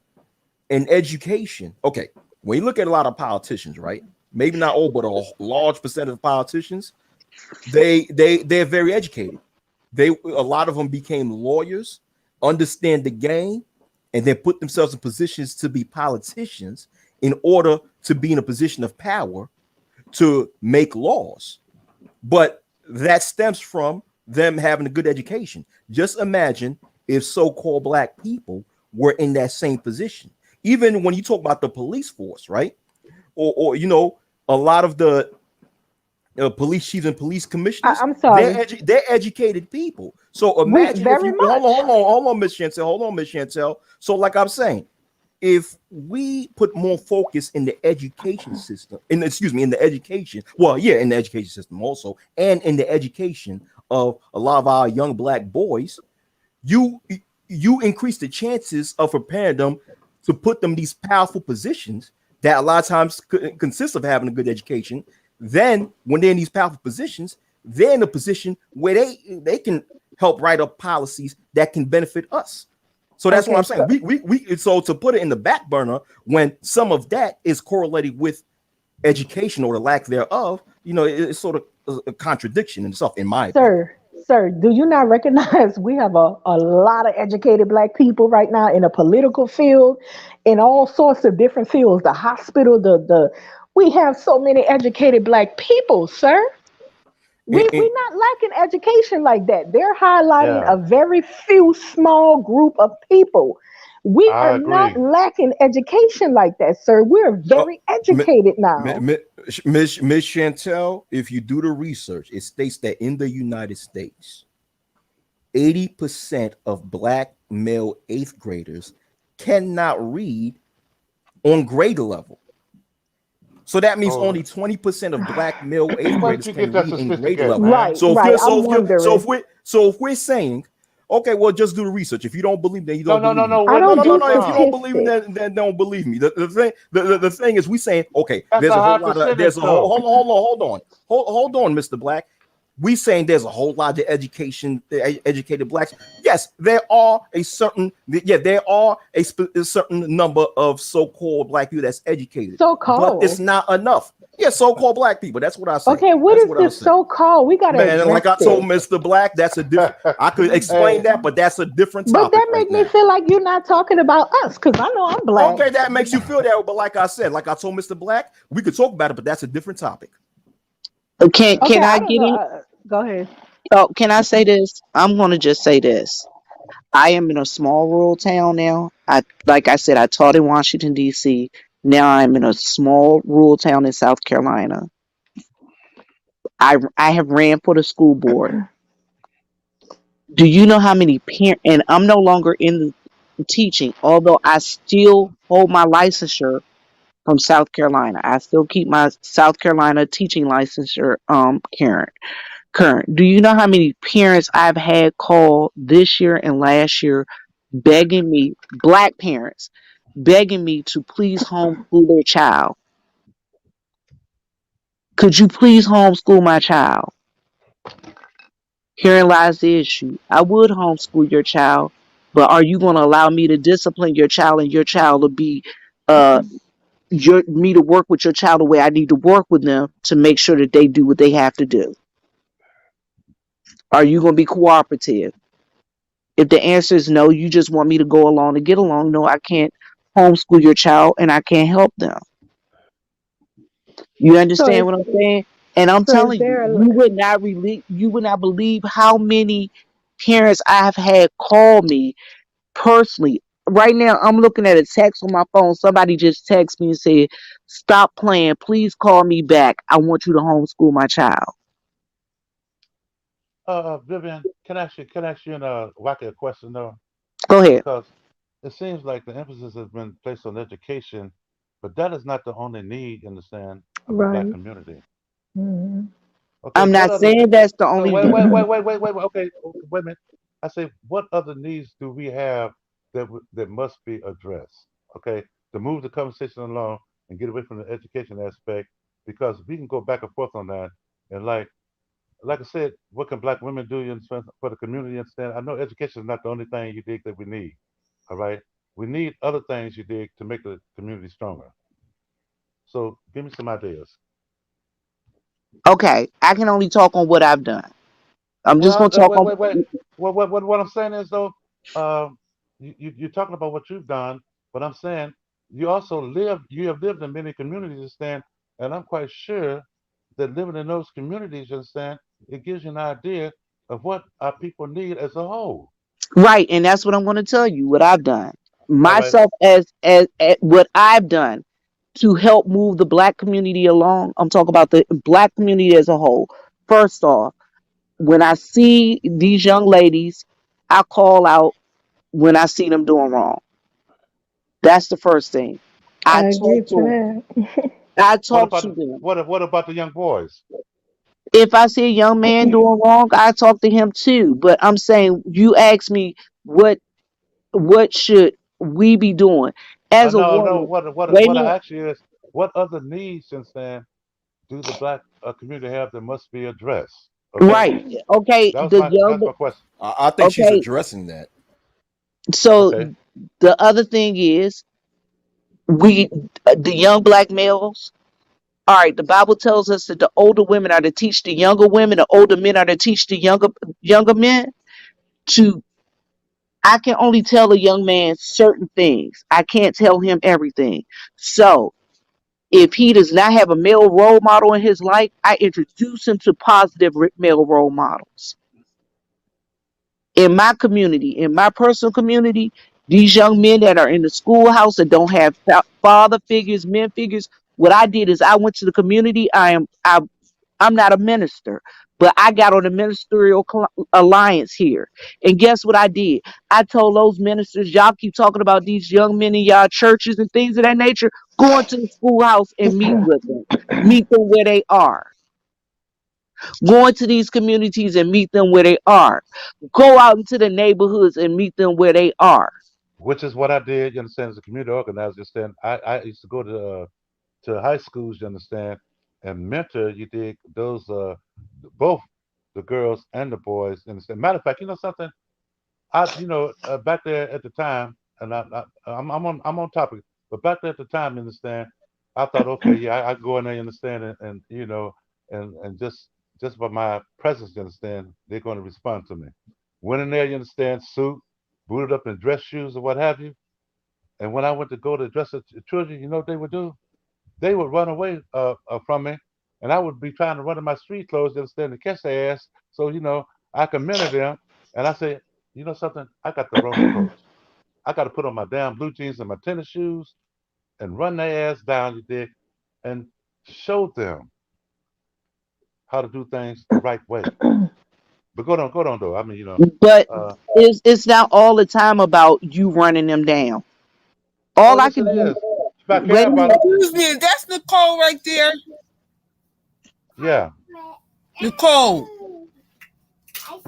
in education, okay, when you look at a lot of politicians, right? Maybe not all, but a large percent of politicians, they're very educated. A lot of them became lawyers, understand the game, and then put themselves in positions to be politicians in order to be in a position of power to make laws. But that stems from them having a good education. Just imagine if so-called black people were in that same position. Even when you talk about the police force, right? Or a lot of the police chiefs and police commissioners, I'm sorry. they're educated people. So We imagine if very you hold on, much. hold on, Miss Chantel, hold on, Miss Chantel. So, like I'm saying, if we put more focus in the education system, in the education, well, yeah, in the education system also, and in the education of a lot of our young black boys, you increase the chances of preparing them to put them in these powerful positions that a lot of times consist of having a good education. Then when they're in these powerful positions, they're in a position where they can help write up policies that can benefit us. So that's what Okay, I'm saying. We so to put it in the back burner when some of that is correlated with education or the lack thereof, it's sort of a contradiction in itself, in my opinion. Sir, do you not recognize we have a lot of educated black people right now in the political field, in all sorts of different fields, the hospital, the we have so many educated black people, sir. And, We're not lacking education like that. They're highlighting Yeah, a very few small group of people. We I are not agree. lacking education like that, sir. We're very educated now. Miss Chantel, if you do the research, it states that in the United States, 80% of black male eighth graders cannot read on grade level. So that means Oh, only 20% of black male eighth where did graders you get can that read in statistic grade at, level. man? Right, right. I'm wondering. If we're saying, okay, well, just do the research. If you don't believe, then you No, don't no, no, believe me. no. I Where No, did don't no, it no, do come no. If you from? don't believe me, statistics. then don't believe me. The thing is, we saying, okay, That's there's a a high whole lot of percentage, there's a though. hold on, Mr. Black. We saying there's a whole lot of educated blacks. Yes, there are a certain a certain number of so-called black people that's educated, So but it's called. not enough. Yeah, so-called black people. That's what I say. Okay, what That's is what I this say. so called? We gotta Man, and like address I told this. Mr. Black, that's a different. I could explain Hey, that, but that's a different But topic that right make me now. feel like you're not talking about us, because I know I'm black. Okay, that makes you feel that, but like I said, like I told Mr. Black, we could talk about it, but that's a different topic. Okay, Can I I don't get know. in? Go ahead. Oh, can I say this? I'm gonna just say this. I am in a small rural town now. Like I said, I taught in Washington D.C. Now I'm in a small rural town in South Carolina. I have ran for the school board. Do you know how many parents? And I'm no longer in the teaching, although I still hold my licensure from South Carolina. I still keep my South Carolina teaching licensure current. Do you know how many parents I've had call this year and last year begging me, black parents, begging me to please homeschool their child? Could you please homeschool my child? Herein lies the issue. I would homeschool your child, but are you going to allow me to discipline your child and your child to be uh me to work with your child the way I need to work with them to make sure that they do what they have to do? Are you going to be cooperative? If the answer is no, you just want me to go along to get along. No, I can't homeschool your child and I can't help them. You So understand is what I'm saying? And I'm so is telling you, there you would not believe how many parents I've had call me personally. Right now, I'm looking at a text on my phone. Somebody just texted me and said, "Stop playing. Please call me back. I want you to homeschool my child." Vivian, can I ask you a wacky question though? Go ahead. Because it seems like the emphasis has been placed on education but that is not the only need, you understand, of the black Right. community. Mhm. Okay, I'm what not other? saying that's the So only wait, thing. wait, wait, wait, wait, wait, wait. Okay, wait a minute. I say, what other needs do we have that that must be addressed? Okay, to move the conversation along and get away from the education aspect, because we can go back and forth on that. And like I said, what can black women do, you understand, for the community? You understand? I know education is not the only thing you dig that we need. All right, we need other things you dig to make the community stronger. So give me some ideas. Okay, I can only talk on what I've done. I'm just Well, gonna talk wait, on. wait, wait. What I'm saying is though, you're talking about what you've done, but I'm saying you also live. You have lived in many communities, understand, and I'm quite sure that living in those communities, you understand, it gives you an idea of what our people need as a whole. Right, and that's what I'm going to tell you. What I've done, All right. myself, as what I've done to help move the black community along. I'm talking about the black community as a whole. First off, when I see these young ladies, I call out when I see them doing wrong. That's the first thing. I I agree talk to to that. them. I What talk about to them. what about the young boys? If I see a young man doing wrong, I talk to him too. But I'm saying, you ask me what should we be doing as a No, no. woman? What Wait a I minute. ask you is, what other needs, you understand, do the black community have that must be addressed? Okay, Right. Okay. that's my question. I think she's Okay. addressing that. So Okay. the other thing is, we, the young black males. All right. The Bible tells us that the older women are to teach the younger women. The older men are to teach the younger men. To I can only tell a young man certain things. I can't tell him everything. So if he does not have a male role model in his life, I introduce him to positive male role models. In my community, in my personal community, these young men that are in the schoolhouse that don't have father figures, men figures, what I did is I went to the community. I'm not a minister, but I got on the ministerial alliance here. And guess what I did? I told those ministers, y'all keep talking about these young men in y'all churches and things of that nature. Go into the schoolhouse and meet with them. Meet them where they are. Go into these communities and meet them where they are. Go out into the neighborhoods and meet them where they are. Which is what I did. You understand? As a community organizer, you understand? I used to go to high schools. You understand? And mentor. You did those both the girls and the boys. You understand? Matter of fact, you know something? Back there at the time, and I'm on topic, but back there at the time, you understand? I thought, okay, yeah, I go in there, you understand, and and just by my presence, you understand, they're going to respond to me. Went in there, you understand, suit, booted up in dress shoes or what have you. And when I went to go to dress the children, you know what they would do? They would run away from me, and I would be trying to run in my street clothes, you understand, to catch their ass. So I can mentor them, and I say, you know something? I got the wrong approach. I got to put on my damn blue jeans and my tennis shoes and run their ass down, you dig, and show them how to do things the right way. But go on though. I mean, But uh, it's not all the time about you running them down. oh All I yes, it can do, is. If I care wait a about minute. them, Excuse me, that's Nicole right there. yeah. Nicole.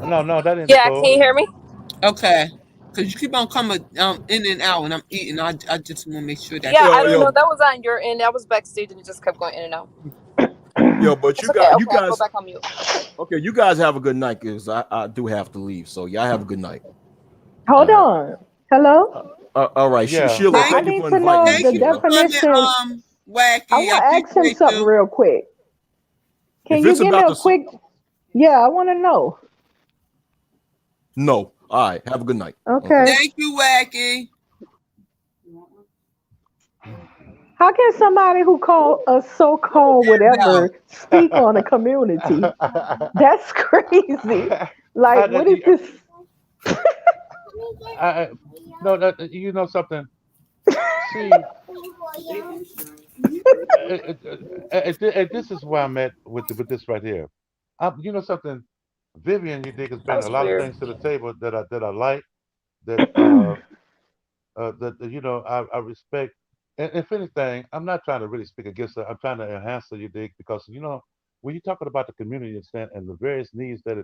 No, no, that ain't Yeah, can Nicole. you hear me? Okay. Because you keep on coming in and out and I'm eating. I just want to make sure that's Yeah, I Yo, don't you. know. yo, That was on your end. I was backstage and it just kept going in and out. yo, but It's okay. you Okay, I'll go guys, back on mute. okay, you guys have a good night because I do have to leave. So y'all have a good night. Hold All right. on. Hello? All right, Yeah. Sheila, Thank I thank you need for to inviting know me, thank the you for Sheila. coming, definition. I Wacky. I want to ask him appreciate something you. real quick. Can If you it's give me about a the quick? Yeah, I want to know. no, all right, have a good night. Okay. Okay. Thank you, Wacky. How can somebody who call a so-called No. whatever speak on a community? That's crazy. Like, what is this? I, no, you know something. See, this is where I'm at with this right here. You know something, Vivian, you dig, has That bring a was lot of weird. things to the table that I like, that that I respect, And if anything, I'm not trying to really speak against it. I'm trying to enhance you, Dick, because when you're talking about the community and the various needs that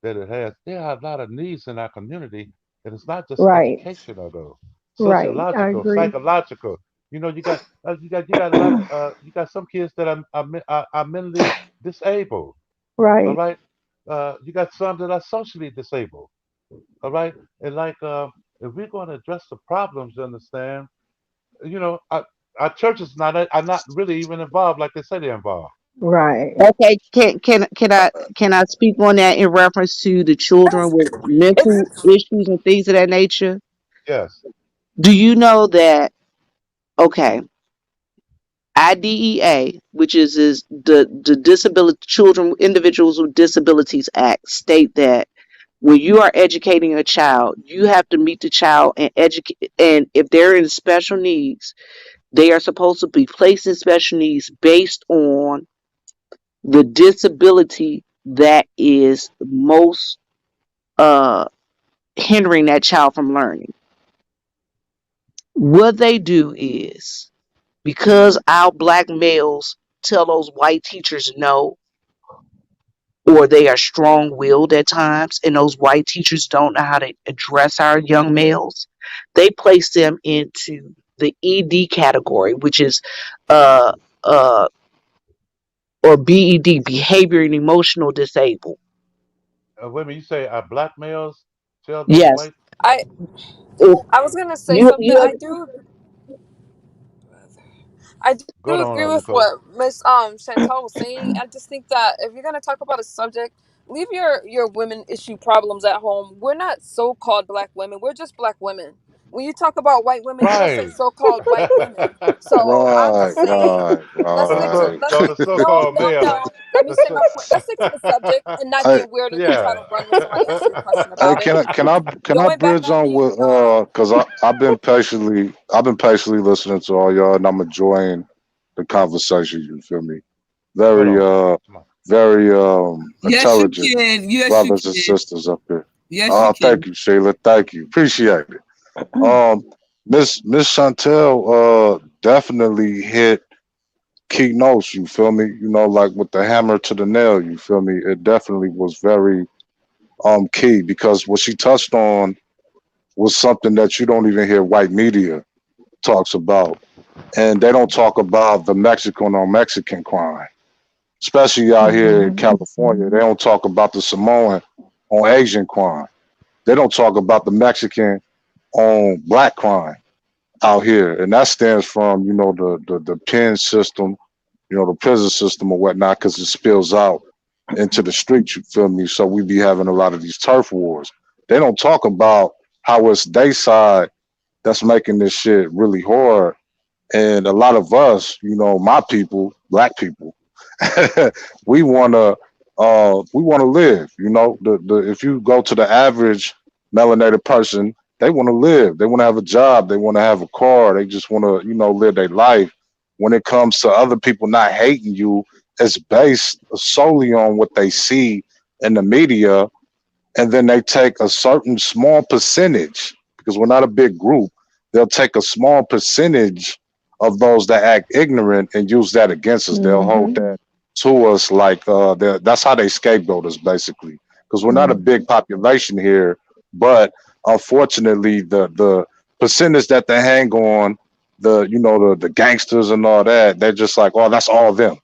it has, there are a lot of needs in our community, and it's not just Right. educational though, Right. I sociological, agree. psychological. You got a lot of you got some kids that are mentally disabled. All Right. right, you got some that are socially disabled. All right, and if we're going to address the problems, you understand, our churches are not really even involved like they say they're involved. Right. Okay, can I speak on that in reference to the children It's, with it's mental issues and things of that nature? Yes. Do you know that? Okay, IDEA, which is the Disability Children Individuals with Disabilities Act, state that when you are educating a child, you have to meet the child and educate. And if they're in special needs, they are supposed to be placed in special needs based on the disability that is most uh, hindering that child from learning. What they do is, because our black males tell those white teachers no, or they are strong willed at times, and those white teachers don't know how to address our young males, they place them into the ED category, which is uh, uh, or BED, behavior and emotional disabled. Women, you say black males tell those Yes. white. I If I was gonna say you something. you I do Go agree on, with what Nicole. Miss Chantal was saying. I just think that if you're gonna talk about a subject, leave your women issue problems at home. We're not so called black women. We're just black women. When you talk about white women, you're gonna say Right. so called white women. So I'm Right, just saying, right, let's stick to right. let's No, the no so-called no male. no. Let me The say my so, point. Let's stick to the subject and not Hey, get weird and then try yeah. to run when somebody asks you a question hey, about it. can I Going back bridge on on mute. with cause I've been patiently listening to all y'all and I'm enjoying the conversation, you feel me? Hold Very on. Come on. very Yes, you intelligent can. Yes, you brothers and can. sisters up here. Yes, you Thank can. you, Sheila. Thank you. Appreciate it. Um Miss Chantel definitely hit key notes, you feel me? Like with the hammer to the nail, you feel me? It definitely was very key because what she touched on was something that you don't even hear white media talks about. And they don't talk about the Mexican on Mexican crime, especially out here in Mhm. California. They don't talk about the Samoan on Asian crime. They don't talk about the Mexican on black crime out here. And that stems from, the pen system, the prison system or whatnot, because it spills out into the streets, you feel me? So we be having a lot of these turf wars. They don't talk about how it's they side that's making this shit really hard. And a lot of us, my people, black people, we wanna live. If you go to the average melanated person, they wanna live. They wanna have a job, they wanna have a car, they just wanna, live their life. When it comes to other people not hating you, it's based solely on what they see in the media, and then they take a certain small percentage, because we're not a big group. They'll take a small percentage of those that act ignorant and use that against us. They'll hold Mhm. that to us like that's how they scapegoat us, basically, because we're not a Mhm. big population here. But unfortunately, the percentage that they hang on, the gangsters and all that, they're just like, oh, that's all them.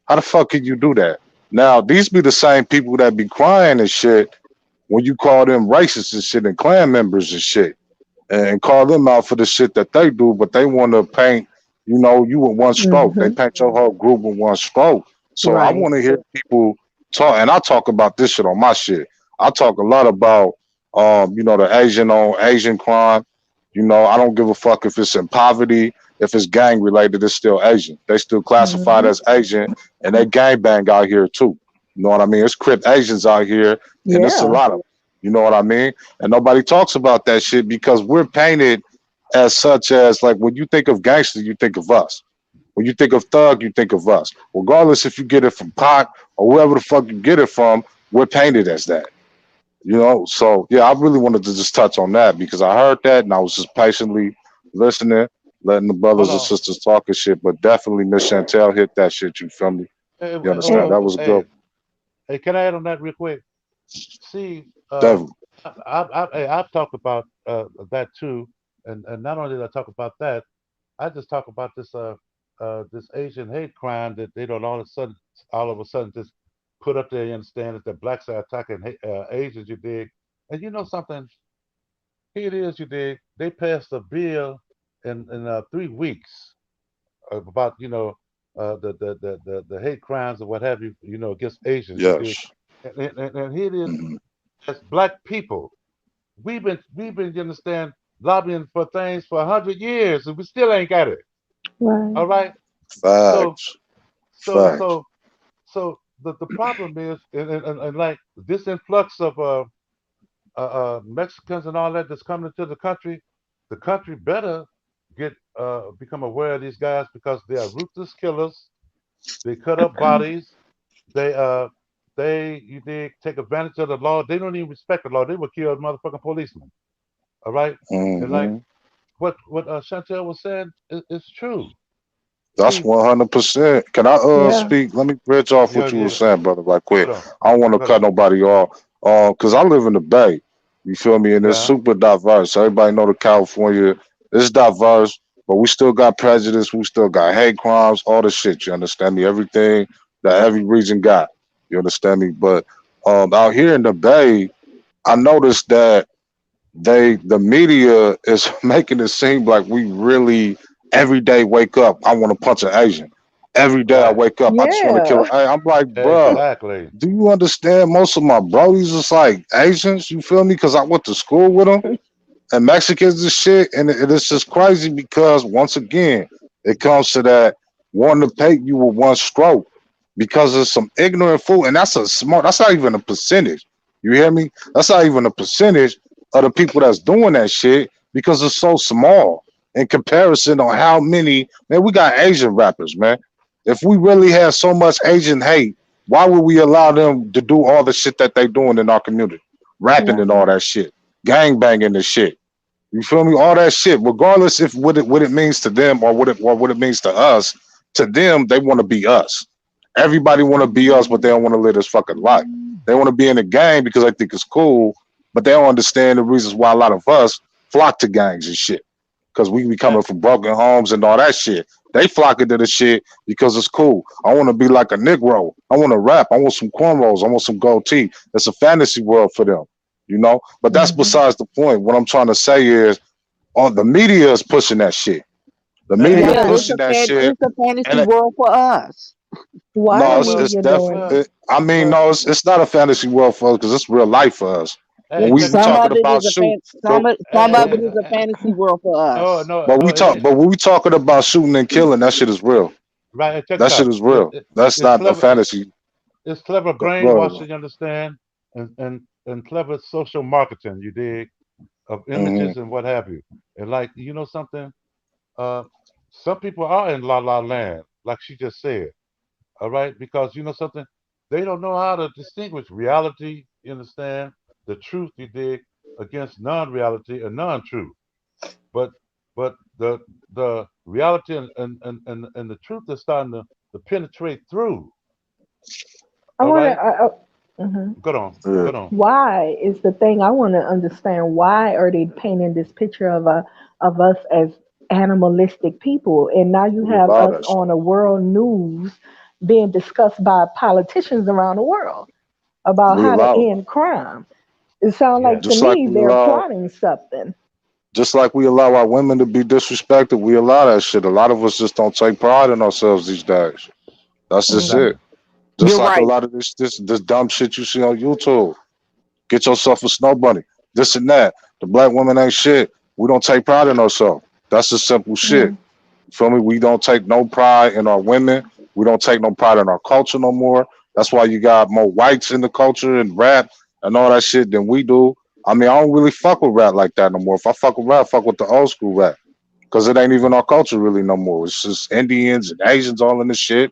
How the fuck can you do that? Now these be the same people that be crying and shit when you call them racist and shit and clan members and shit, and call them out for the shit that they do, but they want to paint, you with one stroke. They Mhm. paint your whole group with one stroke. So I Right. want to hear people talk, and I talk about this shit on my shit. I talk a lot about, the Asian on Asian crime. I don't give a fuck if it's in poverty, if it's gang related, it's still Asian. They still classified Mhm. as Asian, and they gang bang out here too. You know what I mean? It's Crip Asians out here, and it's a Yeah. lot of them. You know what I mean? And nobody talks about that shit because we're painted as such as, like, when you think of gangster, you think of us. When you think of thug, you think of us. Regardless if you get it from Pac or whoever the fuck you get it from, we're painted as that. So yeah, I really wanted to just touch on that because I heard that and I was just patiently listening. letting the Hold brothers and on. sisters talk and shit. But definitely Miss Chantel hit that shit. You feel me? Hey, You understand? And That was good. hey, can I add on that real quick? See, Definitely. I've talked about that too, and not only did I talk about that, I just talk about this Asian hate crime that they don't all of a sudden just put up there. You understand that the blacks are attacking Asians, you dig? And you know something? Here it is, you dig? They passed a bill in 3 weeks about the hate crimes or what have you, against Asians, you dig? Yes. And here it is, Mhm. as black people, you understand, lobbying for things for 100 years, and we still ain't got it. right. All right. So Facts. so Facts. so so the problem is, and like this influx of Mexicans and all that that's coming into the country better become aware of these guys because they are ruthless killers. They cut up bodies. They you did take advantage of the law. They don't even respect the law. They will kill motherfucking policemen. All right. And like Hmm. what Chantel was saying is true. That's See, 100%. Can I Yeah. speak? Let me bridge off yeah, what you were yeah. saying, brother, right quick. Hold on, I don't want to hold cut on. nobody off. Cause I live in the Bay. You feel me? And it's Yeah. super diverse. Everybody know that California is diverse, but we still got prejudice. We still got hate crimes, all the shit. You understand me? Everything that every region got. You understand me? But out here in the Bay, I noticed that the media is making it seem like we really every day wake up, I want to punch an Asian. Every day I Right. wake up, I just want to kill. Yeah. Hey, I'm like, bruh, Exactly. do you understand? Most of my brodies is like Asians. You feel me? Because I went to school with them and Mexicans and shit, and it's just crazy because once again, it comes to that wanting to paint you with one stroke because of some ignorant fool, and that's a smart. That's not even a percentage. You hear me? That's not even a percentage of the people that's doing that shit because it's so small in comparison on how many man we got Asian rappers, man. If we really had so much Asian hate, why would we allow them to do all the shit that they doing in our community, rapping and all Right. that shit, gang banging and shit? You feel me? All that shit, regardless if what it means to them or what it means to us. To them, they want to be us. Everybody want to be us, but they don't want to live this fucking life. They want to be in the gang because they think it's cool, but they don't understand the reasons why a lot of us flock to gangs and shit. Because we be And coming from broken homes and all that shit. They flock into the shit because it's cool. I want to be like a Negro. I want to rap. I want some cornrows. I want some gold teeth. It's a fantasy world for them, you know. But that's Hmm. besides the point. What I'm trying to say is, the media is pushing that shit. The hey, media can Yeah, I? it's pushing a that shit, it's a fantasy and world for us. Why no, the Well, it's media doing well, it? I mean, well. no, it's not a fantasy world for us because it's real life for us. When Hey, we check we it Some out. talking of it is about a shoot, some go, some of it Hey, is a fantasy world for no, us. no, but no. we talk, but when we talking about shooting and killing, that shit is real. Right. Check That it shit out. is real. That's It's not a clever. fantasy. It's clever Go ahead, bro. brainwashing. You understand? And clever social marketing. You dig? Of Hmm. images and what have you. And like something. Uh, some people are in la la land, like she just said. All right, because something, they don't know how to distinguish reality. You understand? The truth, you dig, against non-reality and non-truth. But the reality and the truth is starting to penetrate through. I All want right, to. go on, Yeah. go on. Why is the thing I want to understand? Why are they painting this picture of us as animalistic people? And now you We have allow us that shit. on a world news being discussed by politicians around the world about We how to allow it. end crime. It sounds like Yes, to Just like me we they're allow, plotting something. just like we allow our women to be disrespected, we allow that shit. A lot of us just don't take pride in ourselves these days. That's just Mm, it. Just You're like a right. lot of this dumb shit you see on YouTube. Get yourself a snow bunny. This and that. The black woman ain't shit. We don't take pride in ourselves. That's just simple shit. mm, You feel me? We don't take no pride in our women. We don't take no pride in our culture no more. That's why you got more whites in the culture and rap and all that shit than we do. I mean, I don't really fuck with rap like that no more. If I fuck with rap, I fuck with the old school rap. Because it ain't even our culture really no more. It's just Indians and Asians all in this shit.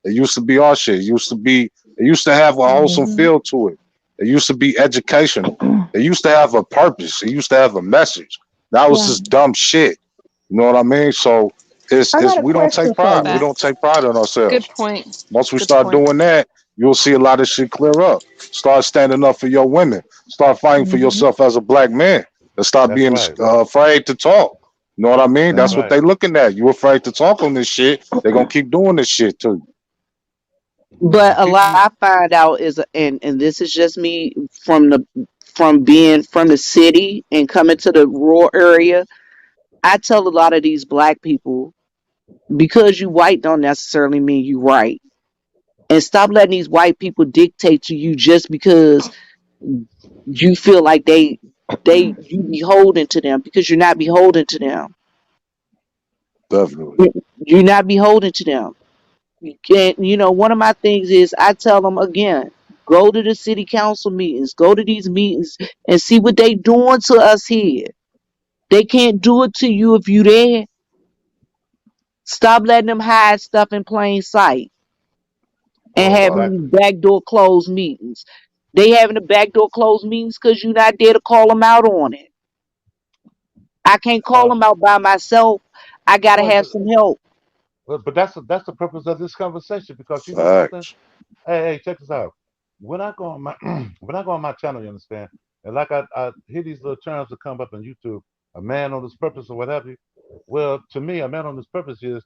It used to be our shit. It used to have a wholesome mhm, feel to it. It used to be educational. It used to have a purpose. It used to have a message. That was right. just dumb shit. You know what I mean? So I it's got a we don't take question for pride. We you. don't take Facts. pride in Good ourselves. point. Once we Good start point. doing that, you'll see a lot of shit clear up. Start standing up for your women. Start fighting for Hmm. yourself as a black man. And start That's being right. afraid to talk. You know what I mean? That's That's Hmm. what right. they looking at. You afraid to talk on this shit. They're gonna keep doing this shit too. But And a lot people, I find out is, and this is just me from being from the city and coming to the rural area. I tell a lot of these black people, because you white don't necessarily mean you right, and stop letting these white people dictate to you just because you feel like they you beholden to them, because you're not beholden to them. Definitely. You're not beholden to them. You can't, one of my things is I tell them again, go to the city council meetings, go to these meetings and see what they doing to us here. They can't do it to you if you there. Stop letting them hide stuff in plain sight and boy, having Right. exactly. these backdoor closed meetings. They having the backdoor closed meetings because you're not there to call them out on it. I can't call Uh, them out by myself. I gotta boy, have some help. but that's the purpose of this conversation because you know something. Facts. Hey, check this out. When I go on my when I go on my channel, you understand, and like I hear these little terms that come up on YouTube, a man on this purpose or what have you. Well, to me, a man on this purpose is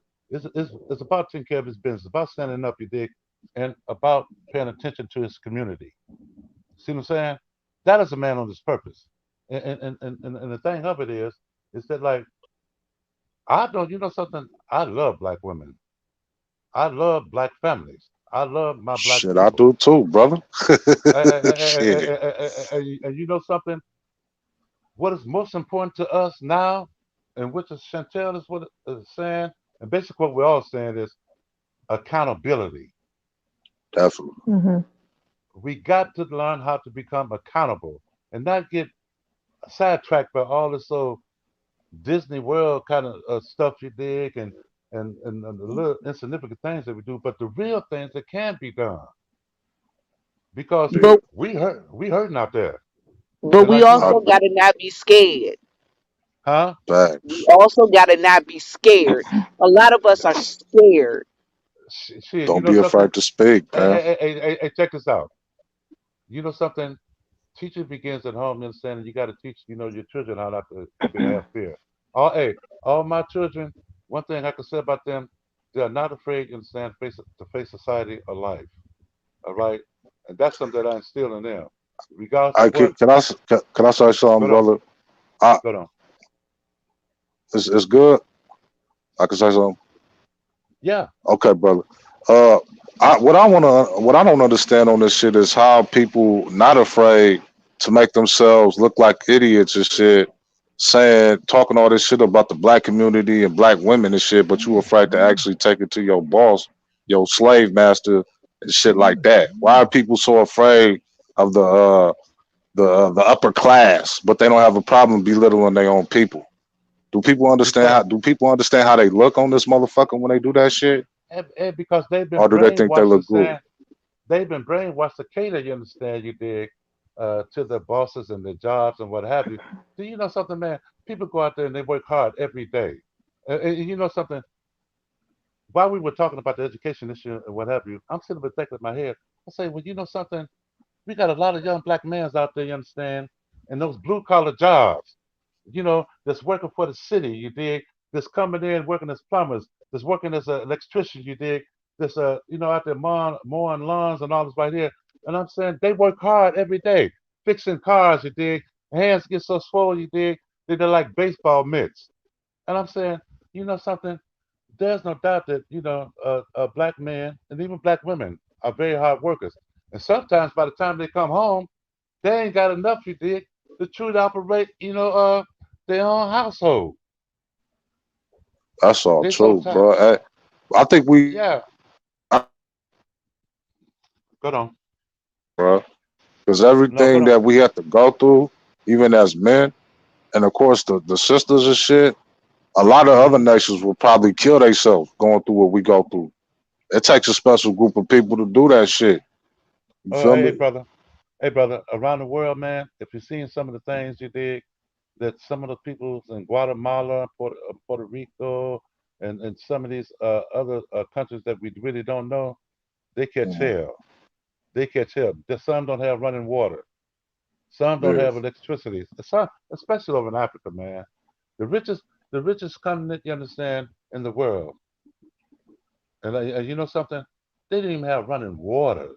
about taking care of his business, about standing up, you dig, and about paying attention to his community. See what I'm saying? That is a man on this purpose. And the thing of it is that like I don't, you know something? I love black women. I love black families. I love my black Shit, I people. do too, brother. Shit. And you know something? What is most important to us now, and which is Chantel is what is saying, and basically what we're all saying is accountability. Definitely. Hmm. We got to learn how to become accountable and not get sidetracked by all this old Disney World kind of stuff you dig and the little insignificant things that we do, but the real things that can be done because See, But we hurting out there. but And we like you I, also know, gotta not be scared. huh? We facts. also gotta not be scared. A lot of us are scared. Shit, you Don't know be something? afraid to speak, man. Hey, check this out. You know something? Teaching begins at home. You understand? And you got to teach, you know, your children how not to have fear. Hey, all my children. One thing I can say about them, they are not afraid. You understand? To face society or life. All right, and that's something that I instill in them, regardless I of what. can I say something, Go on, brother? I go on. it's good. I can say something. Yeah, Okay, brother. Uh, what I don't understand on this shit is how people not afraid to make themselves look like idiots and shit, saying talking all this shit about the black community and black women and shit, but you afraid to actually take it to your boss, your slave master, and shit like that. Why are people so afraid of the upper class, but they don't have a problem belittling their own people? because Do people understand how they look on this motherfucker when they do that shit? because they've been Or do they think they brainwashed to look good? saying they've been brainwashed to cater. You understand? You dig to their bosses and their jobs and what have you. Do you know something, man? People go out there and they work hard every day. And you know something? While we were talking about the education issue and what have you, I'm sitting there thinking in my head. I say, well, you know something? We got a lot of young black men out there, you understand, in those blue collar jobs, you know, that's working for the city, you dig, that's coming in working as plumbers, that's working as an electrician, you dig, that's you know, out there mowing lawns and all this right here. And I'm saying they work hard every day, fixing cars, you dig. Hands get so swollen, you dig, they're like baseball mitts. And I'm saying, you know something? There's no doubt that you know black men and even black women are very hard workers. And sometimes by the time they come home, they ain't got enough, you dig, to truly operate, you know, their own household. That's all They so true, tired. bro. I think we, Yeah, go on. bro, because No, go everything on. that we have to go through, even as men, and of course the sisters and shit, a lot of other Hmm. nations will probably kill themselves going through what we go through. It takes a special group of people to do that shit. You Oh, feel hey, me? brother. Hey, brother. Around the world, man. If you're seeing some of the things you dig, that some of the peoples in Guatemala, Puerto Rico, and some of these other countries that we really don't know, they catch Mhm. hell. They catch hell. Some don't have running water. Some don't Yeah. have electricity. Some, especially over in Africa, man. The richest, the richest continent you understand in the world. And you know something? They didn't even have running water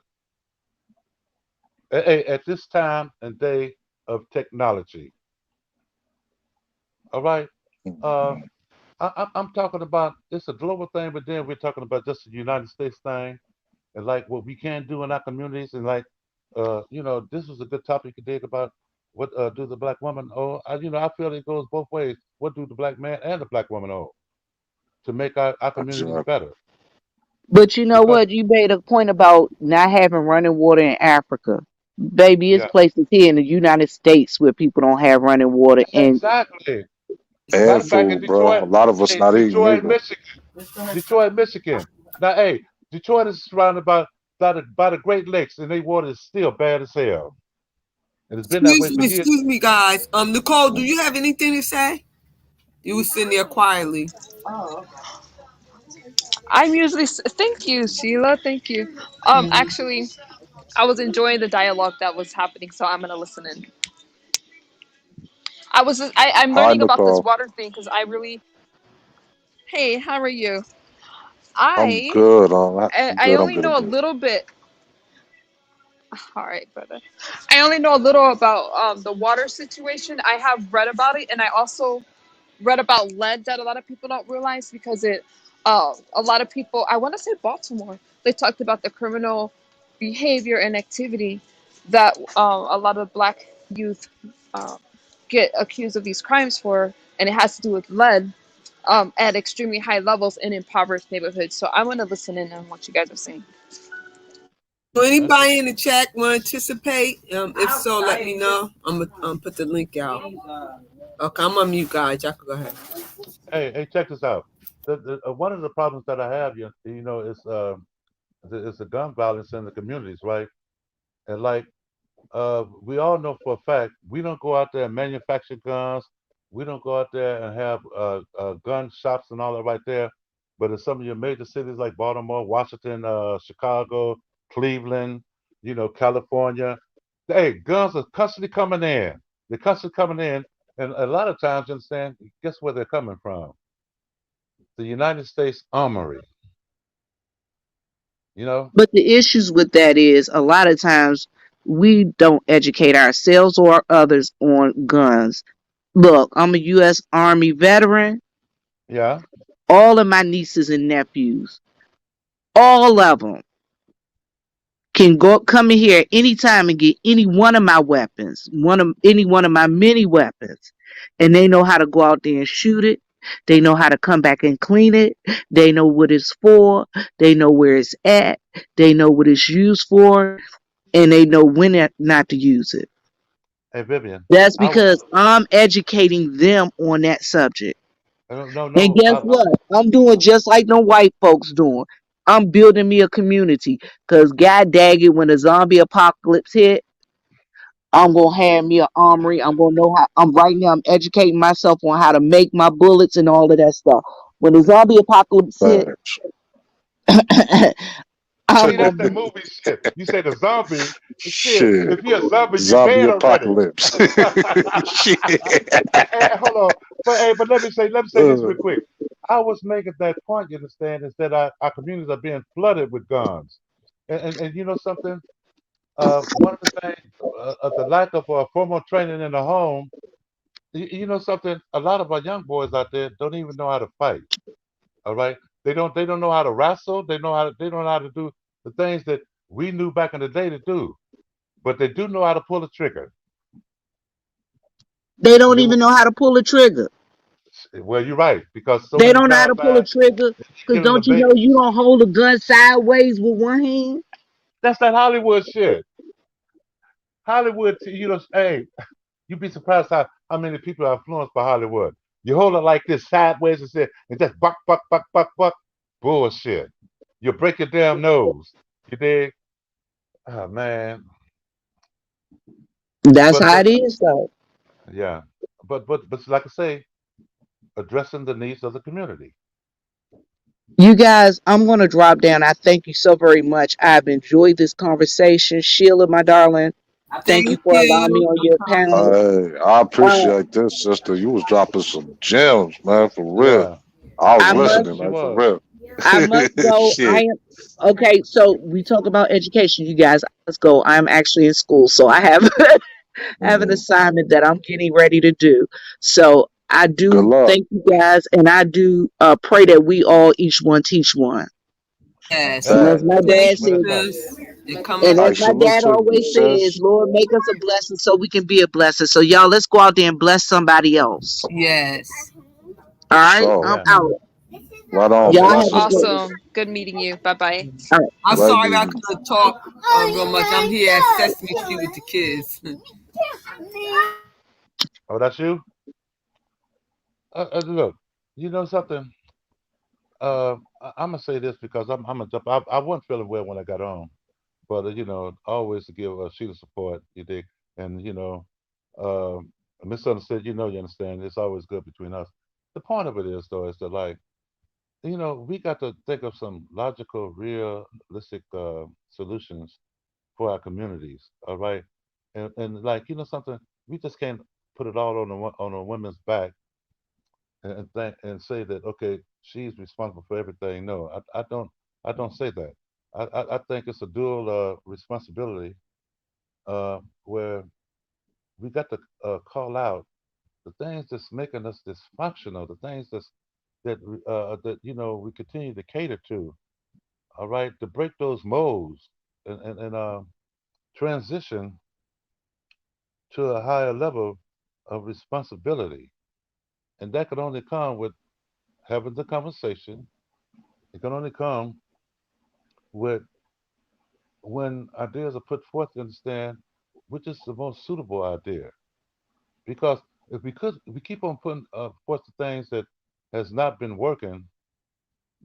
at this time and day of technology. All right. Uh, Mhm. I'm talking about it's a global thing, but then we're talking about just the United States thing and like what we can do in our communities and like this was a good topic today about what do the black woman owe. I feel it goes both ways. What do the black man and the black woman owe to make our communities Exactly. better? But you know Because what? You made a point about not having running water in Africa. Baby, it's yeah, places here in the United States where people don't have running water. And exactly. Matter And of fact, in food, bro. A Detroit, lot of us hey, not eating either. Detroit, Michigan. Now, hey, Detroit is surrounded by the Great Lakes, and their water is still bad as hell, and it's been that way for years. Excuse me, guys. Nicole, do you have anything to say? You were sitting there quietly. I'm usually thank you, Sheila. Thank you. Actually, I was enjoying the dialogue that was happening, so I'm gonna listen in. I'm Hi, learning about this Nicole. water thing because I really. Hey, how are you? I'm I good. I I'm I good. I'm only good. I'm know a good. little bit. All right, brother. I only know a little about the water situation. I have read about it, and I also read about lead that a lot of people don't realize because a lot of people, I want to say Baltimore, they talked about the criminal behavior and activity that a lot of black youth uh, get accused of these crimes for, and it has to do with lead at extremely high levels in impoverished neighborhoods. So I want to listen in on what you guys are saying. Do That's anybody in the chat want to participate? If so, let me know. I'm gonna put the link out. Okay, I'm gonna mute guys. Y'all can go ahead. hey, check this out. One of the problems that I have, is the gun violence in the communities, right? And like we all know for a fact, we don't go out there and manufacture guns. We don't go out there and have gun shops and all that right there. But in some of your major cities like Baltimore, Washington, Chicago, Cleveland, California, hey, guns are constantly coming in. They're constantly coming in, and a lot of times, you understand, guess where they're coming from? The United States Armory. You know, but the issues with that is a lot of times we don't educate ourselves or others on guns. Look, I'm a U.S. Army veteran. yeah. All of my nieces and nephews, all of them, can come in here anytime and get any one of my weapons, any one of my many weapons, and they know how to go out there and shoot it. They know how to come back and clean it. They know what it's for. They know where it's at. They know what it's used for, and they know when not to use it. Hey, Vivian, That's I was because I'm educating them on that subject. no, no, And no. guess what? I'm doing just like the white folks doing. I'm building me a community. Cause god dang it, when the zombie apocalypse hit, I'm gonna have me an armory. I'm gonna know how I'm educating myself on how to make my bullets and all of that stuff. When the zombie apocalypse hit, Thanks. See, I'm gonna that's that be movie shit. You say the zombie, shit. Shit. If you're a zombie, you're Zombie dead already. apocalypse. Shit. Hold on, but let me say this Uh, real quick. I was making that point. You understand? Is that our communities are being flooded with guns, and you know something? One of the things, the lack of formal training in the home. You know something? A lot of our young boys out there don't even know how to fight. All right, they don't know how to wrestle. They don't know how to do the things that we knew back in the day to do. But they do know how to pull a trigger. they don't You even know how to pull a trigger. well, you're right because so They many don't know how to pull a drive-bys. trigger. Cause Get on the don't you bait. know you don't hold a gun sideways with one hand? That's that Hollywood shit. Hollywood, hey, you'd be surprised how many people are influenced by Hollywood. You hold it like this sideways and just buck, buck, buck, buck, buck. Bullshit. You break your damn nose. You dig? Oh man. That's But how but it is though. yeah. but like I say, addressing the needs of the community. You guys, I'm going to drop down. I thank you so very much. I've enjoyed this conversation. Sheila, my darling, thank you Thank for allowing me you on for your coming. panel. I Uh, appreciate this, sister. You was dropping some gems, man, for real. Yeah, I was I yeah, must, listening, she like, for was. real. I must go. I Shit. am okay. So we talk about education, you guys. Let's go. I'm actually in school, so I have have an Mhm. assignment that I'm getting ready to do. So I Good do luck. thank you guys, and I do pray that we all each one teach one. Yes. And as That my Thank dad yes, you, many says, thanks. sis. And come and back as I again. my salute dad to you, always says, sis. Lord, make us a blessing so we can be a blessing. So y'all, let's go out there and bless somebody else. Yes. All For right, sure. I'm Yeah. out. Right on. Y'all Okay. have a good Blessings. one. Awesome. Good meeting you. Bye bye. All right. I'm Great sorry I meeting. couldn't talk real much. I'm here at Sesame Street with the kids. Oh, that's you. Look, you know something. I'm gonna say this because I'm gonna jump. I wasn't feeling well when I got on, but always to give Sheila support. You dig? And uh, misunderstood. You understand. It's always good between us. The point of it is, though, is that like we got to think of some logical, realistic solutions for our communities. All right, and like something, we just can't put it all on a woman's back and say that okay, she's responsible for everything. No, I don't say that. I think it's a dual responsibility where we got to call out the things that's making us dysfunctional, the things that we continue to cater to. All right, to break those molds and transition to a higher level of responsibility, and that can only come with having the conversation. It can only come with when ideas are put forth to understand which is the most suitable idea. Because if we keep on putting forth the things that has not been working,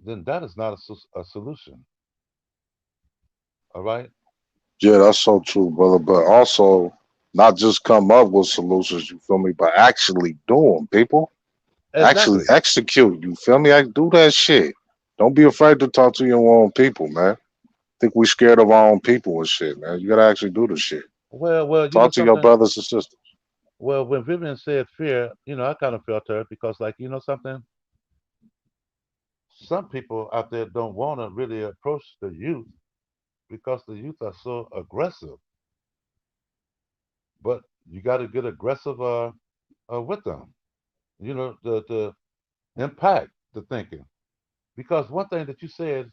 then that is not a solution. All right? Yeah, that's so true, brother. But also, not just come up with solutions, you feel me, but actually do them, people. Actually Exactly. execute, you feel me? I do that shit. Don't be afraid to talk to your own people, man. Think we scared of our own people and shit, man. You gotta actually do the shit. Well, you know Talk to your something. brothers and sisters. Well, when Vivian said fear, I kind of felt her because, like, something. Some people out there don't want to really approach the youth because the youth are so aggressive. But you got to get aggressive with them. The impact the thinking. Because one thing that you said,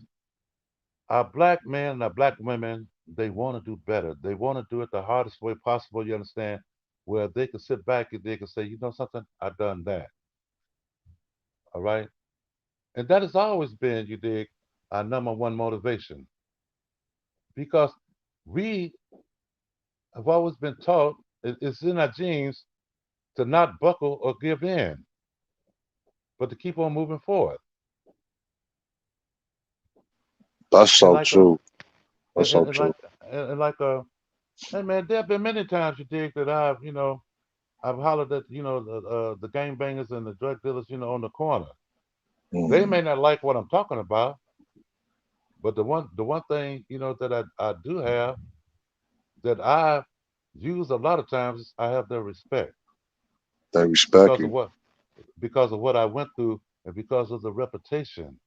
our black men and our black women, they want to do better. They want to do it the hardest way possible. You understand? Where they can sit back and they can say, you know something, I done that. All right. And that has always been, you dig, our number one motivation. Because we have always been taught it's in our genes to not buckle or give in, but to keep on moving forward. That's And so like true. That's so and true. like and like hey man, there have been many times you dig that I've hollered at the gang bangers and the drug dealers on the corner. They Mm. may not like what I'm talking about, but the one thing that I do have that I use a lot of times is I have their respect They respect because of you. what I went through and because of the reputation.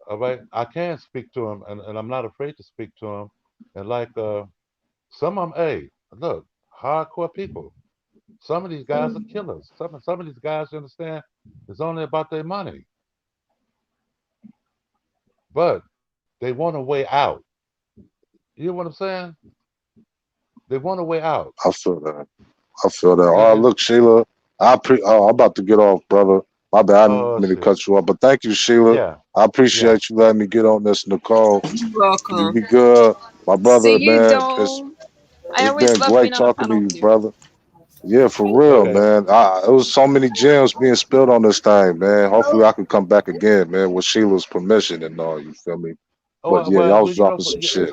All right, I can speak to them, and I'm not afraid to speak to them. And like some of them, hey, look, hardcore people. Some of these guys are killers. Some of these guys, you understand, it's only about their money, but they want a way out. You know what I'm saying? They want a way out. I feel that. I feel that. And, All right, and look, Sheila, I'm about to get off, brother. My bad, I didn't oh mean to shit, cut you off, but thank you, Sheila. yeah, I yeah. appreciate you letting me get on this, Nicole. You're You welcome. be good, my See brother, you, man. Dome. I It's always been love being great on a talking to panel you, with you. brother. Yeah, for real, Okay. man. It was so many gems being spilled on this thing, man. Hopefully, I can come back again, man, with Sheila's permission and all. You feel me? Oh But yeah, well, y'all was dropping some shit.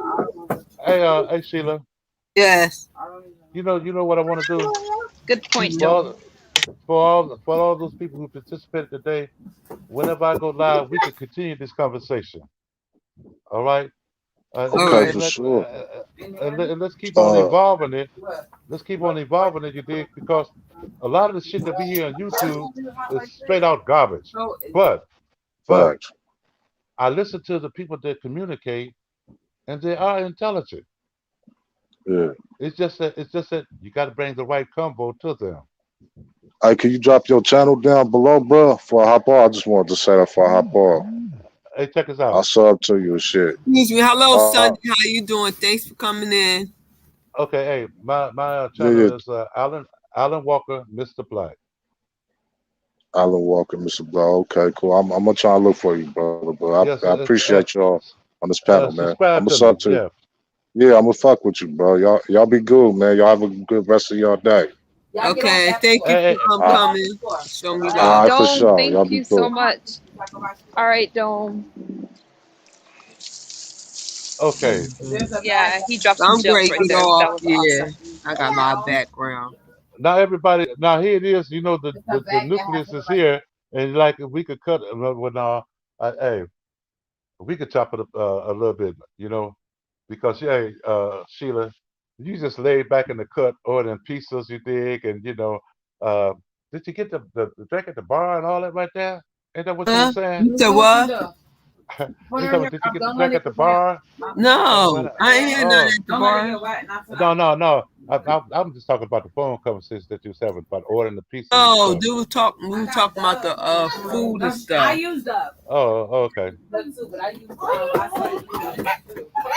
hey Sheila, Yes. you know what I want to do Good point, for all Dome. for all those people who participated today, whenever I go live, we can continue this conversation. All right. All Okay, right. for sure. And let's keep on Uh, evolving it. Let's keep on evolving it, you dig? Because a lot of the shit that we hear on YouTube is straight out garbage. But facts. I listen to the people that communicate, and they are intelligent. Yeah. It's just that you got to bring the right combo to them. Hey, can you drop your channel down below, bro? For I hop on, I just wanted to say that for I hop on. Hey, check us I'll out. sub to you and shit. Excuse me. Hello, Uh, Sunday. How you doing? Thanks for coming in. Okay, hey, my yeah, channel yeah. is Alan Walker, Mr. Black. Alan Walker, Mr. Bro. Okay, cool. I'm gonna try to look for you, brother. But Yes, I appreciate y'all on this panel, man. I'm subscribe gonna to me. sub to you. Yeah. Yeah, I'm gonna fuck with you, bro. Y'all be good, man. Y'all have a good rest of your day. Okay. Thank you Hey, for Uh, coming. Show me all love. right, for Dome, sure. Y'all thank be you so good. much. All right, Dome. okay. Yeah, he dropped some I'm gems great. right Get there. off. That was Yeah. awesome. I got a lot of background. Now everybody, now here it is. You know the nucleus is here, and like if we could cut when hey, we could chop it up a little bit, you know, because yeah, Sheila, you just laid back in the cut, ordering pizzas, you dig, and you know, uh, did you get the drink at the bar and all that right there? Ain't that what you were Huh? saying? You said what? You told me, did you get the drink at the bar? No, I ain't had none Oh, at the bar. no. I'm just talking about the phone conversation that you was having about ordering the pizzas and Oh, stuff. dude, we were talking about the food and stuff. Oh, okay.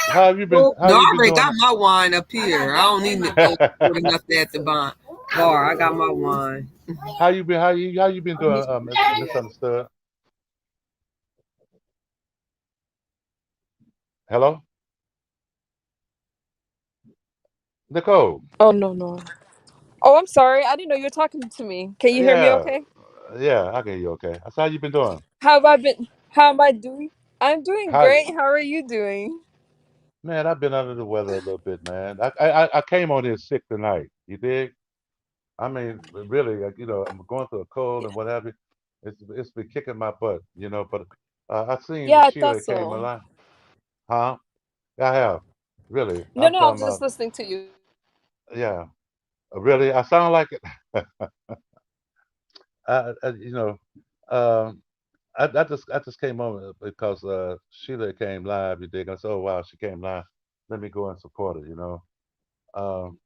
How have you been? How No, you I been already got doing? my wine up here. I don't need to go order nothing at the bar. I got my wine. How you been? How you been doing? Misunderstood. Hello, Nicole. Oh no no. Oh, I'm sorry. I didn't know you were talking to me. Can you hear me Yeah, okay? yeah. I get you. Okay. That's how you been doing. How have I been? How am I doing? I'm doing How, great. How are you doing? man? I've been under the weather a little bit, man. I came on here sick tonight. You dig? I mean, really, like, you know, I'm going through a cold and what have you. It's been kicking my butt, you know. But I seen Yeah, I thought Sheila came so. alive, huh? I have, really. No, I'm no, I was talking just about, listening to you. yeah, really. I sound like it. You know, um, I just came on because Sheila came live. You dig? I said, oh wow, she came live. Let me go and support her. You know. Um,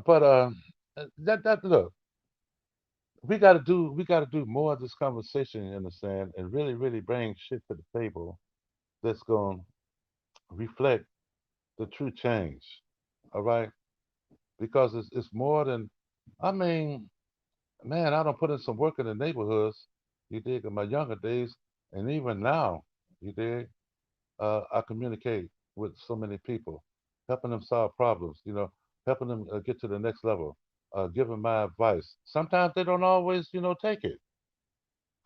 but that look, we got to do more of this conversation. You understand? And really bring shit to the table that's going to reflect the true change. All right? Because it's more than. I mean, man, I don't put in some work in the neighborhoods. You dig? In my younger days, and even now, you dig? I communicate with so many people, helping them solve problems. You know, helping them get to the next level. Giving my advice. Sometimes they don't always, you know, take it.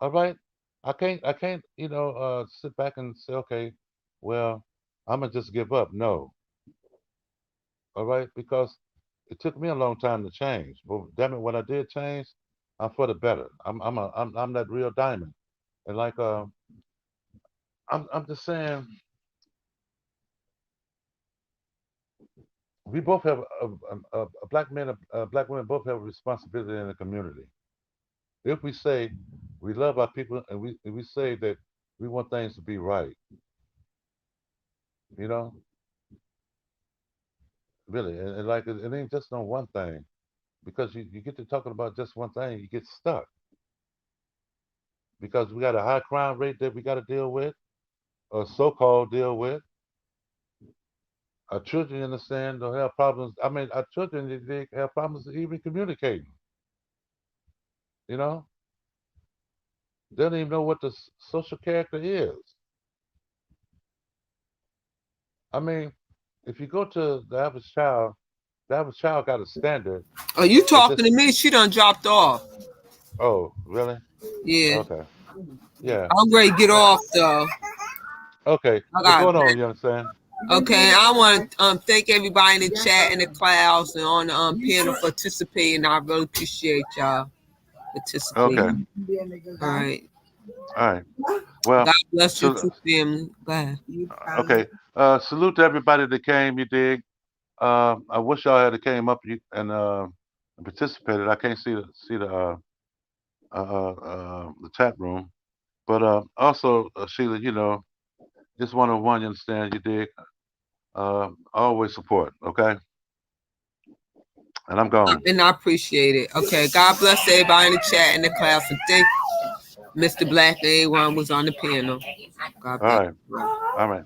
All right. I can't, you know, sit back and say, okay, well, I'm gonna just give up. No. All right, because it took me a long time to change. But damn it, when I did change, I'm for the better. I'm that real diamond. And like I'm just saying, we both have a black man, black women both have a responsibility in the community. If we say we love our people and we say that we want things to be right, you know, really, and like it ain't just on one thing because you get to talking about just one thing, you get stuck because we got a high crime rate that we got to deal with, or so-called deal with. Our children, you understand, don't have problems. I mean, our children they have problems even communicating. You know, they don't even know what the social character is. I mean, if you go to the average child got a standard. Are you It talking just, to me? She done dropped off. oh, really? Yeah. Okay, yeah. I'm ready to get off though. Okay, I what's got going on? You understand? Okay, I want to thank everybody in the chat and the clouds and on the panel for participating. I really appreciate y'all. participate. Okay. All right. All right. Well, God bless you so too, family. Bye. okay. Salute to everybody that came. You dig? I wish y'all had came up and participated. I can't see the chat room, but also Sheila, you know, just 101. You understand? You dig? Always support. Okay. And I'm gone. And I appreciate it. Okay. God bless everybody in the chat and the class. And thank Mr. Black and A1 was on the panel. God All bless. right. All right.